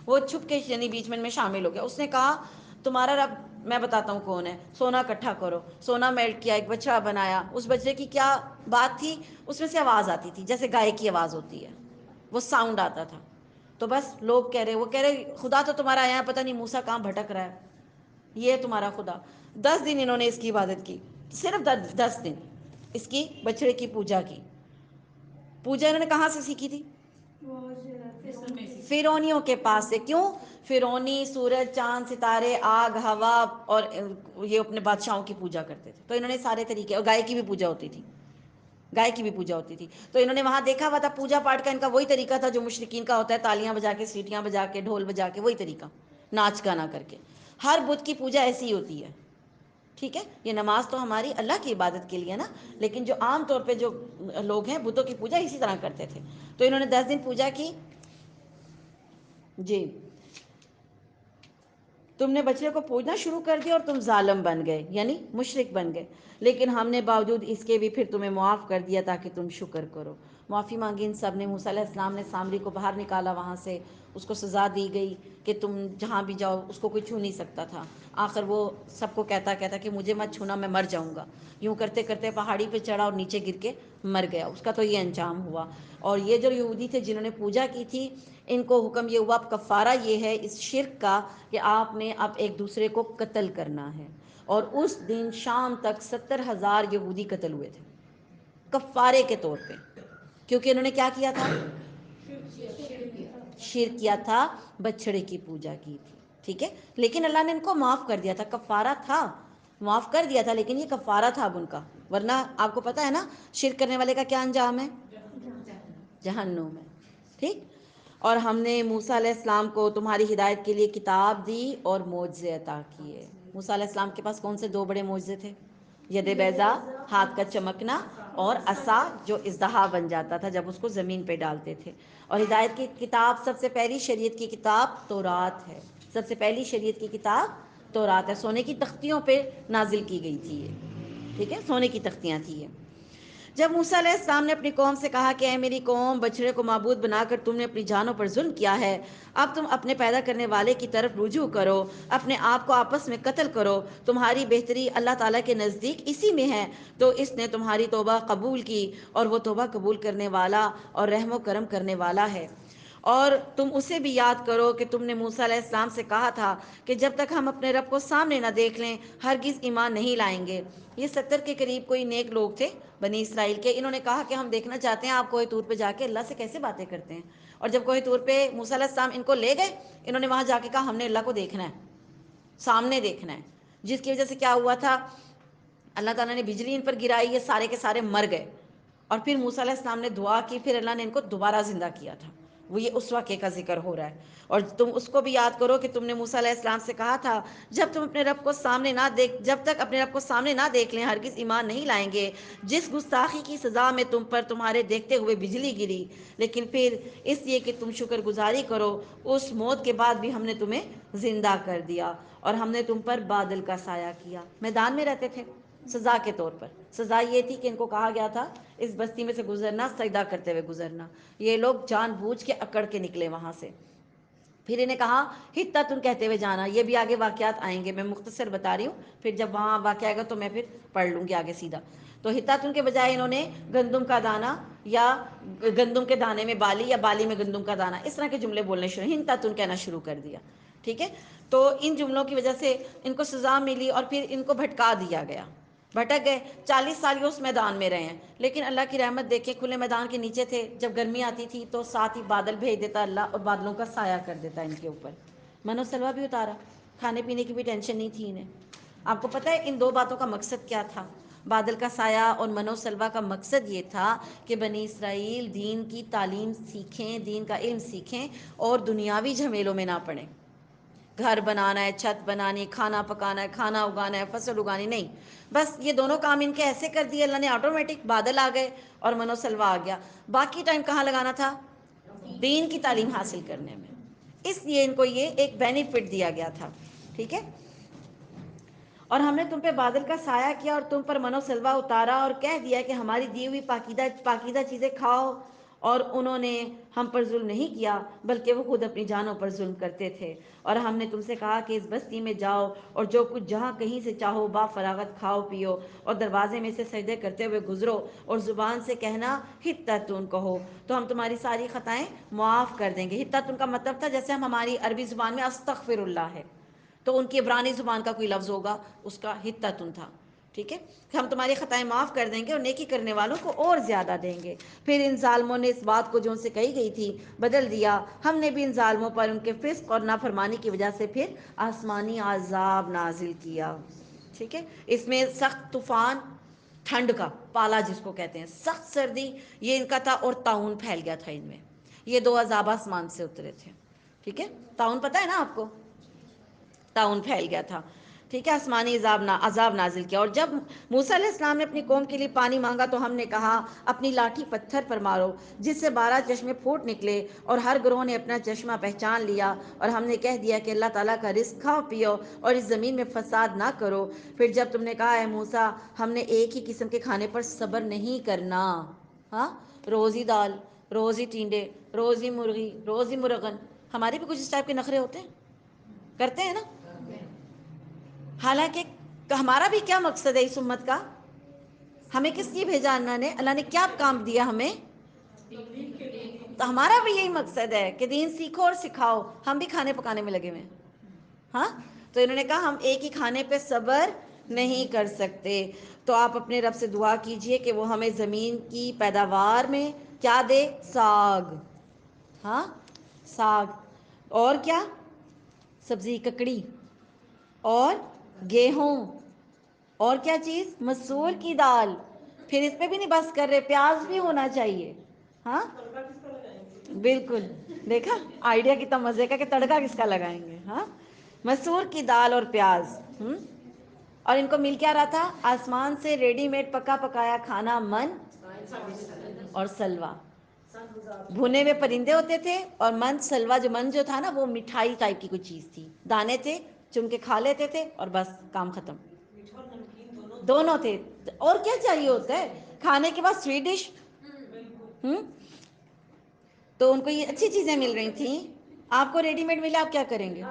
وہ چھپ کے یعنی بیچ میں شامل ہو گیا. اس نے کہا تمہارا رب میں بتاتا ہوں کون ہے، سونا اکٹھا کرو. سونا میلٹ کیا، ایک بچہ بنایا. اس بچے کی کیا بات تھی؟ اس میں سے آواز آتی تھی جیسے گائے کی آواز ہوتی ہے، وہ ساؤنڈ آتا تھا. تو بس لوگ کہہ رہے، وہ کہہ رہے خدا تو تمہارا آیا، پتہ نہیں موسیٰ کہاں بھٹک رہا ہے، یہ ہے تمہارا خدا. 10 دن انہوں نے اس کی عبادت کی، صرف 10 دن اس کی بچڑے کی پوجا کی. پوجا انہوں نے کہاں سے سیکھی تھی؟ فرعونیوں کے پاس سے. کیوں؟ فرعونی سورج چاند ستارے آگ ہوا اور یہ اپنے بادشاہوں کی پوجا کرتے تھے، تو انہوں نے سارے طریقے، اور گائے کی بھی پوجا ہوتی تھی، گائے کی بھی پوجا ہوتی تھی. تو انہوں نے وہاں دیکھا ہوا تھا پوجا پاٹ کا ان کا وہی طریقہ تھا جو مشرکین کا ہوتا ہے، تالیاں بجا کے، سیٹیاں بجا کے، ڈھول بجا کے، وہی طریقہ، ناچ گانا کر کے. ہر بت کی پوجا ایسی ہی ہوتی ہے. ٹھیک ہے، یہ نماز تو ہماری اللہ کی عبادت کے لیے نا، لیکن جو عام طور پہ جو لوگ ہیں بتوں کی پوجا اسی طرح کرتے تھے. تو انہوں نے 10 دن پوجا کی. جی، تم نے بچڑے کو پوجنا شروع کر دیا اور تم ظالم بن گئے، یعنی مشرک بن گئے. لیکن ہم نے باوجود اس کے بھی پھر تمہیں معاف کر دیا تاکہ تم شکر کرو. معافی مانگی ان سب نے. موسیٰ علیہ السلام نے سامری کو باہر نکالا وہاں سے، اس کو سزا دی گئی کہ تم جہاں بھی جاؤ اس کو کوئی چھو نہیں سکتا تھا. آخر وہ سب کو کہتا کہ مجھے مت چھونا، میں مر جاؤں گا. یوں کرتے کرتے پہاڑی پہ چڑھا اور نیچے گر کے مر گیا. اس کا تو یہ انجام ہوا. اور یہ جو یہودی تھے جنہوں نے پوجا کی تھی، ان کو حکم یہ ہوا، اب کفارہ یہ ہے اس شرک کا کہ آپ نے اب ایک دوسرے کو قتل کرنا ہے. اور اس دن شام تک 70,000 یہودی قتل ہوئے تھے کفارے کے طور پہ، کیونکہ انہوں نے کیا کیا تھا؟ شرک کیا تھا، بچھڑے کی پوجا کی تھی. ٹھیک ہے، لیکن اللہ نے ان کو معاف کر دیا تھا، کفارہ تھا، معاف کر دیا تھا، لیکن یہ کفارہ تھا اب ان کا. ورنہ آپ کو پتہ ہے نا شرک کرنے والے کا کیا انجام ہے؟ جہنم ہے. ٹھیک. اور ہم نے موسیٰ علیہ السلام کو تمہاری ہدایت کے لیے کتاب دی اور معجزے عطا کیے. موسیٰ علیہ السلام کے پاس کون سے 2 بڑے معجزے تھے؟ ید بیضا، ہاتھ کا چمکنا، اور عصا جو اژدہا بن جاتا تھا جب اس کو زمین پہ ڈالتے تھے. اور ہدایت کی کتاب، سب سے پہلی شریعت کی کتاب تورات ہے. سب سے پہلی شریعت کی کتاب تورات ہے. سونے کی تختیوں پہ نازل کی گئی تھی یہ. ٹھیک ہے، سونے کی تختیاں تھیں یہ. جب موسیٰ علیہ السلام نے اپنی قوم سے کہا کہ اے میری قوم، بچڑے کو معبود بنا کر تم نے اپنی جانوں پر ظلم کیا ہے، اب تم اپنے پیدا کرنے والے کی طرف رجوع کرو، اپنے آپ کو آپس میں قتل کرو، تمہاری بہتری اللہ تعالیٰ کے نزدیک اسی میں ہے. تو اس نے تمہاری توبہ قبول کی، اور وہ توبہ قبول کرنے والا اور رحم و کرم کرنے والا ہے. اور تم اسے بھی یاد کرو کہ تم نے موسیٰ علیہ السلام سے کہا تھا کہ جب تک ہم اپنے رب کو سامنے نہ دیکھ لیں ہرگز ایمان نہیں لائیں گے. یہ 70 کے قریب کوئی نیک لوگ تھے بنی اسرائیل کے. انہوں نے کہا کہ ہم دیکھنا چاہتے ہیں آپ کوہ طور پہ جا کے اللہ سے کیسے باتیں کرتے ہیں. اور جب کوہ طور پہ موسیٰ علیہ السلام ان کو لے گئے، انہوں نے وہاں جا کے کہا ہم نے اللہ کو دیکھنا ہے، سامنے دیکھنا ہے. جس کی وجہ سے کیا ہوا تھا؟ اللہ تعالیٰ نے بجلی ان پر گرائی، یہ سارے کے سارے مر گئے. اور پھر موسیٰ علیہ السلام نے دعا کی، پھر اللہ نے ان کو دوبارہ زندہ کیا تھا. وہ یہ اس واقعے کا ذکر ہو رہا ہے. اور تم اس کو بھی یاد کرو کہ تم نے موسیٰ علیہ السلام سے کہا تھا جب تک اپنے رب کو سامنے نہ دیکھ لیں ہرگز ایمان نہیں لائیں گے. جس گستاخی کی سزا میں تم پر تمہارے دیکھتے ہوئے بجلی گری، لیکن پھر اس لیے کہ تم شکر گزاری کرو، اس موت کے بعد بھی ہم نے تمہیں زندہ کر دیا، اور ہم نے تم پر بادل کا سایہ کیا. میدان میں رہتے تھے سزا کے طور پر. سزا یہ تھی کہ ان کو کہا گیا تھا اس بستی میں سے گزرنا سجدہ کرتے ہوئے گزرنا. یہ لوگ جان بوجھ کے اکڑ کے نکلے وہاں سے. پھر انہیں کہا حطتن کہتے ہوئے جانا. یہ بھی آگے واقعات آئیں گے، میں مختصر بتا رہی ہوں، پھر جب وہاں واقعہ آئے گا تو میں پھر پڑھ لوں گی آگے سیدھا. تو حطتن کے بجائے انہوں نے گندم کا دانہ، یا گندم کے دانے میں بالی، یا بالی میں گندم کا دانہ، اس طرح کے جملے بولنے شروع، حنتتن کہنا شروع کر دیا. ٹھیک ہے، تو ان جملوں کی وجہ سے ان کو سزا ملی اور پھر ان کو بھٹکا دیا گیا. بھٹک گئے، 40 سال یہ اس میدان میں رہے ہیں. لیکن اللہ کی رحمت دیکھیں، کھلے میدان کے نیچے تھے، جب گرمی آتی تھی تو ساتھ ہی بادل بھیج دیتا اللہ، اور بادلوں کا سایہ کر دیتا ان کے اوپر. من و سلوہ بھی اتارا، کھانے پینے کی بھی ٹینشن نہیں تھی انہیں. آپ کو پتہ ہے ان 2 باتوں کا مقصد کیا تھا؟ بادل کا سایہ اور من و سلوہ کا مقصد یہ تھا کہ بنی اسرائیل دین کی تعلیم سیکھیں، دین کا علم سیکھیں، اور دنیاوی جھمیلوں میں نہ پڑیں. گھر بنانا ہے، چھت بنانی، کھانا پکانا ہے، کھانا اگانا ہے، فصل اگانی نہیں. بس یہ دونوں کام ان کے ایسے کر دیے اللہ نے، آٹومیٹک بادل آ گئے اور من و سلوہ آ گیا. باقی ٹائم کہاں لگانا تھا؟ دین کی تعلیم حاصل کرنے میں، اس لیے ان کو یہ ایک بینیفٹ دیا گیا تھا، ٹھیک ہے۔ اور ہم نے تم پہ بادل کا سایہ کیا اور تم پر من و سلوہ اتارا، اور کہہ دیا کہ ہماری دی ہوئی پاکیزہ چیزیں کھاؤ، اور انہوں نے ہم پر ظلم نہیں کیا بلکہ وہ خود اپنی جانوں پر ظلم کرتے تھے۔ اور ہم نے تم سے کہا کہ اس بستی میں جاؤ اور جو کچھ جہاں کہیں سے چاہو با فراغت کھاؤ پیو، اور دروازے میں سے سجدے کرتے ہوئے گزرو، اور زبان سے کہنا حتتن کہو تو ہم تمہاری ساری خطائیں معاف کر دیں گے۔ حتتن کا مطلب تھا جیسے ہم ہماری عربی زبان میں استغفر اللہ ہے، تو ان کی عبرانی زبان کا کوئی لفظ ہوگا، اس کا حتتن تھا، ٹھیک ہے، کہ ہم تمہاری خطائیں معاف کر دیں گے اور نیکی کرنے والوں کو اور زیادہ دیں گے۔ پھر ان ظالموں نے اس بات کو جو ان سے کہی گئی تھی بدل دیا، ہم نے بھی ان ظالموں پر ان کے فسق اور نافرمانی کی وجہ سے پھر آسمانی عذاب نازل کیا، ٹھیک ہے۔ اس میں سخت طوفان، ٹھنڈ کا پالا جس کو کہتے ہیں، سخت سردی یہ ان کا تھا، اور طاعون پھیل گیا تھا ان میں، یہ دو عذاب آسمان سے اترے تھے، ٹھیک ہے۔ طاعون پتہ ہے نا آپ کو، طاعون پھیل گیا تھا، ٹھیک ہے، آسمانی عذاب نازل کیا۔ اور جب موسیٰ علیہ السلام نے اپنی قوم کے لیے پانی مانگا تو ہم نے کہا اپنی لاٹھی پتھر پر مارو جس سے 12 چشمے پھوٹ نکلے، اور ہر گروہ نے اپنا چشمہ پہچان لیا، اور ہم نے کہہ دیا کہ اللہ تعالیٰ کا رزق کھاؤ پیو اور اس زمین میں فساد نہ کرو۔ پھر جب تم نے کہا اے موسیٰ ہم نے ایک ہی قسم کے کھانے پر صبر نہیں کرنا، ہاں، روز ہی دال، روز ہی ٹینڈے، روز ہی مرغی، روز ہی مرغن، ہمارے بھی کچھ اس ٹائپ کے نخرے ہوتے ہیں، کرتے ہیں نا، حالانکہ ہمارا بھی کیا مقصد ہے اس امت کا، ہمیں کس لیے بھیجا اللہ نے کیا کام دیا ہمیں، تو ہمارا بھی یہی مقصد ہے کہ دین سیکھو اور سکھاؤ، ہم بھی کھانے پکانے میں لگے ہوئے ہیں، ہاں، تو انہوں نے کہا ہم ایک ہی کھانے پہ صبر نہیں کر سکتے، تو آپ اپنے رب سے دعا کیجئے کہ وہ ہمیں زمین کی پیداوار میں کیا دے، ساگ، ہاں، ساگ، اور کیا، سبزی ککڑی، اور گیہوں، اور کیا چیز، مسور کی دال، پھر اس پہ بھی نہیں بس کر رہے، پیاز بھی ہونا چاہیے، ہاں، بالکل، دیکھا آئیڈیا کتنا مزے کا کہ تڑکا کس کا لگائیں گے، ہاں، مسور کی دال اور پیاز، اور ان کو مل کیا رہا تھا، آسمان سے ریڈی میڈ پکا پکایا کھانا، من اور سلوا، بھنے ہوئے پرندے ہوتے تھے، اور من سلوا، جو من جو تھا نا وہ مٹھائی ٹائپ کی کوئی چیز تھی، دانے تھے، چن کے کھا لیتے تھے اور بس کام ختم، دونوں تھے، اور کیا چاہیے ہوتا ہے کھانے کے بعد سویٹ ڈش، تو ان کو یہ اچھی چیزیں مل رہی تھیں، آپ کو ریڈی میڈ ملے آپ کیا کریں گے،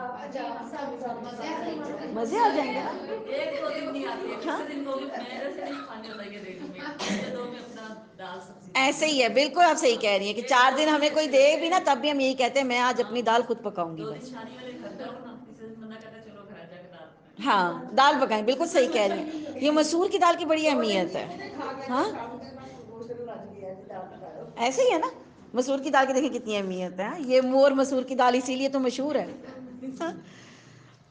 مزے آ جائیں گے نا، ایسے ہی ہے، بالکل آپ صحیح کہہ رہی ہیں کہ 4 دن ہمیں کوئی دے بھی نا تب بھی ہم یہی کہتے ہیں میں آج اپنی دال خود پکاؤں گی بس، ہاں دال پکائیں، بالکل صحیح کہہ رہی ہیں، یہ مسور کی دال کی بڑی اہمیت ہے، ہاں، ایسے ہی ہے نا، مسور کی دال کی دیکھیں کتنی اہمیت ہے، یہ مور مسور کی دال اسی لیے تو مشہور ہے،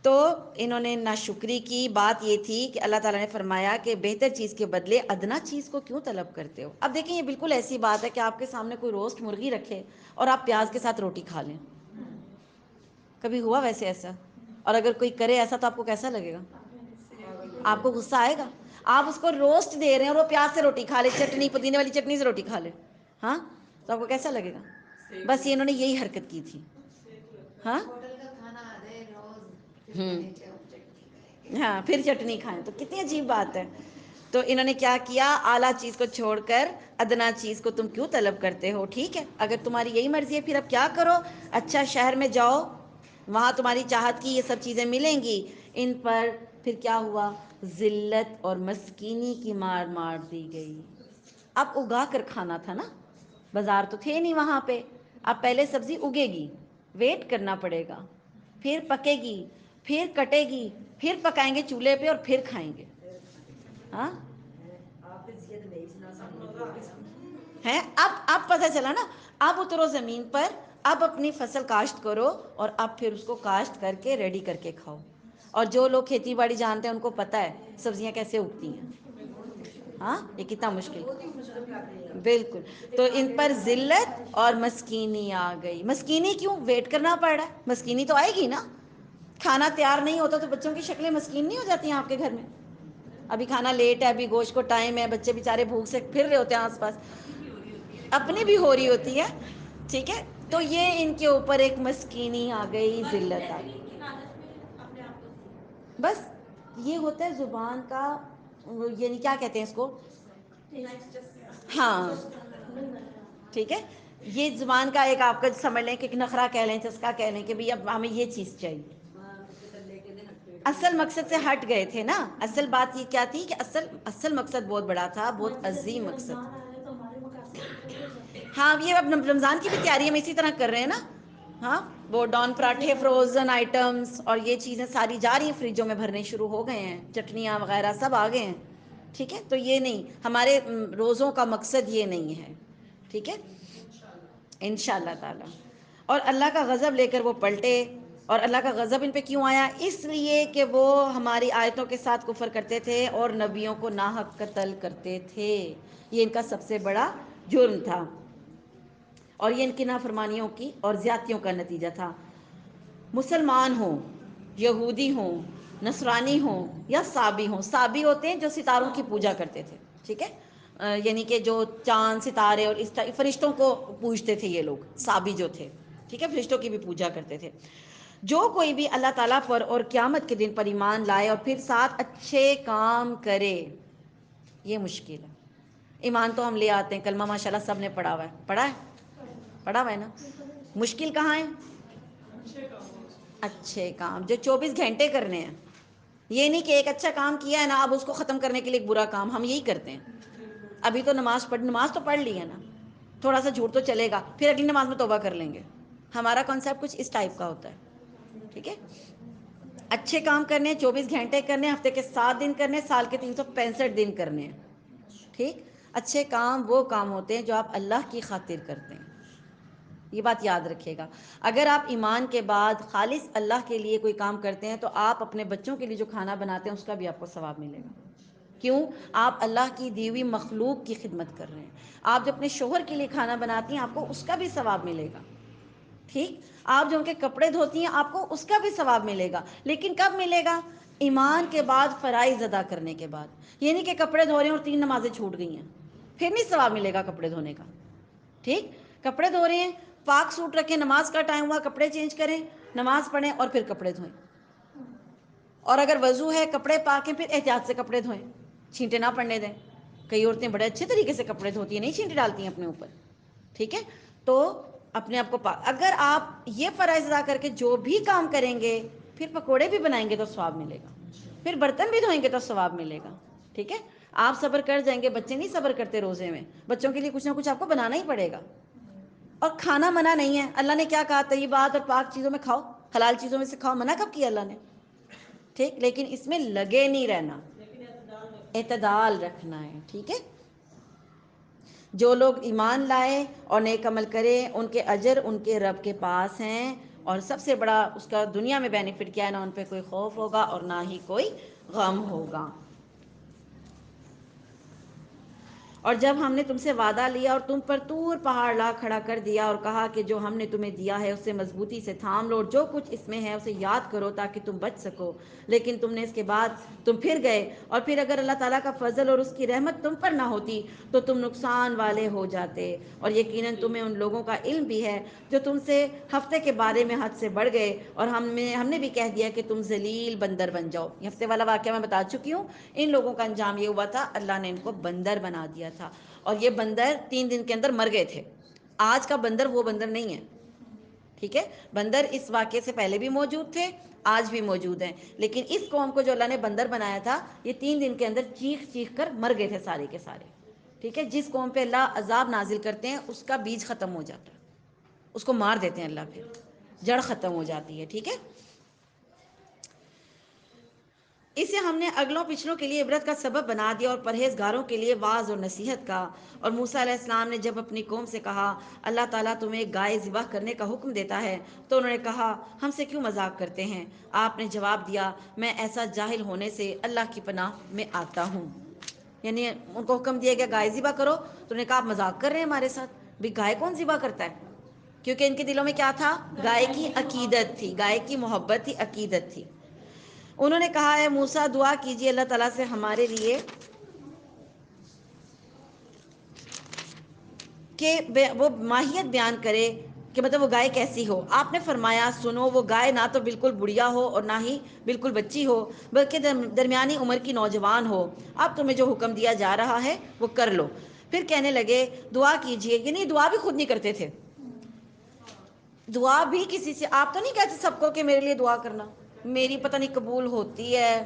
تو انہوں نے ناشکری کی، بات یہ تھی کہ اللہ تعالیٰ نے فرمایا کہ بہتر چیز کے بدلے ادنا چیز کو کیوں طلب کرتے ہو۔ اب دیکھیں یہ بالکل ایسی بات ہے کہ آپ کے سامنے کوئی روسٹ مرغی رکھے اور آپ پیاز کے ساتھ روٹی کھا لیں، کبھی ہوا ویسے ایسا؟ اور اگر کوئی کرے ایسا تو آپ کو کیسا لگے گا؟ آپ کو غصہ آئے گا؟ آپ اس کو روسٹ دے رہے ہیں اور وہ پیاز سے روٹی کھا لے، چٹنی پودینے والی چٹنی سے روٹی کھا لے، ہاں، تو آپ کو کیسا لگے گا؟ بس یہ انہوں نے یہی حرکت کی تھی، ہاں، ہاں، پھر چٹنی کھائیں، تو کتنی عجیب بات ہے، تو انہوں نے کیا کیا، اعلیٰ چیز کو چھوڑ کر ادنا چیز کو تم کیوں طلب کرتے ہو، ٹھیک ہے، اگر تمہاری یہی مرضی ہے پھر اب کیا کرو، اچھا شہر میں جاؤ، وہاں تمہاری چاہت کی یہ سب چیزیں ملیں گی، ان پر پھر کیا ہوا، ذلت اور مسکینی کی مار دی گئی، اب اگا کر کھانا تھا نا، بازار تو تھے نہیں وہاں پہ، اب پہلے سبزی اگے گی، ویٹ کرنا پڑے گا، پھر پکے گی، پھر کٹے گی، پھر پکائیں گے چولہے پہ اور پھر کھائیں گے، ہاں، ہے، اب پتہ چلا نا، اب اترو زمین پر، اب اپنی فصل کاشت کرو اور اب پھر اس کو کاشت کر کے ریڈی کر کے کھاؤ، اور جو لوگ کھیتی باڑی جانتے ہیں ان کو پتہ ہے سبزیاں کیسے اگتی ہیں، ہاں، یہ کتنا مشکل، بالکل، تو ان پر ذلت اور مسکینی آ گئی، مسکینی کیوں، ویٹ کرنا پڑ رہا ہے، مسکینی تو آئے گی نا، کھانا تیار نہیں ہوتا تو بچوں کی شکلیں مسکین نہیں ہو جاتی ہیں آپ کے گھر میں، ابھی کھانا لیٹ ہے، ابھی گوشت کو ٹائم ہے، بچے بیچارے بھوک سے پھر رہے ہوتے ہیں آس پاس، اپنی بھی ہو رہی ہوتی ہے، ٹھیک ہے، تو یہ ان کے اوپر ایک مسکینی آ گئی، ذلت آ گئی. بس یہ ہوتا ہے زبان کا، یعنی کیا کہتے ہیں اس کو، ہاں ٹھیک ہے، یہ زبان کا ایک آپ کا سمجھ لیں کہ ایک نخرہ کہہ لیں، چسکا کہہ لیں کہ بھئی اب ہمیں یہ چیز چاہیے. اصل مقصد سے ہٹ گئے تھے نا. اصل بات یہ کیا تھی کہ اصل مقصد بہت بڑا تھا، بہت عظیم مقصد. ہاں یہ اب رمضان کی بھی تیاری ہم اسی طرح کر رہے ہیں نا. ہاں وہ ڈان پراٹھے، فروزن آئٹمس اور یہ چیزیں ساری جا رہی ہیں، فریجوں میں بھرنے شروع ہو گئے ہیں، چٹنیاں وغیرہ سب آ گئے ہیں. ٹھیک ہے، تو یہ نہیں، ہمارے روزوں کا مقصد یہ نہیں ہے. ٹھیک ہے انشاءاللہ تعالی. اور اللہ کا غضب لے کر وہ پلٹے. اور اللہ کا غضب ان پہ کیوں آیا؟ اس لیے کہ وہ ہماری آیتوں کے ساتھ کفر کرتے تھے اور نبیوں کو ناحق قتل کرتے تھے. یہ ان کا سب سے بڑا جرم تھا، اور یہ ان کی نافرمانیوں کی اور زیادتیوں کا نتیجہ تھا. مسلمان ہوں، یہودی ہوں، نصرانی ہوں یا صابی ہوں. صابی ہوتے ہیں جو ستاروں کی پوجا کرتے تھے. ٹھیک ہے، یعنی کہ جو چاند، ستارے اور اس فرشتوں کو پوجتے تھے یہ لوگ، صابی جو تھے. ٹھیک ہے، فرشتوں کی بھی پوجا کرتے تھے. جو کوئی بھی اللہ تعالیٰ پر اور قیامت کے دن پر ایمان لائے اور پھر ساتھ اچھے کام کرے. یہ مشکل ہے. ایمان تو ہم لے آتے ہیں، کلمہ ماشاءاللہ سب نے پڑھا ہوا ہے. پڑھا ہوا ہے نا. مشکل کہاں ہے؟ اچھے کام جو 24 گھنٹے کرنے ہیں. یہ نہیں کہ ایک اچھا کام کیا ہے نا، اب اس کو ختم کرنے کے لیے ایک برا کام. ہم یہی کرتے ہیں. ابھی تو نماز تو پڑھ لی ہے نا، تھوڑا سا جھوٹ تو چلے گا، پھر اگلی نماز میں توبہ کر لیں گے. ہمارا کانسیپٹ کچھ اس ٹائپ کا ہوتا ہے. ٹھیک ہے، اچھے کام کرنے، 24 گھنٹے کرنے، ہفتے کے 7 دن کرنے، سال کے 365 دن کرنے ہیں. ٹھیک، اچھے کام وہ کام ہوتے ہیں جو آپ اللہ کی خاطر کرتے ہیں. یہ بات یاد رکھیے گا. اگر آپ ایمان کے بعد خالص اللہ کے لیے کوئی کام کرتے ہیں تو آپ اپنے بچوں کے لیے جو کھانا بناتے ہیں اس کا بھی آپ کو ثواب ملے گا. کیوں؟ آپ اللہ کی دی ہوئی مخلوق کی خدمت کر رہے ہیں. آپ جو اپنے شوہر کے لیے کھانا بناتی ہیں آپ کو اس کا بھی ثواب ملے گا. ٹھیک، آپ جو ان کے کپڑے دھوتی ہیں آپ کو اس کا بھی ثواب ملے گا. لیکن کب ملے گا؟ ایمان کے بعد فرائض ادا کرنے کے بعد. یہ نہیں کہ کپڑے دھو رہے ہیں اور 3 نمازیں چھوٹ گئی ہیں، پھر نہیں ثواب ملے گا کپڑے دھونے کا. ٹھیک، کپڑے دھو رہے ہیں، پاک سوٹ رکھیں، نماز کا ٹائم ہوا کپڑے چینج کریں، نماز پڑھیں اور پھر کپڑے دھوئیں. اور اگر وضو ہے، کپڑے پاک ہیں، پھر احتیاط سے کپڑے دھوئیں، چھینٹے نہ پڑنے دیں. کئی عورتیں بڑے اچھے طریقے سے کپڑے دھوتی ہیں، نہیں چھینٹے ڈالتی ہیں اپنے اوپر. ٹھیک ہے، تو اپنے آپ کو اگر آپ یہ فرائض ادا کر کے جو بھی کام کریں گے، پھر پکوڑے بھی بنائیں گے تو ثواب ملے گا، پھر برتن بھی دھوئیں گے تو ثواب ملے گا. ٹھیک ہے، آپ صبر کر جائیں گے. بچے نہیں صبر کرتے روزے میں، بچوں کے لیے کچھ نہ کچھ آپ کو بنانا ہی پڑے گا. اور کھانا منع نہیں ہے. اللہ نے کیا کہا؟ طیبات اور پاک چیزوں میں کھاؤ، حلال چیزوں میں سے کھاؤ. منع کب کیا اللہ نے؟ ٹھیک، لیکن اس میں لگے نہیں رہنا، اعتدال رکھنا ہے. ٹھیک ہے، جو لوگ ایمان لائے اور نیک عمل کرے ان کے اجر ان کے رب کے پاس ہیں. اور سب سے بڑا اس کا دنیا میں بینیفٹ کیا ہے؟ نہ ان پہ کوئی خوف ہوگا اور نہ ہی کوئی غم ہوگا. اور جب ہم نے تم سے وعدہ لیا اور تم پر طور پہاڑ لا کھڑا کر دیا اور کہا کہ جو ہم نے تمہیں دیا ہے اسے مضبوطی سے تھام لو اور جو کچھ اس میں ہے اسے یاد کرو تاکہ تم بچ سکو، لیکن تم نے اس کے بعد تم پھر گئے. اور پھر اگر اللہ تعالیٰ کا فضل اور اس کی رحمت تم پر نہ ہوتی تو تم نقصان والے ہو جاتے. اور یقیناً تمہیں ان لوگوں کا علم بھی ہے جو تم سے ہفتے کے بارے میں حد سے بڑھ گئے، اور ہم نے بھی کہہ دیا کہ تم ذلیل بندر بن جاؤ. یہ ہفتے والا واقعہ میں بتا چکی ہوں. ان لوگوں کا انجام یہ ہوا تھا، اللہ نے ان کو بندر بنا دیا تھا. اور یہ بندر 3 دن کے اندر مر گئے تھے. آج کا بندر وہ بندر نہیں ہے. ٹھیک ہے، بندر اس واقعے سے پہلے بھی موجود تھے، آج بھی موجود ہیں. لیکن اس قوم کو جو اللہ نے بندر بنایا تھا، یہ 3 دن کے اندر چیخ چیخ کر مر گئے تھے سارے کے سارے. ٹھیک ہے، جس قوم پہ اللہ عذاب نازل کرتے ہیں اس کا بیج ختم ہو جاتا ہے، اس کو مار دیتے ہیں اللہ، پھر جڑ ختم ہو جاتی ہے. ٹھیک ہے، اسے ہم نے اگلوں پچھلوں کے لیے عبرت کا سبب بنا دیا اور پرہیزگاروں کے لیے واعظ اور نصیحت کا. اور موسیٰ علیہ السلام نے جب اپنی قوم سے کہا اللہ تعالیٰ تمہیں ایک گائے ذبح کرنے کا حکم دیتا ہے تو انہوں نے کہا ہم سے کیوں مذاق کرتے ہیں؟ آپ نے جواب دیا میں ایسا جاہل ہونے سے اللہ کی پناہ میں آتا ہوں. یعنی ان کو حکم دیا گیا گائے ذبح کرو تو انہوں نے کہا آپ مذاق کر رہے ہیں ہمارے ساتھ، بھی گائے کون ذبح کرتا ہے؟ کیونکہ ان کے دلوں میں کیا تھا؟ گائے کی عقیدت تھی، گائے کی محبت تھی، عقیدت تھی. انہوں نے کہا ہے موسیٰ دعا کیجیے اللہ تعالیٰ سے ہمارے لیے کہ وہ ماہیت بیان کرے کہ مطلب وہ گائے کیسی ہو. آپ نے فرمایا سنو وہ گائے نہ تو بالکل بڑھیا ہو اور نہ ہی بالکل بچی ہو، بلکہ درمیانی عمر کی نوجوان ہو. اب تمہیں جو حکم دیا جا رہا ہے وہ کر لو. پھر کہنے لگے دعا کیجئے، یعنی دعا بھی خود نہیں کرتے تھے. دعا بھی کسی سے، آپ تو نہیں کہتے سب کو کہ میرے لیے دعا کرنا، میری پتہ نہیں قبول ہوتی ہے،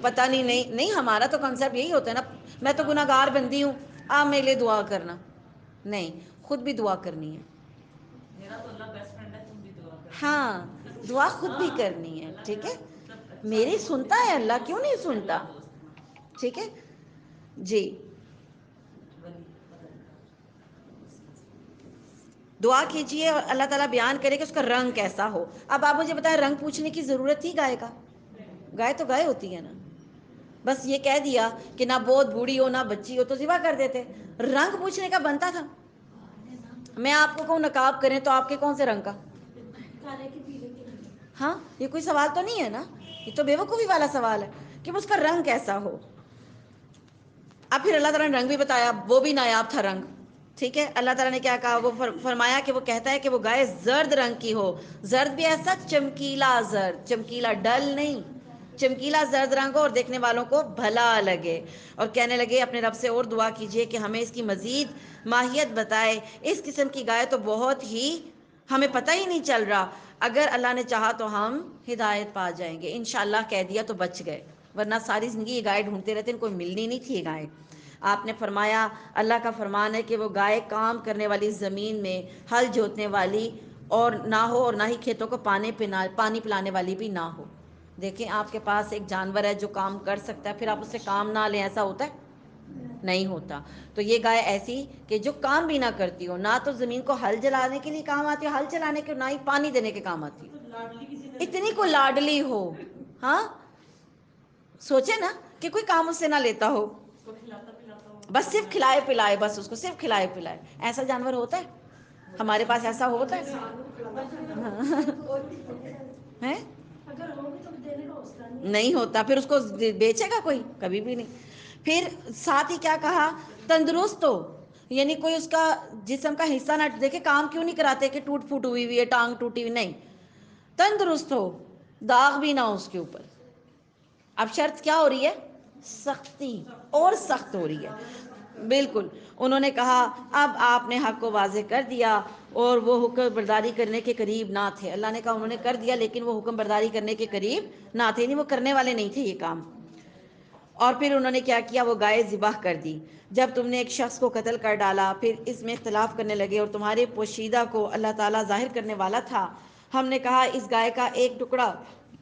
پتہ نہیں. نہیں ہمارا تو کنسیپٹ یہی ہوتا ہے نا، میں تو گناہ گار بندی ہوں، آپ میرے لیے دعا کرنا. نہیں، خود بھی دعا کرنی ہے. میرا تو اللہ بیسٹ فرینڈ ہے، تم بھی دعا کرنا. ہاں دعا خود بھی کرنی ہے. ٹھیک ہے، میری سنتا ہے اللہ، کیوں نہیں سنتا. ٹھیک ہے جی. دعا کیجئے اور اللہ تعالیٰ بیان کرے کہ اس کا رنگ کیسا ہو. اب آپ مجھے بتائیں رنگ پوچھنے کی ضرورت تھی گائے کا؟ گائے تو گائے ہوتی ہے نا. بس یہ کہہ دیا کہ نہ بہت بوڑھی ہو نہ بچی ہو تو ذبح کر دیتے. رنگ پوچھنے کا بنتا تھا. میں آپ کو کہوں نقاب کریں تو آپ کے کون سے رنگ کا؟ ہاں یہ کوئی سوال تو نہیں ہے نا، یہ تو بے وقوفی والا سوال ہے کہ اس کا رنگ کیسا ہو. اب پھر اللہ تعالیٰ نے رنگ بھی بتایا، وہ بھی نایاب تھا رنگ. ٹھیک ہے، اللہ تعالیٰ نے کیا کہا، وہ فرمایا کہ وہ کہتا ہے کہ وہ گائے زرد رنگ کی ہو. زرد بھی ایسا چمکیلا زرد، چمکیلا ڈل نہیں، چمکیلا زرد رنگ ہو اور دیکھنے والوں کو بھلا لگے. اور کہنے لگے اپنے رب سے اور دعا کیجئے کہ ہمیں اس کی مزید ماہیت بتائے. اس قسم کی گائے تو بہت ہی ہمیں پتہ ہی نہیں چل رہا. اگر اللہ نے چاہا تو ہم ہدایت پا جائیں گے. انشاءاللہ کہہ دیا تو بچ گئے، ورنہ ساری زندگی یہ گائے ڈھونڈتے رہتے، ان کو ملنی نہیں تھی یہ گائے. آپ نے فرمایا اللہ کا فرمان ہے کہ وہ گائے کام کرنے والی زمین میں ہل جوتنے والی اور نہ ہو، اور نہ ہی کھیتوں کو پانی پلانے والی بھی نہ ہو. دیکھیں آپ کے پاس ایک جانور ہے جو کام کر سکتا ہے، پھر آپ اس سے کام نہ لیں، ایسا ہوتا ہے؟ نہیں ہوتا. تو یہ گائے ایسی کہ جو کام بھی نہ کرتی ہو، نہ تو زمین کو ہل جلانے کے لیے کام آتی ہو، ہل چلانے کے، نہ ہی پانی دینے کے کام آتی ہو. اتنی کو لاڈلی ہو. ہاں سوچے نا کہ کوئی کام اس سے نہ لیتا ہو، بس صرف کھلائے پلائے، بس اس کو صرف کھلائے پلائے. ایسا جانور ہوتا ہے ہمارے پاس؟ ایسا ہوتا ہے؟ ہیں؟ نہیں ہوتا. پھر اس کو بیچے گا کوئی؟ کبھی بھی نہیں. پھر ساتھ ہی کیا کہا، تندرست ہو، یعنی کوئی اس کا جسم کا حصہ نہ دیکھے. کام کیوں نہیں کراتے کہ ٹوٹ پھوٹ ہوئی ہوئی ہے، ٹانگ ٹوٹی ہوئی، نہیں، تندرست ہو، داغ بھی نہ ہو اس کے اوپر. اب شرط کیا ہو رہی ہے؟ سختی اور سخت ہو رہی ہے. بالکل. انہوں نے کہا اب آپ نے حق کو واضح کر دیا اور وہ حکم برداری کرنے کے قریب نہ تھے. اللہ نے کہا انہوں نے کر دیا لیکن وہ حکم برداری کرنے کے قریب نہ تھے، یعنی وہ کرنے والے نہیں تھے یہ کام. اور پھر انہوں نے کیا کیا، وہ گائے ذبح کر دی. جب تم نے ایک شخص کو قتل کر ڈالا، پھر اس میں اختلاف کرنے لگے اور تمہارے پوشیدہ کو اللہ تعالیٰ ظاہر کرنے والا تھا، ہم نے کہا اس گائے کا ایک ٹکڑا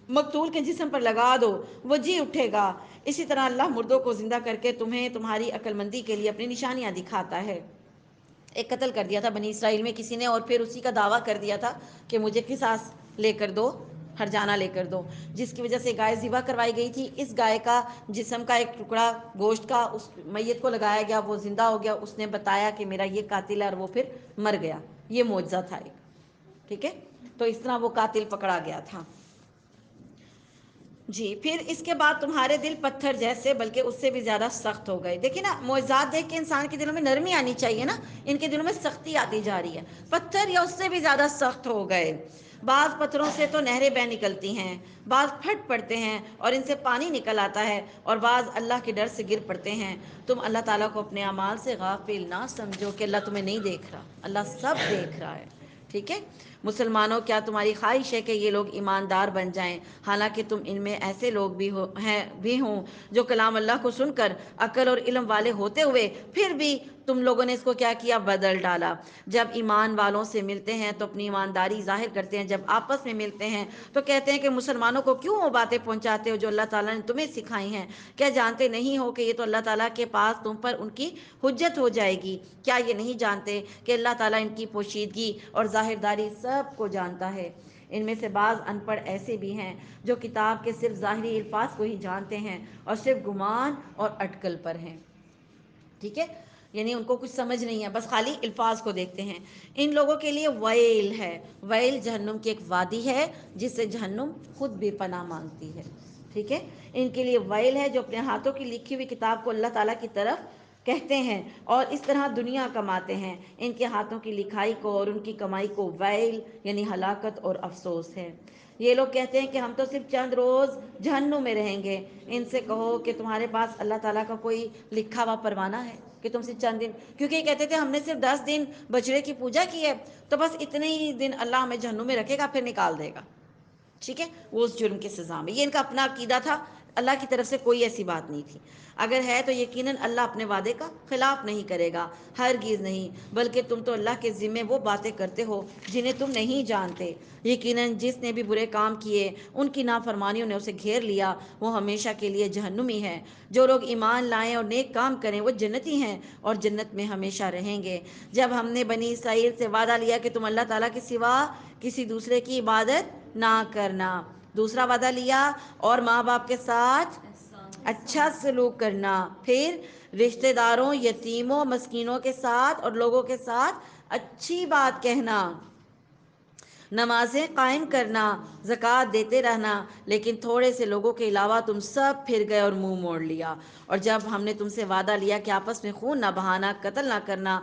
مقتول کے جسم پر لگا دو، وہ جی اٹھے گا. اسی طرح اللہ مردوں کو زندہ کر کے تمہیں تمہاری عقل مندی کے لیے اپنی نشانیاں دکھاتا ہے. ایک قتل کر دیا تھا بنی اسرائیل میں کسی نے، اور پھر اسی کا دعویٰ کر دیا تھا کہ مجھے قصاص لے کر دو، ہرجانہ لے کر دو، جس کی وجہ سے گائے ذبح کروائی گئی تھی. اس گائے کا جسم کا ایک ٹکڑا گوشت کا اس میت کو لگایا گیا، وہ زندہ ہو گیا، اس نے بتایا کہ میرا یہ قاتل ہے، اور وہ پھر مر گیا. یہ معجزہ تھا ایک. ٹھیک ہے، تو اس طرح وہ قاتل پکڑا گیا تھا. جی پھر اس کے بعد تمہارے دل پتھر جیسے بلکہ اس سے بھی زیادہ سخت ہو گئے. دیکھیں نا، معجزات دیکھ کے انسان کے دلوں میں نرمی آنی چاہیے نا، ان کے دلوں میں سختی آتی جا رہی ہے. پتھر یا اس سے بھی زیادہ سخت ہو گئے. بعض پتھروں سے تو نہریں بہ نکلتی ہیں، بعض پھٹ پڑتے ہیں اور ان سے پانی نکل آتا ہے، اور بعض اللہ کے ڈر سے گر پڑتے ہیں. تم اللہ تعالیٰ کو اپنے اعمال سے غافل نہ سمجھو کہ اللہ تمہیں نہیں دیکھ رہا. اللہ سب دیکھ رہا ہے. ٹھیک ہے. مسلمانوں کیا تمہاری خواہش ہے کہ یہ لوگ ایماندار بن جائیں، حالانکہ تم ان میں ایسے لوگ بھی ہوں جو کلام اللہ کو سن کر عقل اور علم والے ہوتے ہوئے پھر بھی تم لوگوں نے اس کو کیا کیا، بدل ڈالا. جب ایمان والوں سے ملتے ہیں تو اپنی ایمانداری ظاہر کرتے ہیں، جب آپس میں ملتے ہیں تو کہتے ہیں کہ مسلمانوں کو کیوں وہ باتیں پہنچاتے ہو جو اللہ تعالیٰ نے تمہیں سکھائی ہیں؟ کیا جانتے نہیں ہو کہ یہ تو اللہ تعالیٰ کے پاس تم پر ان کی حجت ہو جائے گی؟ کیا یہ نہیں جانتے کہ اللہ تعالیٰ ان کی پوشیدگی اور ظاہرداری سب کو جانتا ہے؟ ان میں سے بعض ان پڑھ ایسے بھی ہیں جو کتاب کے صرف ظاہری الفاظ کو ہی جانتے ہیں اور صرف گمان اور اٹکل پر ہیں. ٹھیک ہے، یعنی ان کو کچھ سمجھ نہیں ہے، بس خالی الفاظ کو دیکھتے ہیں. ان لوگوں کے لیے ویل ہے. ویل جہنم کی ایک وادی ہے جس سے جہنم خود بھی پناہ مانگتی ہے. ٹھیک ہے، ان کے لیے ویل ہے جو اپنے ہاتھوں کی لکھی ہوئی کتاب کو اللہ تعالیٰ کی طرف کہتے ہیں اور اس طرح دنیا کماتے ہیں، ان کے ہاتھوں کی لکھائی کو اور ان کی کمائی کو ویل یعنی ہلاکت اور افسوس ہے۔ یہ لوگ کہتے ہیں کہ ہم تو صرف چند روز جہنم میں رہیں گے۔ ان سے کہو کہ تمہارے پاس اللہ تعالیٰ کا کوئی لکھا ہوا پروانہ ہے کہ تم صرف چند دن، کیونکہ یہ کہتے تھے ہم نے صرف 10 دن بچڑے کی پوجا کی ہے تو بس اتنے ہی دن اللہ ہمیں جہنم میں رکھے گا پھر نکال دے گا، ٹھیک ہے، وہ اس جرم کی سزا میں۔ یہ ان کا اپنا عقیدہ تھا، اللہ کی طرف سے کوئی ایسی بات نہیں تھی۔ اگر ہے تو یقیناً اللہ اپنے وعدے کا خلاف نہیں کرے گا، ہرگز نہیں، بلکہ تم تو اللہ کے ذمے وہ باتیں کرتے ہو جنہیں تم نہیں جانتے۔ یقیناً جس نے بھی برے کام کیے ان کی نافرمانیوں نے اسے گھیر لیا، وہ ہمیشہ کے لیے جہنمی ہے۔ جو لوگ ایمان لائیں اور نیک کام کریں وہ جنتی ہیں اور جنت میں ہمیشہ رہیں گے۔ جب ہم نے بنی اسرائیل سے وعدہ لیا کہ تم اللہ تعالیٰ کے سوا کسی دوسرے کی عبادت نہ کرنا، دوسرا وعدہ لیا، اور ماں باپ کے ساتھ اچھا سلوک کرنا، پھر رشتہ داروں، یتیموں، مسکینوں کے ساتھ اور لوگوں کے ساتھ اچھی بات کہنا، نمازیں قائم کرنا، زکوٰۃ دیتے رہنا، لیکن تھوڑے سے لوگوں کے علاوہ تم سب پھر گئے اور منہ موڑ لیا۔ اور جب ہم نے تم سے وعدہ لیا کہ آپس میں خون نہ بہانا، قتل نہ کرنا،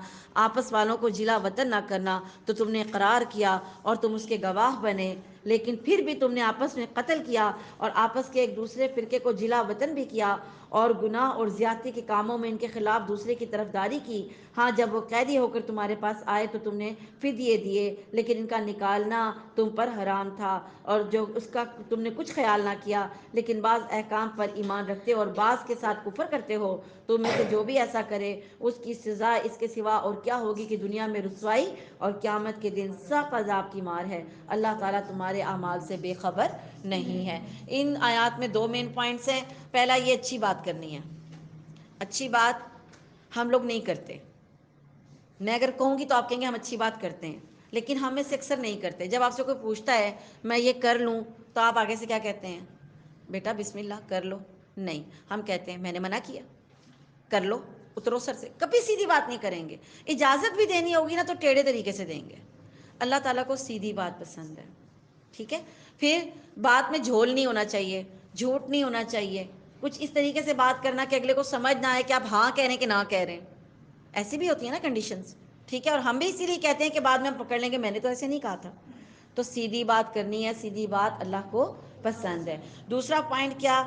آپس والوں کو جلا وطن نہ کرنا، تو تم نے اقرار کیا اور تم اس کے گواہ بنے، لیکن پھر بھی تم نے آپس میں قتل کیا اور آپس کے ایک دوسرے فرقے کو جلا وطن بھی کیا اور گناہ اور زیادتی کے کاموں میں ان کے خلاف دوسرے کی طرفداری کی۔ ہاں، جب وہ قیدی ہو کر تمہارے پاس آئے تو تم نے فدیے دیے، لیکن ان کا نکالنا تم پر حرام تھا، اور جو اس کا تم نے کچھ خیال نہ کیا، لیکن بعض احکام پر ایمان رکھتے اور بعض کے ساتھ کفر کرتے ہو۔ تم میں سے جو بھی ایسا کرے اس کی سزا اس کے سوا اور کیا ہوگی کہ دنیا میں رسوائی اور قیامت کے دن سخت عذاب کی مار ہے۔ اللہ تعالیٰ تمہارے اعمال سے بے خبر نہیں ہے۔ ان آیات میں 2 مین پوائنٹس ہیں۔ پہلا، یہ اچھی بات کرنی ہے۔ اچھی بات ہم لوگ نہیں کرتے۔ میں اگر کہوں گی تو آپ کہیں گے ہم اچھی بات کرتے ہیں، لیکن ہم میں سے اکثر نہیں کرتے۔ جب آپ سے کوئی پوچھتا ہے میں یہ کر لوں تو آپ آگے سے کیا کہتے ہیں؟ بیٹا بسم اللہ کر لو۔ نہیں، ہم کہتے ہیں میں نے منع کیا، کر لو، اترو سر سے۔ کبھی سیدھی بات نہیں کریں گے۔ اجازت بھی دینی ہوگی نا تو ٹیڑھے طریقے سے دیں گے۔ اللہ تعالیٰ کو سیدھی بات پسند ہے، ٹھیک ہے۔ پھر بات میں جھول نہیں ہونا چاہیے، جھوٹ نہیں ہونا چاہیے، کچھ اس طریقے سے بات کرنا کہ اگلے کو سمجھ نہ آئے کہ آپ ہاں کہہ رہے ہیں کہ نہ کہہ رہے ہیں۔ ایسی بھی ہوتی ہیں نا کنڈیشنز، ٹھیک ہے، اور ہم بھی اسی لیے کہتے ہیں کہ بعد میں ہم پکڑ لیں گے میں نے تو ایسے نہیں کہا تھا۔ تو سیدھی بات کرنی ہے، سیدھی بات اللہ کو پسند ہے۔ دوسرا پوائنٹ کیا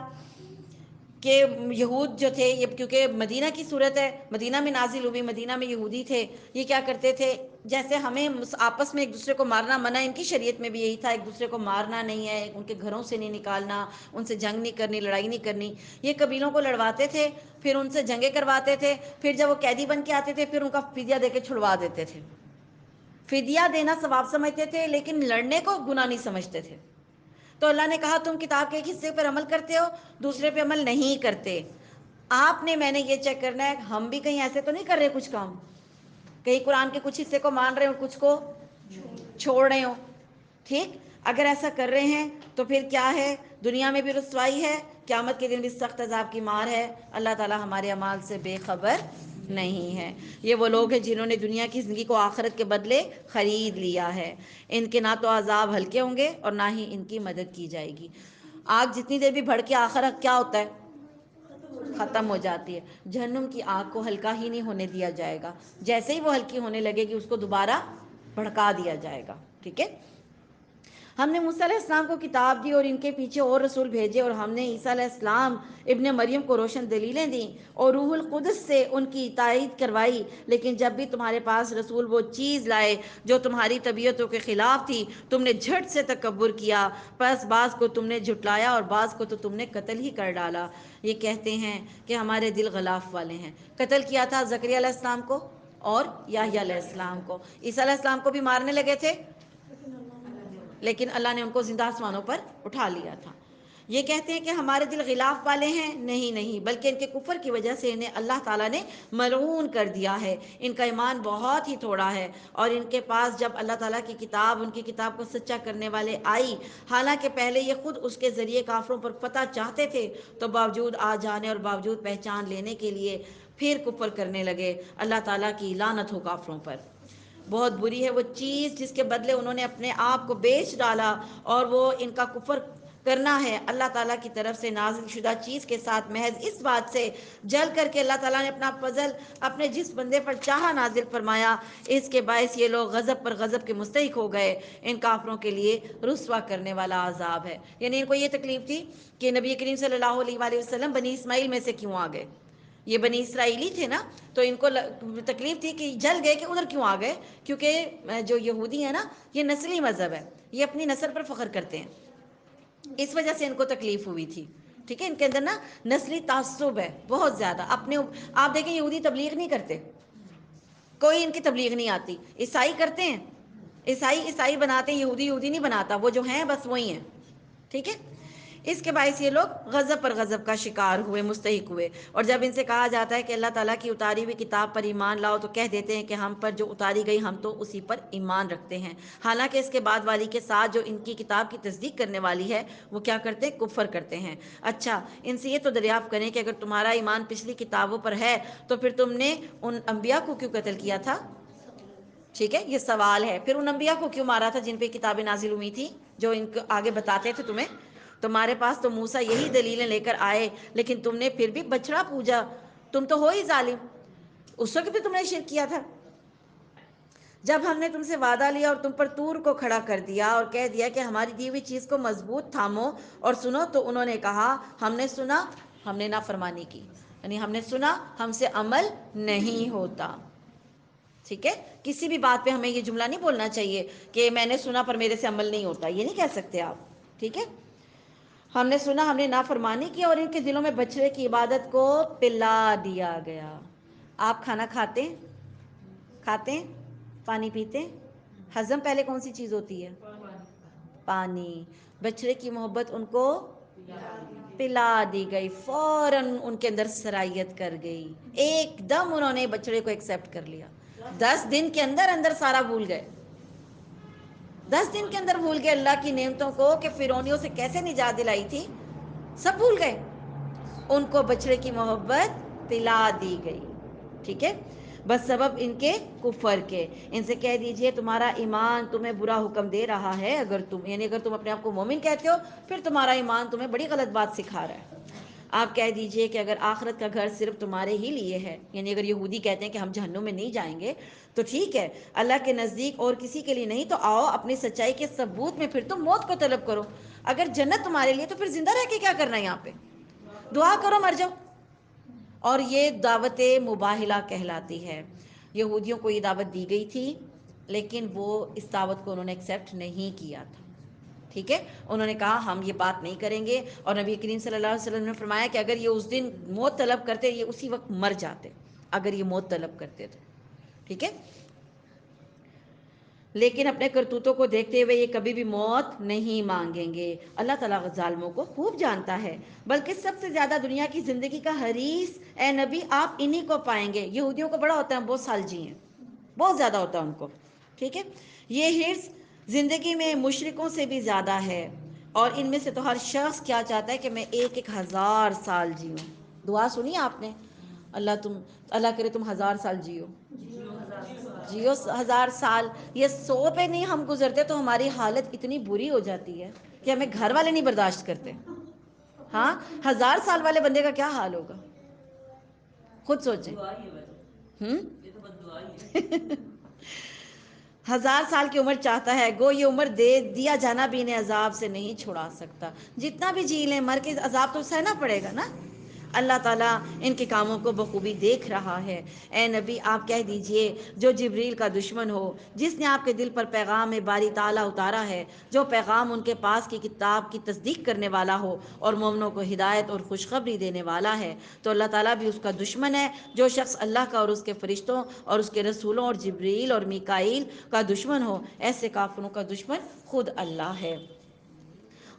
کہ یہود جو تھے، یہ کیونکہ مدینہ کی صورت ہے، مدینہ میں نازل ہوئی، مدینہ میں یہودی تھے، یہ کیا کرتے تھے، جیسے ہمیں آپس میں ایک دوسرے کو مارنا منع، ان کی شریعت میں بھی یہی تھا، ایک دوسرے کو مارنا نہیں ہے، ان کے گھروں سے نہیں نکالنا، ان سے جنگ نہیں کرنی، لڑائی نہیں کرنی۔ یہ قبیلوں کو لڑواتے تھے، پھر ان سے جنگیں کرواتے تھے، پھر جب وہ قیدی بن کے آتے تھے پھر ان کا فدیہ دے کے چھڑوا دیتے تھے۔ فدیہ دینا ثواب سمجھتے تھے لیکن لڑنے کو گناہ نہیں سمجھتے تھے۔ تو اللہ نے کہا تم کتاب کے ایک حصے پر عمل کرتے ہو، دوسرے پہ عمل نہیں کرتے۔ آپ نے، میں نے یہ چیک کرنا ہے ہم بھی کہیں ایسے تو نہیں کر رہے کچھ کام، کہیں قرآن کے کچھ حصے کو مان رہے ہو کچھ کو چھوڑ رہے ہو، ٹھیک۔ اگر ایسا کر رہے ہیں تو پھر کیا ہے، دنیا میں بھی رسوائی ہے، قیامت کے دن بھی سخت عذاب کی مار ہے۔ اللہ تعالیٰ ہمارے اعمال سے بے خبر نہیں ہے۔ یہ وہ لوگ ہیں جنہوں نے دنیا کی زندگی کو آخرت کے بدلے خرید لیا ہے۔ ان کے نہ تو عذاب ہلکے ہوں گے اور نہ ہی ان کی مدد کی جائے گی۔ آگ جتنی دیر بھی بھڑ کے آخر کیا ہوتا ہے، ختم ہو جاتی ہے۔ جہنم کی آگ کو ہلکا ہی نہیں ہونے دیا جائے گا، جیسے ہی وہ ہلکی ہونے لگے گی اس کو دوبارہ بھڑکا دیا جائے گا، ٹھیک ہے۔ ہم نے موسیٰ علیہ السلام کو کتاب دی اور ان کے پیچھے اور رسول بھیجے، اور ہم نے عیسیٰ علیہ السلام ابن مریم کو روشن دلیلیں دیں اور روح القدس سے ان کی تائید کروائی، لیکن جب بھی تمہارے پاس رسول وہ چیز لائے جو تمہاری طبیعتوں کے خلاف تھی تم نے جھٹ سے تکبر کیا، پس بعض کو تم نے جھٹلایا اور بعض کو تو تم نے قتل ہی کر ڈالا۔ یہ کہتے ہیں کہ ہمارے دل غلاف والے ہیں۔ قتل کیا تھا زکریا علیہ السلام کو اور یحییٰ علیہ السلام کو۔ عیسیٰ علیہ السلام کو بھی مارنے لگے تھے لیکن اللہ نے ان کو زندہ آسمانوں پر اٹھا لیا تھا۔ یہ کہتے ہیں کہ ہمارے دل غلاف والے ہیں، نہیں نہیں، بلکہ ان کے کفر کی وجہ سے انہیں اللہ تعالیٰ نے ملعون کر دیا ہے۔ ان کا ایمان بہت ہی تھوڑا ہے، اور ان کے پاس جب اللہ تعالیٰ کی کتاب، ان کی کتاب کو سچا کرنے والے آئی، حالانکہ پہلے یہ خود اس کے ذریعے کافروں پر فتح چاہتے تھے، تو باوجود آ جانے اور باوجود پہچان لینے کے لیے پھر کفر کرنے لگے۔ اللہ تعالیٰ کی لعنت ہو کافروں پر۔ بہت بری ہے وہ چیز جس کے بدلے انہوں نے اپنے آپ کو بیچ ڈالا، اور وہ ان کا کفر کرنا ہے اللہ تعالیٰ کی طرف سے نازل شدہ چیز کے ساتھ محض اس بات سے جل کر کے اللہ تعالیٰ نے اپنا فضل اپنے جس بندے پر چاہا نازل فرمایا، اس کے باعث یہ لوگ غضب پر غضب کے مستحق ہو گئے۔ ان کافروں کے لیے رسوا کرنے والا عذاب ہے۔ یعنی ان کو یہ تکلیف تھی کہ نبی کریم صلی اللہ علیہ وآلہ وسلم بنی اسماعیل میں سے کیوں آ گئے؟ یہ بنی اسرائیلی تھے نا، تو ان کو تکلیف تھی کہ جل گئے کہ ادھر کیوں آ گئے، کیونکہ جو یہودی ہیں نا یہ نسلی مذہب ہے، یہ اپنی نسل پر فخر کرتے ہیں، اس وجہ سے ان کو تکلیف ہوئی تھی۔ ٹھیک ہے، ان کے اندر نا نسلی تعصب ہے بہت زیادہ اپنے۔ آپ دیکھیں یہودی تبلیغ نہیں کرتے، کوئی ان کی تبلیغ نہیں آتی۔ عیسائی کرتے ہیں، عیسائی بناتے ہیں، یہودی نہیں بناتا، وہ جو ہیں بس وہی ہیں۔ ٹھیک ہے، اس کے باعث یہ لوگ غضب پر غضب کا شکار ہوئے، مستحق ہوئے۔ اور جب ان سے کہا جاتا ہے کہ اللہ تعالیٰ کی اتاری ہوئی کتاب پر ایمان لاؤ، تو کہہ دیتے ہیں کہ ہم پر جو اتاری گئی ہم تو اسی پر ایمان رکھتے ہیں، حالانکہ اس کے بعد والی کے ساتھ جو ان کی کتاب کی تصدیق کرنے والی ہے وہ کیا کرتے ہیں؟ کفر کرتے ہیں۔ اچھا، ان سے یہ تو دریافت کریں کہ اگر تمہارا ایمان پچھلی کتابوں پر ہے تو پھر تم نے ان انبیاء کو کیوں قتل کیا تھا؟ ٹھیک ہے، یہ سوال ہے۔ پھر ان انبیاء کو کیوں مارا تھا جن پہ کتابیں نازل ہوئی تھی، جو ان کو آگے بتاتے تھے تمہیں؟ تمہارے پاس تو موسیٰ یہی دلیلیں لے کر آئے، لیکن تم نے پھر بھی بچڑا پوجا، تم تو ہو ہی ظالم۔ اس وقت بھی تم نے شرک کیا تھا۔ جب ہم نے تم سے وعدہ لیا اور تم پر طور کو کھڑا کر دیا اور کہہ دیا کہ ہماری دی ہوئی چیز کو مضبوط تھامو اور سنو، تو انہوں نے کہا ہم نے سنا، ہم نے نافرمانی کی، یعنی ہم نے سنا، ہم سے عمل نہیں ہوتا۔ ٹھیک ہے، کسی بھی بات پہ ہمیں یہ جملہ نہیں بولنا چاہیے کہ میں نے سنا پر میرے سے عمل نہیں ہوتا، یہ نہیں کہہ سکتے آپ۔ ٹھیک ہے، ہم نے سنا، ہم نے نافرمانی کی اور ان کے دلوں میں بچڑے کی عبادت کو پلا دیا گیا۔ آپ کھانا کھاتے ہیں، پانی پیتے ہیں، ہضم پہلے کون سی چیز ہوتی ہے؟ پانی۔ بچڑے کی محبت ان کو پلا دی گئی، فوراً ان کے اندر سرایت کر گئی، ایک دم انہوں نے بچڑے کو ایکسیپٹ کر لیا۔ 10 دن کے اندر سارا بھول گئے، 10 دن کے اندر بھول گئے اللہ کی نعمتوں کو کہ فرعونیوں سے کیسے نجات دلائی تھی، سب بھول گئے۔ ان کو بچڑے کی محبت پلا دی گئی۔ ٹھیک ہے، بس سبب ان کے کفر کے۔ ان سے کہہ دیجئے تمہارا ایمان تمہیں برا حکم دے رہا ہے، اگر تم اپنے آپ کو مومن کہتے ہو، پھر تمہارا ایمان تمہیں بڑی غلط بات سکھا رہا ہے۔ آپ کہہ دیجئے کہ اگر آخرت کا گھر صرف تمہارے ہی لیے ہے، یعنی اگر یہودی کہتے ہیں کہ ہم جہنم میں نہیں جائیں گے، تو ٹھیک ہے، اللہ کے نزدیک اور کسی کے لیے نہیں، تو آؤ اپنی سچائی کے ثبوت میں پھر تم موت کو طلب کرو۔ اگر جنت تمہارے لیے تو پھر زندہ رہ کے کیا کرنا ہے یہاں پہ؟ دعا کرو، مر جاؤ۔ اور یہ دعوت مباہلہ کہلاتی ہے۔ یہودیوں کو یہ دعوت دی گئی تھی، لیکن وہ اس دعوت کو انہوں نے ایکسیپٹ نہیں کیا تھا۔ ٹھیک ہے، انہوں نے کہا ہم یہ بات نہیں کریں گے، اور نبی کریم صلی اللہ علیہ وسلم نے فرمایا کہ اگر یہ اس دن موت طلب کرتے، یہ اسی وقت مر جاتے اگر یہ موت طلب کرتے تو۔ ٹھیک ہے، لیکن اپنے کرتوتوں کو دیکھتے ہوئے یہ کبھی بھی موت نہیں مانگیں گے۔ اللہ تعالیٰ ظالموں کو خوب جانتا ہے، بلکہ سب سے زیادہ دنیا کی زندگی کا حریص اے نبی آپ انہی کو پائیں گے۔ یہودیوں کو بڑا ہوتا ہے بہت سال جئیں، بہت زیادہ ہوتا ہے ان کو۔ ٹھیک ہے، یہ حرص زندگی میں مشرکوں سے بھی زیادہ ہے، اور ان میں سے تو ہر شخص کیا چاہتا ہے کہ میں 1000 سال جیوں۔ دعا سنی آپ نے؟ اللہ کرے تم 1000 سال جیو، جیو 1000 سال۔ یہ 100 پہ نہیں ہم گزرتے تو ہماری حالت اتنی بری ہو جاتی ہے کہ ہمیں گھر والے نہیں برداشت کرتے۔ ہاں، 1000 سال والے بندے کا کیا حال ہوگا، خود سوچیں۔ 1000 سال کی عمر چاہتا ہے، گو یہ عمر دے دیا جانا بھی انہیں عذاب سے نہیں چھڑا سکتا۔ جتنا بھی جی لیں، مر کے عذاب تو سہنا پڑے گا نا۔ اللہ تعالیٰ ان کے کاموں کو بخوبی دیکھ رہا ہے۔ اے نبی آپ کہہ دیجئے جو جبریل کا دشمن ہو، جس نے آپ کے دل پر پیغام باری تعالیٰ اتارا ہے، جو پیغام ان کے پاس کی کتاب کی تصدیق کرنے والا ہو اور مومنوں کو ہدایت اور خوشخبری دینے والا ہے، تو اللہ تعالیٰ بھی اس کا دشمن ہے۔ جو شخص اللہ کا اور اس کے فرشتوں اور اس کے رسولوں اور جبریل اور میکائیل کا دشمن ہو، ایسے کافروں کا دشمن خود اللہ ہے۔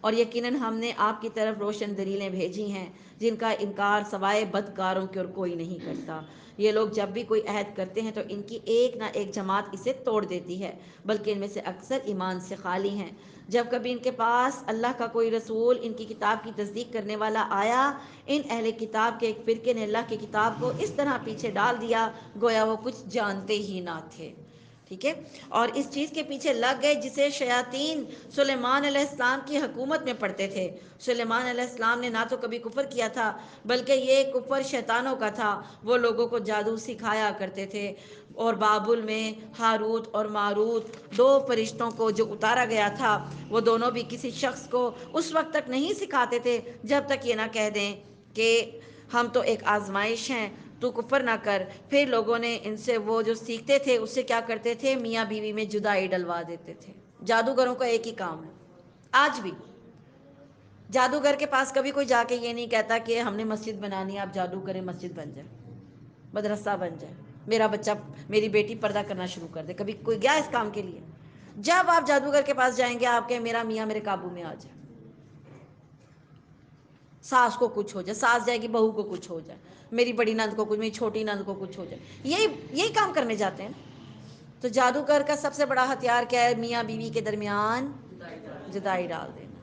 اور یقیناً ہم نے آپ کی طرف روشن دلیلیں بھیجی ہیں، جن کا انکار سوائے بدکاروں کے اور کوئی نہیں کرتا۔ یہ لوگ جب بھی کوئی عہد کرتے ہیں تو ان کی ایک نہ ایک جماعت اسے توڑ دیتی ہے، بلکہ ان میں سے اکثر ایمان سے خالی ہیں۔ جب کبھی ان کے پاس اللہ کا کوئی رسول ان کی کتاب کی تصدیق کرنے والا آیا، ان اہل کتاب کے ایک فرقے نے اللہ کی کتاب کو اس طرح پیچھے ڈال دیا گویا وہ کچھ جانتے ہی نہ تھے۔ ٹھیک ہے، اور اس چیز کے پیچھے لگ گئے جسے شیاطین سلیمان علیہ السلام کی حکومت میں پڑھتے تھے۔ سلیمان علیہ السلام نے نہ تو کبھی کفر کیا تھا، بلکہ یہ کفر شیطانوں کا تھا۔ وہ لوگوں کو جادو سکھایا کرتے تھے، اور بابل میں ہاروت اور ماروت دو فرشتوں کو جو اتارا گیا تھا، وہ دونوں بھی کسی شخص کو اس وقت تک نہیں سکھاتے تھے جب تک یہ نہ کہہ دیں کہ ہم تو ایک آزمائش ہیں، تو کفر نہ کر۔ پھر لوگوں نے ان سے وہ جو سیکھتے تھے اس سے کیا کرتے تھے، میاں بیوی میں جدائی ڈلوا دیتے تھے۔ جادوگروں کا ایک ہی کام ہے آج بھی۔ جادوگر کے پاس کبھی کوئی جا کے یہ نہیں کہتا کہ ہم نے مسجد بنانی ہے، آپ جادو کریں مسجد بن جائے، مدرسہ بن جائے، میرا بچہ میری بیٹی پردہ کرنا شروع کر دے۔ کبھی کوئی گیا اس کام کے لیے؟ جب آپ جادوگر کے پاس جائیں گے آپ کہیں میرا میاں میرے قابو میں آ جائے، ساس کو کچھ ہو جائے، ساس جائے گی بہو کو کچھ ہو جائے، میری بڑی نند کو کچھ، میری چھوٹی نند کو کچھ ہو جائے، یہی کام کرنے جاتے ہیں۔ تو جادوگر کا سب سے بڑا ہتھیار کیا ہے؟ میاں بیوی کے درمیان جدائی ڈال دینا،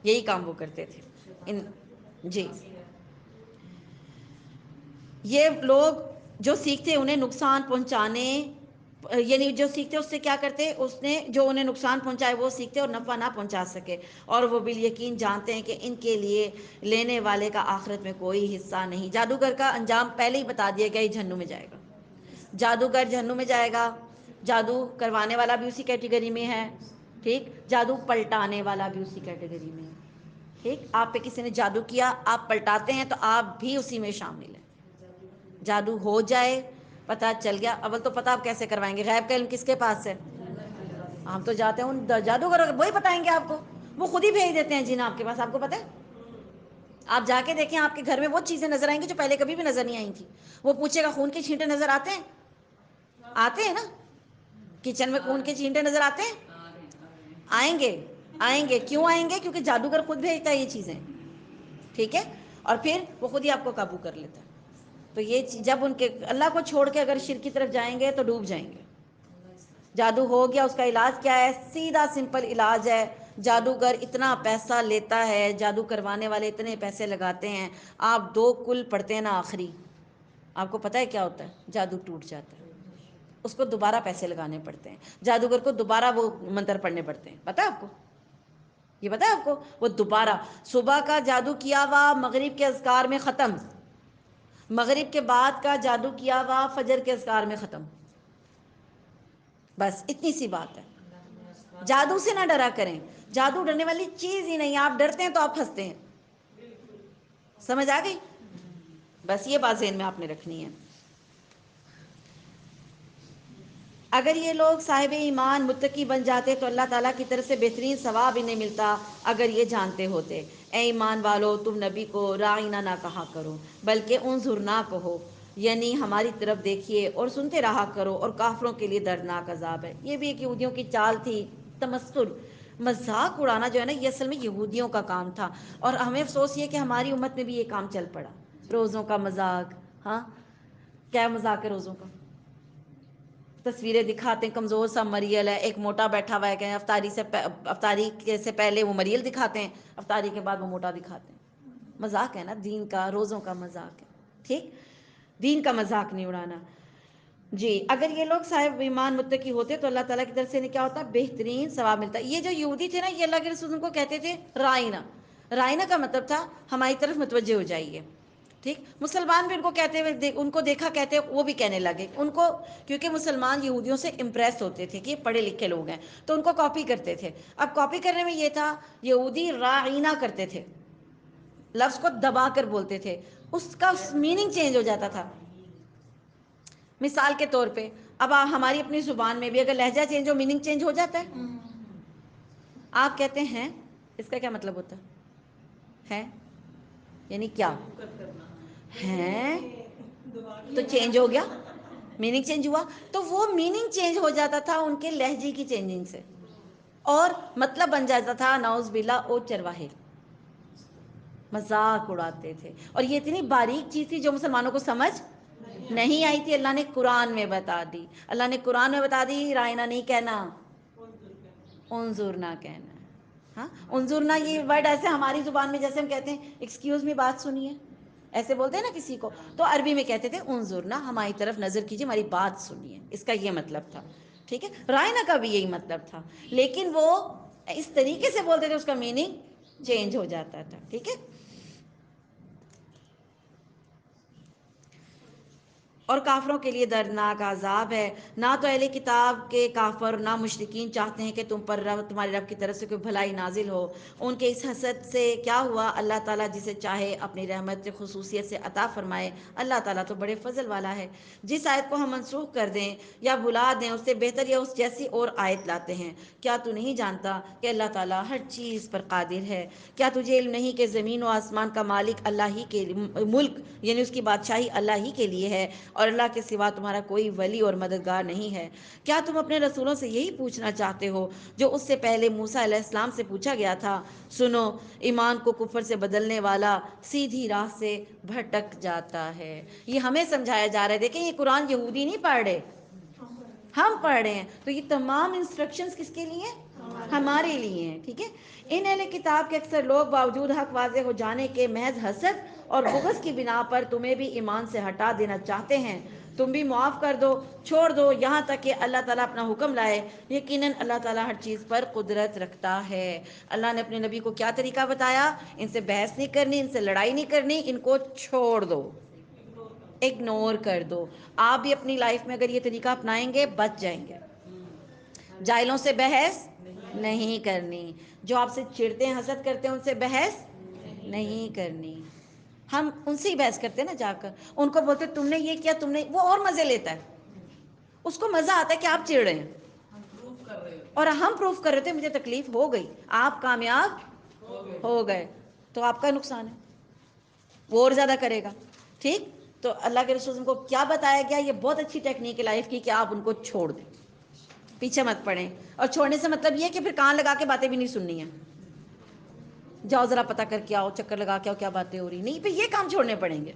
یہی کام وہ کرتے تھے۔ جی، یہ لوگ جو سیکھتے انہیں نقصان پہنچانے، یعنی جو سیکھتے اس سے کیا کرتے، اس نے جو انہیں نقصان پہنچائے وہ سیکھتے اور نفع نہ پہنچا سکے، اور وہ بالیقین جانتے ہیں کہ ان کے لیے لینے والے کا آخرت میں کوئی حصہ نہیں۔ جادوگر کا انجام پہلے ہی بتا دیا گیا، جہنم میں جائے گا۔ جادوگر جہنم میں جائے گا، جادو کروانے والا بھی اسی کیٹیگری میں ہے، ٹھیک، جادو پلٹانے والا بھی اسی کیٹیگری میں ہے، ٹھیک۔ آپ پہ کسی نے جادو کیا، آپ پلٹاتے ہیں تو آپ بھی اسی میں شامل ہیں۔ جادو ہو جائے، پتہ چل گیا، اول تو پتہ آپ کیسے کروائیں گے؟ غیب کا علم کس کے پاس ہے؟ ہم تو جاتے ہیں ان جادوگروں، وہی بتائیں گے آپ کو، وہ خود ہی بھیج دیتے ہیں جن آپ کے پاس، آپ کو پتہ ہے؟ آپ جا کے دیکھیں، آپ کے گھر میں وہ چیزیں نظر آئیں گی جو پہلے کبھی بھی نظر نہیں آئی تھی۔ وہ پوچھے گا خون کے چھینٹے نظر آتے ہیں؟ آتے ہیں نا؟ کچن میں خون کے چھینٹے نظر آتے ہیں؟ آئیں گے، آئیں گے، کیوں آئیں گے؟ کیونکہ جادوگر خود بھیجتا ہے یہ چیزیں، ٹھیک ہے، اور پھر وہ خود ہی آپ کو قابو کر لیتا ہے۔ تو یہ جب ان کے اللہ کو چھوڑ کے اگر شرک کی طرف جائیں گے تو ڈوب جائیں گے۔ جادو ہو گیا، اس کا علاج کیا ہے؟ سیدھا سمپل علاج ہے۔ جادوگر اتنا پیسہ لیتا ہے، جادو کروانے والے اتنے پیسے لگاتے ہیں، آپ 2 کل پڑھتے ہیں نا آخری، آپ کو پتہ ہے کیا ہوتا ہے؟ جادو ٹوٹ جاتا ہے، اس کو دوبارہ پیسے لگانے پڑتے ہیں، جادوگر کو دوبارہ وہ منتر پڑھنے پڑتے ہیں، پتہ ہے آپ کو؟ یہ پتہ ہے آپ کو؟ وہ دوبارہ صبح کا جادو کیا ہوا مغرب کے اذکار میں ختم، مغرب کے بعد کا جادو کیا ہوا فجر کے اذکار میں ختم، بس اتنی سی بات ہے۔ جادو سے نہ ڈرا کریں، جادو ڈرنے والی چیز ہی نہیں، آپ ڈرتے ہیں تو آپ پھنستے ہیں، سمجھ آ گئی؟ بس یہ بات ذہن میں آپ نے رکھنی ہے۔ اگر یہ لوگ صاحب ایمان متقی بن جاتے تو اللہ تعالیٰ کی طرف سے بہترین ثواب انہیں ملتا، اگر یہ جانتے ہوتے۔ اے ایمان والو، تم نبی کو راعینا نہ کہا کرو بلکہ انظرنا کہو، یعنی ہماری طرف دیکھیے، اور سنتے رہا کرو، اور کافروں کے لیے دردناک عذاب ہے۔ یہ بھی ایک یہودیوں کی چال تھی، تمسخر، مذاق اڑانا جو ہے نا، یہ اصل میں یہودیوں کا کام تھا، اور ہمیں افسوس یہ کہ ہماری امت میں بھی یہ کام چل پڑا، روزوں کا مذاق۔ ہاں، کیا مذاق ہے روزوں کا؟ تصویریں دکھاتے ہیں، کمزور سا مریل ہے، ایک موٹا بیٹھا ہوا ہے، کہ افطاری سے پہلے وہ مریل دکھاتے ہیں، افطاری کے بعد وہ موٹا دکھاتے ہیں۔ مذاق ہے نا دین کا، روزوں کا مذاق ہے، ٹھیک، دین کا مذاق نہیں اڑانا۔ جی، اگر یہ لوگ صاحب ایمان متقی ہوتے تو اللہ تعالیٰ کی طرف سے انہیں کیا ہوتا؟ بہترین ثواب ملتا۔ یہ جو یہودی تھے نا، یہ اللہ کے رسول کو کہتے تھے رائنا، رائنا کا مطلب تھا ہماری طرف متوجہ ہو جائیے، ٹھیک۔ مسلمان بھی ان کو کہتے ہوئے، ان کو دیکھا کہتے وہ بھی کہنے لگے ان کو، کیونکہ مسلمان یہودیوں سے امپریس ہوتے تھے کہ یہ پڑھے لکھے لوگ ہیں، تو ان کو کاپی کرتے تھے۔ اب کاپی کرنے میں یہ تھا، یہودی رائنا کرتے تھے، لفظ کو دبا کر بولتے تھے، اس کا میننگ چینج ہو جاتا تھا۔ مثال کے طور پہ اب ہماری اپنی زبان میں بھی اگر لہجہ چینج ہو، میننگ چینج ہو جاتا ہے۔ آپ کہتے ہیں، اس کا کیا مطلب ہوتا ہے؟ یعنی کیا ہے؟ تو چینج ہو گیا، میننگ چینج ہوا، تو وہ میننگ چینج ہو جاتا تھا ان کے لہجے کی چینجنگ سے، اور مطلب بن جاتا تھا نعوذ باللہ او چرواہے، مذاق اڑاتے تھے۔ اور یہ اتنی باریک چیز تھی جو مسلمانوں کو سمجھ نہیں آئی تھی، اللہ نے قرآن میں بتا دی، اللہ نے قرآن میں بتا دی، رائنا نہیں کہنا، انظرنا کہنا ہے۔ ہاں، انظرنا یہ ورڈ ایسے ہماری زبان میں جیسے ہم کہتے ہیں ایکسکیوز می بات سنیے، ایسے بولتے ہیں نا کسی کو، تو عربی میں کہتے تھے انظرنا، ہماری طرف نظر کیجیے، ہماری بات سنیے، اس کا یہ مطلب تھا، ٹھیک ہے، رائنا کا بھی یہی مطلب تھا، لیکن وہ اس طریقے سے بولتے تھے اس کا میننگ چینج ہو جاتا تھا. ٹھیک ہے. اور کافروں کے لیے دردناک عذاب ہے. نہ تو اہل کتاب کے کافر نہ مشرکین چاہتے ہیں کہ تم پر تمہارے رب کی طرف سے کوئی بھلائی نازل ہو. ان کے اس حسد سے کیا ہوا، اللہ تعالیٰ جسے چاہے اپنی رحمت سے خصوصیت سے عطا فرمائے. اللہ تعالیٰ تو بڑے فضل والا ہے. جس آیت کو ہم منسوخ کر دیں یا بھلا دیں اس سے بہتر یا اس جیسی اور آیت لاتے ہیں. کیا تو نہیں جانتا کہ اللہ تعالیٰ ہر چیز پر قادر ہے؟ کیا تجھے علم نہیں کہ زمین و آسمان کا مالک اللہ ہی کے ملک یعنی اس کی بادشاہی اللہ ہی کے لیے ہے، اور اللہ کے سوا تمہارا کوئی ولی اور مددگار نہیں ہے؟ کیا تم اپنے رسولوں سے یہی پوچھنا چاہتے ہو جو اس سے پہلے موسیٰ علیہ السلام سے پوچھا گیا تھا؟ سنو، ایمان کو کفر سے بدلنے والا سیدھی راہ سے بھٹک جاتا ہے. یہ ہمیں سمجھایا جا رہا ہے. دیکھیں یہ قرآن یہودی نہیں پڑھ رہے، ہم پڑھ رہے ہیں. تو یہ تمام انسٹرکشنز کس کے لیے؟ ہمارے لیے ہیں. ٹھیک ہے. ان اہل کتاب کے اکثر لوگ باوجود حق واضح ہو جانے کے محض حسد اور بغض کی بنا پر تمہیں بھی ایمان سے ہٹا دینا چاہتے ہیں. تم بھی معاف کر دو، چھوڑ دو یہاں تک کہ اللہ تعالیٰ اپنا حکم لائے. یقیناً اللہ تعالیٰ ہر چیز پر قدرت رکھتا ہے. اللہ نے اپنے نبی کو کیا طریقہ بتایا؟ ان سے بحث نہیں کرنی، ان سے لڑائی نہیں کرنی، ان کو چھوڑ دو، اگنور کر دو. آپ بھی اپنی لائف میں اگر یہ طریقہ اپنائیں گے بچ جائیں گے. جاہلوں سے بحث نہیں کرنی، جو آپ سے چڑھتے ہیں حسد کرتے ہیں ان سے بحث نہیں کرنی. ہم ان سے ہی بحث کرتے ہیں نا، جا کر ان کو بولتے تم نے یہ کیا، تم نے، وہ اور مزے لیتا ہے. اس کو مزہ آتا ہے کہ آپ چڑھ رہے ہیں اور ہم پروف کر رہے تھے مجھے تکلیف ہو گئی، آپ کامیاب ہو گئے، تو آپ کا نقصان ہے، وہ اور زیادہ کرے گا. ٹھیک. تو اللہ کے رسول کو کیا بتایا گیا؟ یہ بہت اچھی ٹیکنیک ہے لائف کی کہ آپ ان کو چھوڑ دیں، پیچھے مت پڑیں. اور چھوڑنے سے مطلب یہ ہے کہ پھر کان لگا کے باتیں بھی نہیں سننی ہیں. جاؤ ذرا پتہ کر کے آؤ، چکر لگا کے آؤ کیا باتیں ہو رہی. نہیں، پھر یہ کام چھوڑنے پڑیں گے.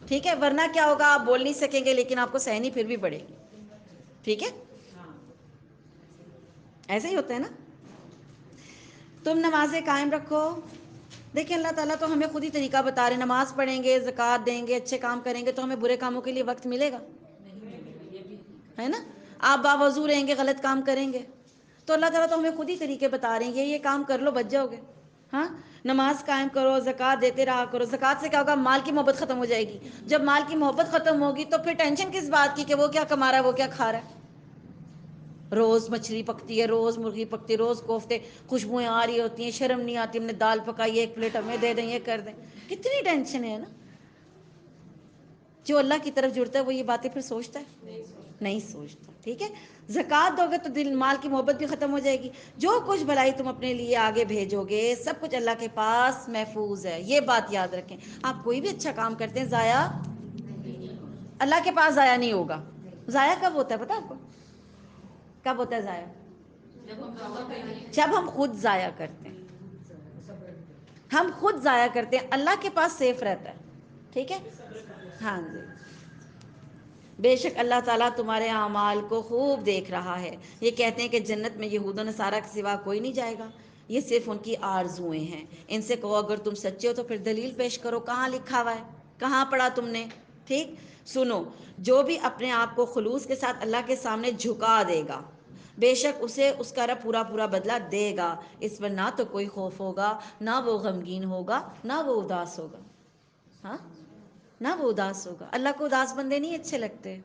ٹھیک ہے. ورنہ کیا ہوگا، آپ بول نہیں سکیں گے لیکن آپ کو سہنی پھر بھی پڑے گی. ٹھیک ہے. ایسے ہی ہوتا ہے نا. تم نمازیں قائم رکھو. دیکھیں اللہ تعالیٰ تو ہمیں خود ہی طریقہ بتا رہے ہیں. نماز پڑھیں گے، زکوٰۃ دیں گے، اچھے کام کریں گے تو ہمیں برے کاموں کے لیے وقت ملے گا؟ ہے نا. آپ باوضو رہیں گے، غلط کام کریں گے تو اللہ تعالیٰ تو ہمیں خود ہی طریقے بتا رہے ہیں، یہ کام کر لو بچ جاؤ گے. ہاں. نماز قائم کرو، زکوٰۃ دیتے رہا کرو. زکوٰۃ سے کیا ہوگا؟ مال کی محبت ختم ہو جائے گی. جب مال کی محبت ختم ہوگی تو پھر ٹینشن کس بات کی کہ وہ کیا کما رہا ہے، وہ کیا کھا رہا ہے. روز مچھلی پکتی ہے، روز مرغی پکتی ہے، روز کوفتے، خوشبوئیں آ رہی ہوتی ہیں، شرم نہیں آتی ہم نے دال پکائی ہے، ایک پلیٹ ہمیں دے دیں، یہ کر دیں. کتنی ٹینشن ہے نا. جو اللہ کی طرف جڑتا ہے وہ یہ باتیں پھر سوچتا ہے؟ نہیں سوچتا. ٹھیک ہے. زکوٰۃ دو گے تو دل مال کی محبت بھی ختم ہو جائے گی. جو کچھ بھلائی تم اپنے لیے آگے بھیجو گے سب کچھ اللہ کے پاس محفوظ ہے. یہ بات یاد رکھیں. آپ کوئی بھی اچھا کام کرتے ہیں ضائع اللہ کے پاس ضائع نہیں ہوگا. ضائع کب ہوتا ہے پتہ آپ کو؟ کب ہوتا ہے ضائع؟ جب ہم خود ضائع کرتے ہیں. ہم خود ضائع کرتے ہیں، اللہ کے پاس سیف رہتا ہے. ٹھیک ہے. ہاں جی. بے شک اللہ تعالیٰ تمہارے اعمال کو خوب دیکھ رہا ہے. یہ کہتے ہیں کہ جنت میں یہود و نصارہ کے سوا کوئی نہیں جائے گا. یہ صرف ان کی آرزوئیں ہیں. ان سے کہو اگر تم سچے ہو تو پھر دلیل پیش کرو. کہاں لکھا ہوا ہے؟ کہاں پڑھا تم نے؟ ٹھیک. سنو، جو بھی اپنے آپ کو خلوص کے ساتھ اللہ کے سامنے جھکا دے گا بے شک اسے اس کا رب پورا پورا بدلہ دے گا. اس پر نہ تو کوئی خوف ہوگا، نہ وہ غمگین ہوگا، نہ وہ اداس ہوگا. ہاں. نہ وہ اداس ہوگا. اللہ کو اداس بندے نہیں اچھے لگتے.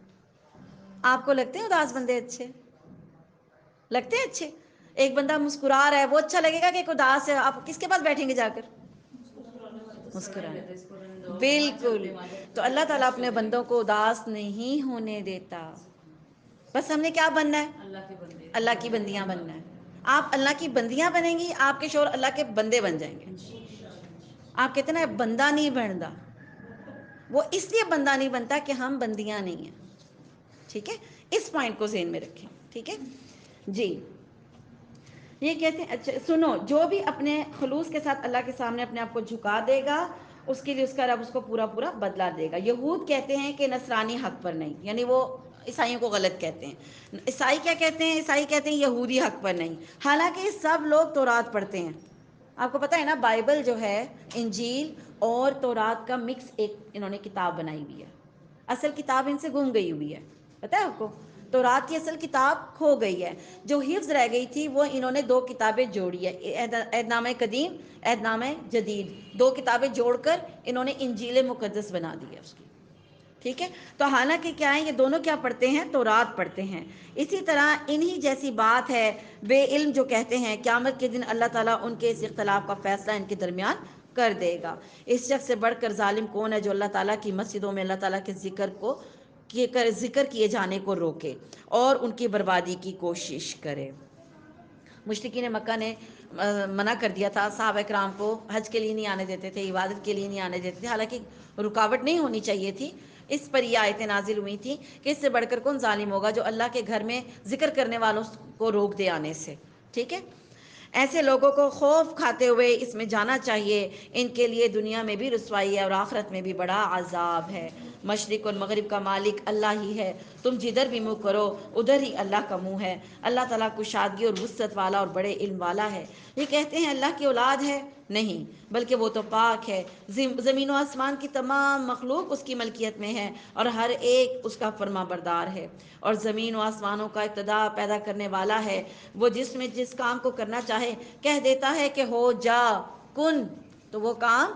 آپ کو لگتے ہیں اداس بندے اچھے؟ لگتے ہیں اچھے؟ ایک بندہ مسکرا رہا ہے وہ اچھا لگے گا کہ ایک اداس ہے؟ آپ کس کے پاس بیٹھیں گے جا کر؟ مسکرانے. بالکل. تو اللہ تعالیٰ اپنے بندوں کو اداس نہیں ہونے دیتا. بس ہم نے کیا بننا ہے؟ اللہ کی بندیاں بننا ہے. آپ اللہ کی بندیاں بنیں گی، آپ کے شوہر اللہ کے بندے بن جائیں گے. آپ کہتے ہیں نا بندہ نہیں بنتا، وہ اس لیے بندہ نہیں بنتا کہ ہم بندیاں نہیں ہیں. ٹھیک ہے. اس پوائنٹ کو ذہن میں رکھیں. ٹھیک ہے جی. یہ کہتے ہیں اچھا سنو، جو بھی اپنے خلوص کے ساتھ اللہ کے سامنے اپنے آپ کو جھکا دے گا اس کے لیے اس کا رب اس کو پورا پورا بدلہ دے گا. یہود کہتے ہیں کہ نصرانی حق پر نہیں، یعنی وہ عیسائیوں کو غلط کہتے ہیں. عیسائی کیا کہتے ہیں؟ عیسائی کہتے ہیں یہودی حق پر نہیں. حالانکہ سب لوگ تورات پڑھتے ہیں. آپ کو پتہ ہے نا بائبل جو ہے انجیل اور تورات کا مکس ایک انہوں نے کتاب بنائی ہوئی ہے. اصل کتاب ان سے گم گئی ہوئی ہے، پتہ ہے آپ کو. تورات کی اصل کتاب کھو گئی ہے، جو حفظ رہ گئی تھی وہ انہوں نے 2 کتابیں جوڑی ہے، عہد نامہ قدیم، عہد نامہ جدید، 2 کتابیں جوڑ کر انہوں نے انجیل مقدس بنا دی ہے اس کی، ٹھیک ہے۔ تو حالانکہ کیا ہے، یہ دونوں کیا پڑھتے ہیں، تورات پڑھتے ہیں۔ اسی طرح انہی جیسی بات ہے بے علم جو کہتے ہیں قیامت کے دن اللہ تعالیٰ ان کے اس اختلاف کا فیصلہ ان کے درمیان کر دے گا۔ اس شخص سے بڑھ کر ظالم کون ہے جو اللہ تعالیٰ کی مسجدوں میں اللہ تعالیٰ کے ذکر کیے جانے کو روکے اور ان کی بربادی کی کوشش کرے۔ مشرکین مکہ نے منع کر دیا تھا، صحابہ کرام کو حج کے لیے نہیں آنے دیتے تھے، عبادت کے لیے نہیں آنے دیتے تھے، حالانکہ رکاوٹ نہیں ہونی چاہیے تھی۔ اس پر یہ آیتیں نازل ہوئی تھیں کہ اس سے بڑھ کر کون ظالم ہوگا جو اللہ کے گھر میں ذکر کرنے والوں کو روک دے آنے سے، ٹھیک ہے۔ ایسے لوگوں کو خوف کھاتے ہوئے اس میں جانا چاہیے، ان کے لیے دنیا میں بھی رسوائی ہے اور آخرت میں بھی بڑا عذاب ہے۔ مشرق اور مغرب کا مالک اللہ ہی ہے، تم جدھر بھی منہ کرو ادھر ہی اللہ کا منہ ہے۔ اللہ تعالیٰ کشادگی اور وسعت والا اور بڑے علم والا ہے۔ یہ کہتے ہیں اللہ کی اولاد ہے، نہیں بلکہ وہ تو پاک ہے۔ زمین و آسمان کی تمام مخلوق اس کی ملکیت میں ہے اور ہر ایک اس کا فرما بردار ہے۔ اور زمین و آسمانوں کا ابتدا پیدا کرنے والا ہے، وہ جس میں جس کام کو کرنا چاہے کہہ دیتا ہے کہ ہو جا، کن، تو وہ کام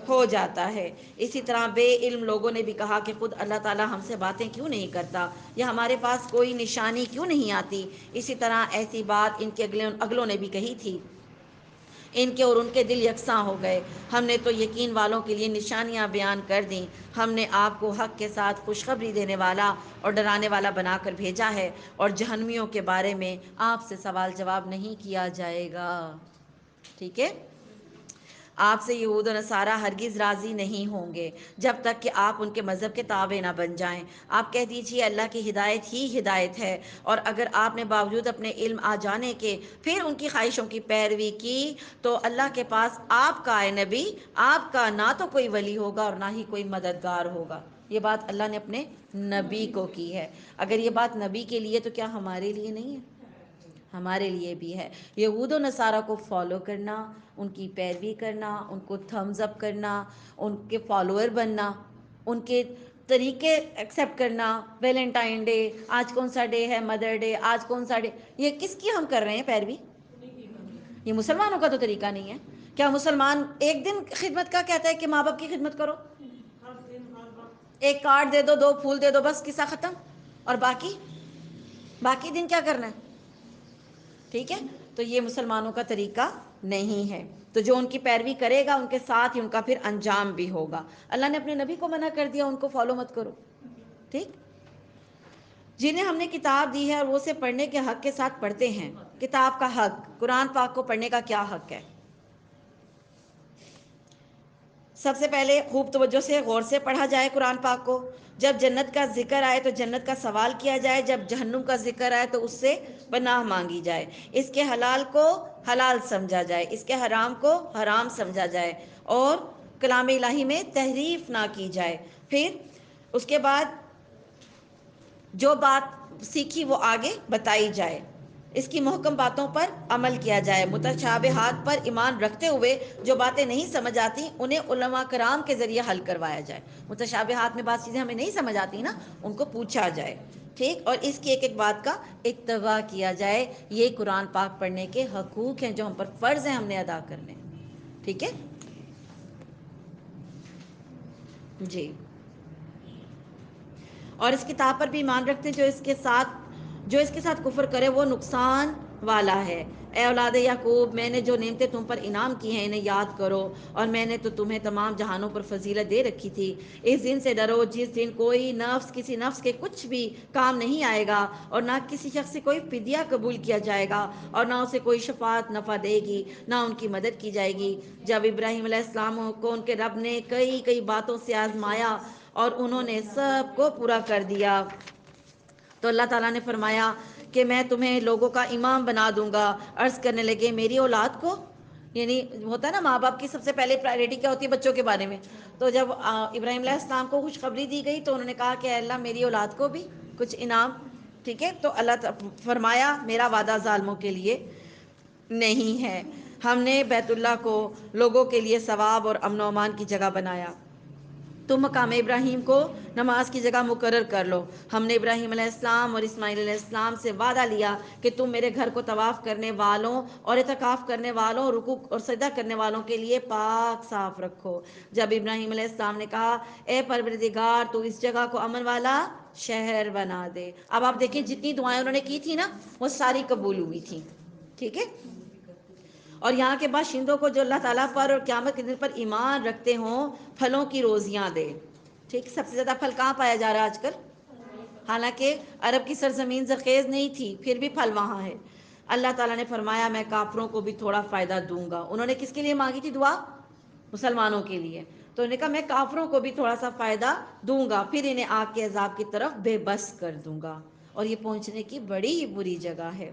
ہو جاتا ہے۔ اسی طرح بے علم لوگوں نے بھی کہا کہ خود اللہ تعالیٰ ہم سے باتیں کیوں نہیں کرتا، یا ہمارے پاس کوئی نشانی کیوں نہیں آتی۔ اسی طرح ایسی بات ان کے اگلوں نے بھی کہی تھی، ان کے اور ان کے دل یکساں ہو گئے۔ ہم نے تو یقین والوں کے لیے نشانیاں بیان کر دیں، ہم نے آپ کو حق کے ساتھ خوشخبری دینے والا اور ڈرانے والا بنا کر بھیجا ہے، اور جہنمیوں کے بارے میں آپ سے سوال جواب نہیں کیا جائے گا، ٹھیک ہے۔ آپ سے یہود و نصارہ ہرگز راضی نہیں ہوں گے جب تک کہ آپ ان کے مذہب کے تابع نہ بن جائیں۔ آپ کہہ دیجئے اللہ کی ہدایت ہی ہدایت ہے، اور اگر آپ نے باوجود اپنے علم آ جانے کے پھر ان کی خواہشوں کی پیروی کی تو اللہ کے پاس آپ کا اے نبی، آپ کا نہ تو کوئی ولی ہوگا اور نہ ہی کوئی مددگار ہوگا۔ یہ بات اللہ نے اپنے نبی کو کی ہے۔ اگر یہ بات نبی کے لیے تو کیا ہمارے لیے نہیں ہے؟ ہمارے لیے بھی ہے۔ یہود و نصارہ کو فالو کرنا، ان کی پیروی کرنا، ان کو تھمز اپ کرنا، ان کے فالوور بننا، ان کے طریقے ایکسیپٹ کرنا، ویلنٹائن ڈے، آج کون سا ڈے ہے، مدر ڈے، آج کون سا ڈے، یہ کس کی ہم کر رہے ہیں پیروی؟ یہ مسلمانوں کا تو طریقہ نہیں ہے۔ کیا مسلمان ایک دن خدمت کا کہتا ہے کہ ماں باپ کی خدمت کرو، ایک کارڈ دے دو، 2 پھول دے دو، بس قصہ ختم، اور باقی دن کیا کرنا ہے؟ ٹھیک ہے، تو یہ مسلمانوں کا طریقہ نہیں ہے۔ تو جو ان کی پیروی کرے گا ان کے ساتھ ہی ان کا پھر انجام بھی ہوگا۔ اللہ نے اپنے نبی کو منع کر دیا ان کو فالو مت کرو، ٹھیک۔ جنہیں ہم نے کتاب دی ہے اور وہ اسے پڑھنے کے حق کے ساتھ پڑھتے ہیں۔ کتاب کا حق، قرآن پاک کو پڑھنے کا کیا حق ہے؟ سب سے پہلے خوب توجہ سے غور سے پڑھا جائے قرآن پاک کو۔ جب جنت کا ذکر آئے تو جنت کا سوال کیا جائے، جب جہنم کا ذکر آئے تو اس سے پناہ مانگی جائے، اس کے حلال کو حلال سمجھا جائے، اس کے حرام کو حرام سمجھا جائے، اور کلام الہی میں تحریف نہ کی جائے۔ پھر اس کے بعد جو بات سیکھی وہ آگے بتائی جائے، اس کی محکم باتوں پر عمل کیا جائے، متشابہات پر ایمان رکھتے ہوئے جو باتیں نہیں سمجھ آتی انہیں علماء کرام کے ذریعے حل کروایا جائے۔ متشابہات میں بعض چیزیں ہمیں نہیں سمجھ آتی نا، ان کو پوچھا جائے، ٹھیک، اور اس کی ایک ایک بات کا اتباع کیا جائے۔ یہ قرآن پاک پڑھنے کے حقوق ہیں جو ہم پر فرض ہیں، ہم نے ادا کرنے، ٹھیک ہے جی۔ اور اس کتاب پر بھی ایمان رکھتے ہیں، جو اس کے ساتھ کفر کرے وہ نقصان والا ہے۔ اے اولاد یعقوب، میں نے جو نعمتیں تم پر انعام کی ہیں انہیں یاد کرو، اور میں نے تو تمہیں تمام جہانوں پر فضیلت دے رکھی تھی۔ اس دن سے ڈرو جس دن کوئی نفس کسی نفس کے کچھ بھی کام نہیں آئے گا، اور نہ کسی شخص سے کوئی فدیہ قبول کیا جائے گا، اور نہ اسے کوئی شفاعت نفع دے گی، نہ ان کی مدد کی جائے گی۔ جب ابراہیم علیہ السلام کو ان کے رب نے کئی باتوں سے آزمایا اور انہوں نے سب کو پورا کر دیا، تو اللہ تعالیٰ نے فرمایا کہ میں تمہیں لوگوں کا امام بنا دوں گا۔ عرض کرنے لگے میری اولاد کو، یعنی ہوتا ہے نا ماں باپ کی سب سے پہلے پرائرٹی کیا ہوتی ہے بچوں کے بارے میں، تو جب ابراہیم علیہ السلام کو خوشخبری دی گئی تو انہوں نے کہا کہ اے اللہ میری اولاد کو بھی کچھ انعام، ٹھیک ہے، تو اللہ فرمایا میرا وعدہ ظالموں کے لیے نہیں ہے۔ ہم نے بیت اللہ کو لوگوں کے لیے ثواب اور امن و امان کی جگہ بنایا۔ تم مقام ابراہیم کو نماز کی جگہ مقرر کر لو. ہم نے ابراہیم علیہ السلام اور اسماعیل علیہ السلام سے وعدہ لیا کہ تم میرے گھر کو طواف کرنے والوں اور اعتکاف کرنے والوں اور رکوع اور سجدہ کرنے والوں کے لیے پاک صاف رکھو. جب ابراہیم علیہ السلام نے کہا اے پروردگار تو اس جگہ کو امن والا شہر بنا دے. اب آپ دیکھیں جتنی دعائیں انہوں نے کی تھی نا وہ ساری قبول ہوئی تھیں. ٹھیک ہے. اور یہاں کے باشندوں کو جو اللہ تعالیٰ پر اور قیامت کے دن پر ایمان رکھتے ہوں پھلوں کی روزیاں دے. ٹھیک. سب سے زیادہ پھل کہاں پایا جا رہا ہے آج کل؟ حالانکہ عرب کی سرزمین زرخیز نہیں تھی پھر بھی پھل وہاں ہے. اللہ تعالیٰ نے فرمایا میں کافروں کو بھی تھوڑا فائدہ دوں گا. انہوں نے کس کے لیے مانگی تھی دعا؟ مسلمانوں کے لیے. تو انہوں نے کہا میں کافروں کو بھی تھوڑا سا فائدہ دوں گا پھر انہیں آگ کے عذاب کی طرف بے بس کر دوں گا. اور یہ پہنچنے کی بڑی بری جگہ ہے.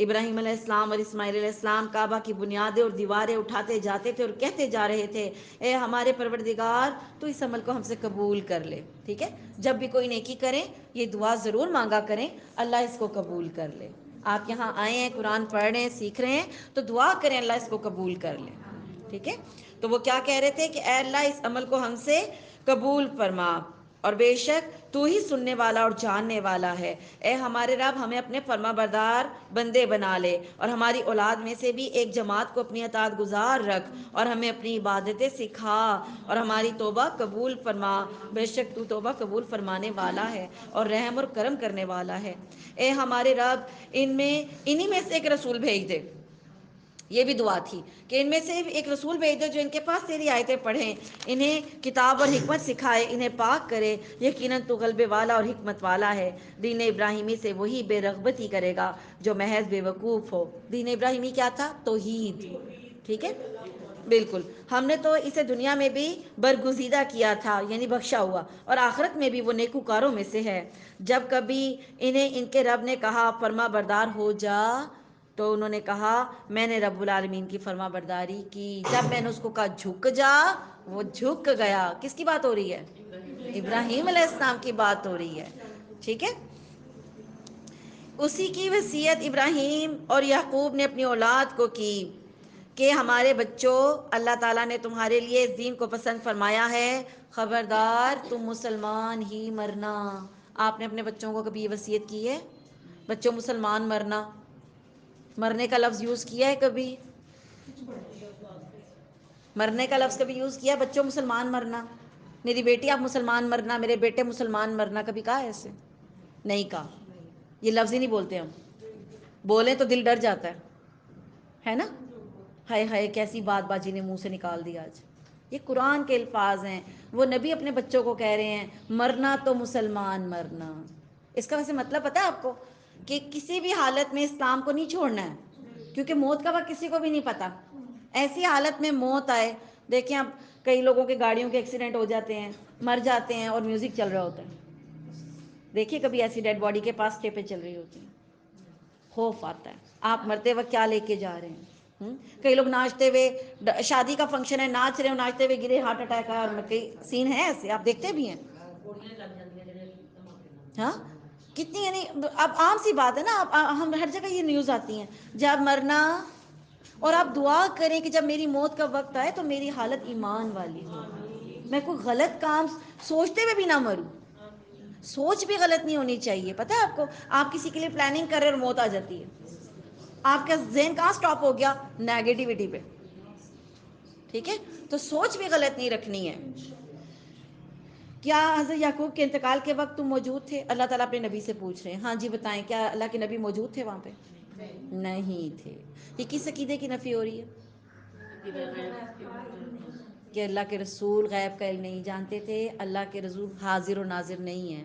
ابراہیم علیہ السلام اور اسماعیل علیہ السلام کعبہ کی بنیادیں اور دیواریں اٹھاتے جاتے تھے اور کہتے جا رہے تھے اے ہمارے پروردگار تو اس عمل کو ہم سے قبول کر لے. ٹھیک ہے. جب بھی کوئی نیکی کریں یہ دعا ضرور مانگا کریں اللہ اس کو قبول کر لے. آپ یہاں آئے ہیں قرآن پڑھ رہے ہیں سیکھ رہے ہیں تو دعا کریں اللہ اس کو قبول کر لے. ٹھیک ہے. تو وہ کیا کہہ رہے تھے کہ اے اللہ اس عمل کو ہم سے قبول فرما اور بے شک تو ہی سننے والا اور جاننے والا ہے. اے ہمارے رب ہمیں اپنے فرما بردار بندے بنا لے اور ہماری اولاد میں سے بھی ایک جماعت کو اپنی اطاعت گزار رکھ اور ہمیں اپنی عبادتیں سکھا اور ہماری توبہ قبول فرما. بے شک تو توبہ قبول فرمانے والا ہے اور رحم اور کرم کرنے والا ہے. اے ہمارے رب انہی میں سے ایک رسول بھیج دے. یہ بھی دعا تھی کہ ان میں سے ایک رسول بھیج دے جو ان کے پاس تیری آیتیں پڑھیں انہیں کتاب اور حکمت سکھائے انہیں پاک کرے. یقیناً تو غلبے والا اور حکمت والا ہے. دین ابراہیمی سے وہی بے رغبتی کرے گا جو محض بے وقوف ہو. دین ابراہیمی کیا تھا؟ توحید. ٹھیک ہے. بالکل. ہم نے تو اسے دنیا میں بھی برگزیدہ کیا تھا یعنی بخشا ہوا اور آخرت میں بھی وہ نیکوکاروں میں سے ہے. جب کبھی انہیں ان کے رب نے کہا فرما بردار ہو جا تو انہوں نے کہا میں نے رب العالمین کی فرما برداری کی. جب میں نے اس کو کہا جھک جا وہ جھک گیا. کس کی بات ہو رہی ہے؟ ابراہیم علیہ السلام کی بات ہو رہی ہے. ٹھیک ہے. اسی کی وصیت ابراہیم اور یعقوب نے اپنی اولاد کو کی کہ ہمارے بچوں اللہ تعالیٰ نے تمہارے لیے اس دین کو پسند فرمایا ہے خبردار تم مسلمان ہی مرنا. آپ نے اپنے بچوں کو کبھی یہ وصیت کی ہے بچوں مسلمان مرنا؟ مرنے کا لفظ یوز کیا ہے کبھی؟ مرنے کا لفظ کبھی یوز کیا ہے بچوں مسلمان مرنا؟ میری بیٹی آپ مسلمان مرنا میرے بیٹے مسلمان مرنا کبھی کہا ہے ایسے؟ نہیں کہا. یہ لفظ ہی نہیں بولتے ہم. بولیں تو دل ڈر جاتا ہے نا. ہائے ہائے کیسی بات باجی نے منہ سے نکال دیا آج. یہ قرآن کے الفاظ ہیں. وہ نبی اپنے بچوں کو کہہ رہے ہیں مرنا تو مسلمان مرنا. اس کا ویسے مطلب پتہ ہے آپ کو کہ کسی بھی حالت میں اسلام کو نہیں چھوڑنا ہے کیونکہ موت کا وقت کسی کو بھی نہیں پتہ. ایسی حالت میں موت آئے. دیکھیں اب کئی لوگوں کے گاڑیوں کے ایکسیڈنٹ ہو جاتے ہیں مر جاتے ہیں اور میوزک چل رہا ہوتا ہے. دیکھیے کبھی ایسی ڈیڈ باڈی کے پاس ٹیپیں چل رہی ہوتی ہیں خوف آتا ہے. آپ مرتے وقت کیا لے کے جا رہے ہیں؟ کئی لوگ ناچتے ہوئے شادی کا فنکشن ہے ناچ رہے ہو ناچتے ہوئے گرے ہارٹ اٹیک ہے اور کئی سین ہیں ایسے آپ دیکھتے بھی ہیں. ہاں کتنی یعنی اب عام سی بات ہے نا. اب ہم ہر جگہ یہ نیوز آتی ہیں جب مرنا اور آپ دعا کریں کہ جب میری موت کا وقت آئے تو میری حالت ایمان والی ہو. میں کوئی غلط کام سوچتے ہوئے بھی نہ مروں. سوچ بھی غلط نہیں ہونی چاہیے. پتہ ہے آپ کو آپ کسی کے لیے پلاننگ کر رہے اور موت آ جاتی ہے آپ کا ذہن کہاں سٹاپ ہو گیا؟ نیگیٹیوٹی پہ. ٹھیک ہے. تو سوچ بھی غلط نہیں رکھنی ہے. کیا حضرت یعقوب کے انتقال کے وقت تم موجود تھے؟ اللہ تعالیٰ اپنے نبی سے پوچھ رہے ہیں. ہاں جی بتائیں کیا اللہ کے نبی موجود تھے وہاں پہ؟ نہیں تھے. یہ کس عقیدے کی نفی ہو رہی ہے؟ کہ اللہ کے رسول غیب کا علم نہیں جانتے تھے. اللہ کے رسول حاضر و ناظر نہیں ہیں.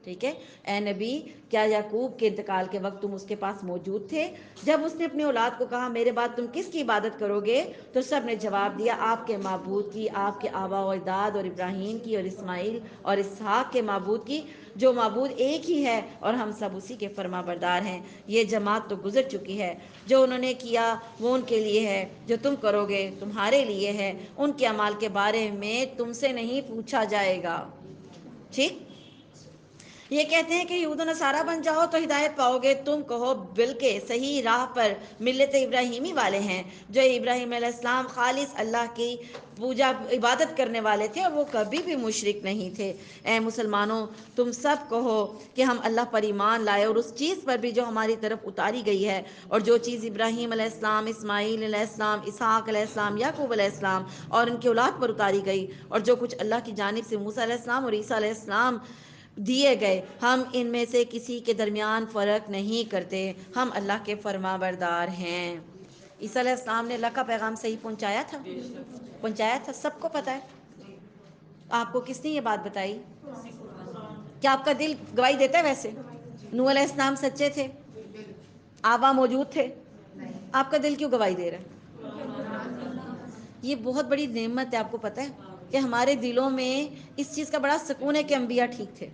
ٹھیک ہے. اے نبی کیا یعقوب کے انتقال کے وقت تم اس کے پاس موجود تھے جب اس نے اپنی اولاد کو کہا میرے بعد تم کس کی عبادت کرو گے؟ تو سب نے جواب دیا آپ کے معبود کی آپ کے آبا و اجداد اور ابراہیم کی اور اسماعیل اور اسحاق کے معبود کی جو معبود ایک ہی ہے اور ہم سب اسی کے فرما بردار ہیں. یہ جماعت تو گزر چکی ہے. جو انہوں نے کیا وہ ان کے لیے ہے جو تم کرو گے تمہارے لیے ہے. ان کے اعمال کے بارے میں تم سے نہیں پوچھا جائے گا. ٹھیک. یہ کہتے ہیں کہ یہود و نصارہ بن جاؤ تو ہدایت پاؤ گے، تم کہو بلکہ صحیح راہ پر ملت ابراہیمی والے ہیں، جو ابراہیم علیہ السلام خالص اللہ کی پوجا عبادت کرنے والے تھے اور وہ کبھی بھی مشرک نہیں تھے۔ اے مسلمانوں تم سب کہو کہ ہم اللہ پر ایمان لائے اور اس چیز پر بھی جو ہماری طرف اتاری گئی ہے، اور جو چیز ابراہیم علیہ السلام، اسماعیل علیہ السلام، اسحاق علیہ السلام، یعقوب علیہ السلام اور ان کی اولاد پر اتاری گئی، اور جو کچھ اللہ کی جانب سے موسیٰ علیہ السلام اور عیسیٰ علیہ السلام دیے گئے، ہم ان میں سے کسی کے درمیان فرق نہیں کرتے، ہم اللہ کے فرما بردار ہیں۔ عیسیٰ علیہ السلام نے اللہ کا پیغام صحیح پہنچایا تھا، سب کو پتہ ہے۔ آپ کو کس نے یہ بات بتائی؟ کیا آپ کا دل گواہی دیتا ہے؟ ویسے نوح علیہ السلام سچے تھے، آبا موجود تھے، آپ کا دل کیوں گواہی دے رہا ہے؟ یہ بہت بڑی نعمت ہے، آپ کو پتہ ہے کہ ہمارے دلوں میں اس چیز کا بڑا سکون ہے کہ انبیاء ٹھیک تھے۔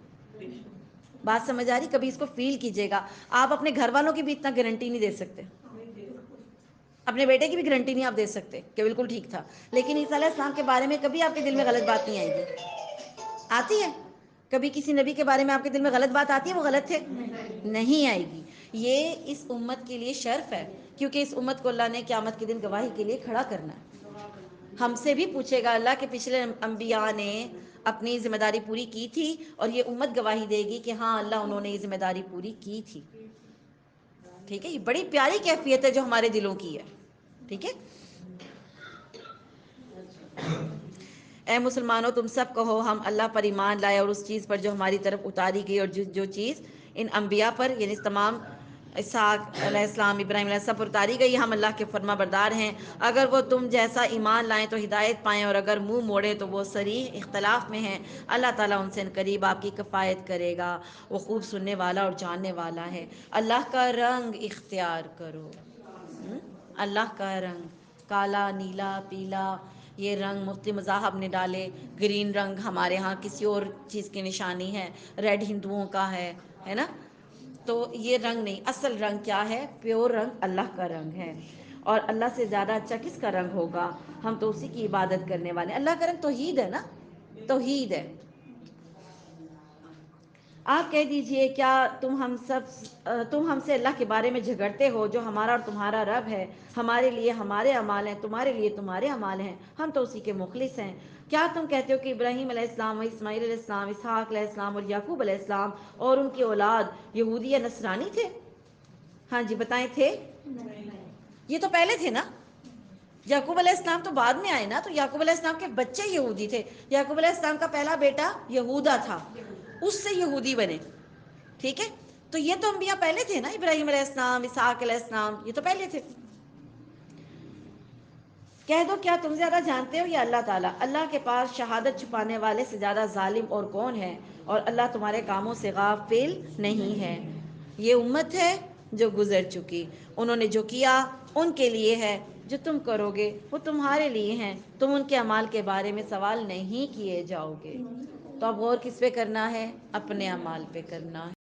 بات سمجھ آ رہی؟ کبھی اس کو فیل کیجئے گا۔ آپ اپنے گھر والوں کی بھی اتنا گارنٹی نہیں دے سکتے، اپنے بیٹے کی بھی گارنٹی نہیں آپ دے سکتے کہ بالکل ٹھیک تھا، لیکن عیسیٰ علیہ السلام کے بارے میں کبھی آپ کے دل میں غلط بات نہیں آئے گی؟ آتی ہے؟ کبھی کسی نبی کے بارے میں آپ کے دل میں غلط بات آتی ہے وہ غلط تھے؟ نہیں آئے گی۔ یہ اس امت کے لیے شرف ہے، کیونکہ اس امت کو اللہ نے قیامت کے دن گواہی کے لیے کھڑا کرنا ہے۔ ہم سے بھی پوچھے گا اللہ کہ پچھلے انبیاء نے اپنی ذمہ داری پوری کی تھی، اور یہ امت گواہی دے گی کہ ہاں اللہ انہوں نے یہ ذمہ داری پوری کی تھی۔ ٹھیک ہے، یہ بڑی پیاری کیفیت ہے جو ہمارے دلوں کی ہے۔ ٹھیک ہے، اے مسلمانوں تم سب کہو ہم اللہ پر ایمان لائے اور اس چیز پر جو ہماری طرف اتاری گئی، اور جو چیز ان انبیاء پر یعنی تمام اسحاق علیہ السلام، ابراہیم علیہ السلام پر اتاری گئی، ہم اللہ کے فرما بردار ہیں۔ اگر وہ تم جیسا ایمان لائیں تو ہدایت پائیں، اور اگر منہ موڑے تو وہ صریح اختلاف میں ہیں۔ اللہ تعالیٰ ان سے قریب آپ کی کفایت کرے گا، وہ خوب سننے والا اور جاننے والا ہے۔ اللہ کا رنگ اختیار کرو۔ اللہ کا رنگ، کالا، نیلا، پیلا، یہ رنگ مفتی مذاہب نے ڈالے۔ گرین رنگ ہمارے ہاں کسی اور چیز کی نشانی ہے، ریڈ ہندوؤں کا ہے نا؟ تو یہ رنگ نہیں، اصل رنگ کیا ہے؟ پیور رنگ اللہ کا رنگ ہے۔ اور اللہ سے زیادہ اچھا کس کا رنگ ہوگا؟ ہم تو اسی کی عبادت کرنے والے ہیں۔ اللہ کا رنگ توحید ہے نا، توحید ہے۔ آپ کہہ دیجئے کیا تم ہم سے اللہ کے بارے میں جھگڑتے ہو؟ جو ہمارا اور تمہارا رب ہے، ہمارے لیے ہمارے اعمال ہیں، تمہارے لیے تمہارے اعمال ہیں، ہم تو اسی کے مخلص ہیں۔ کیا تم کہتے ہو کہ ابراہیم علیہ السلام، اسماعیل علیہ السلام، اسحاق علیہ السلام اور یعقوب علیہ السلام اور ان کی اولاد یہودی یا نصرانی تھے؟ ہاں جی بتائیں، تھے؟ یہ تو پہلے تھے نا، یعقوب علیہ السلام تو بعد میں آئے نا، تو یعقوب علیہ السلام کے بچے یہودی تھے۔ یعقوب علیہ السلام کا پہلا بیٹا یہودا تھا، اس سے یہودی بنے۔ ٹھیک ہے، تو یہ تو انبیاء پہلے تھے نا، ابراہیم علیہ السلام، اسحاق علیہ السلام، یہ تو پہلے تھے۔ کہہ دو کیا تم زیادہ جانتے ہو یا اللہ تعالیٰ؟ اللہ کے پاس شہادت چھپانے والے سے زیادہ ظالم اور کون ہے، اور اللہ تمہارے کاموں سے غافل نہیں ہے۔ یہ امت ہے جو گزر چکی، انہوں نے جو کیا ان کے لیے ہے، جو تم کرو گے وہ تمہارے لیے ہیں، تم ان کے اعمال کے بارے میں سوال نہیں کیے جاؤ گے۔ تو اب غور کس پہ کرنا ہے؟ اپنے اعمال پہ کرنا ہے۔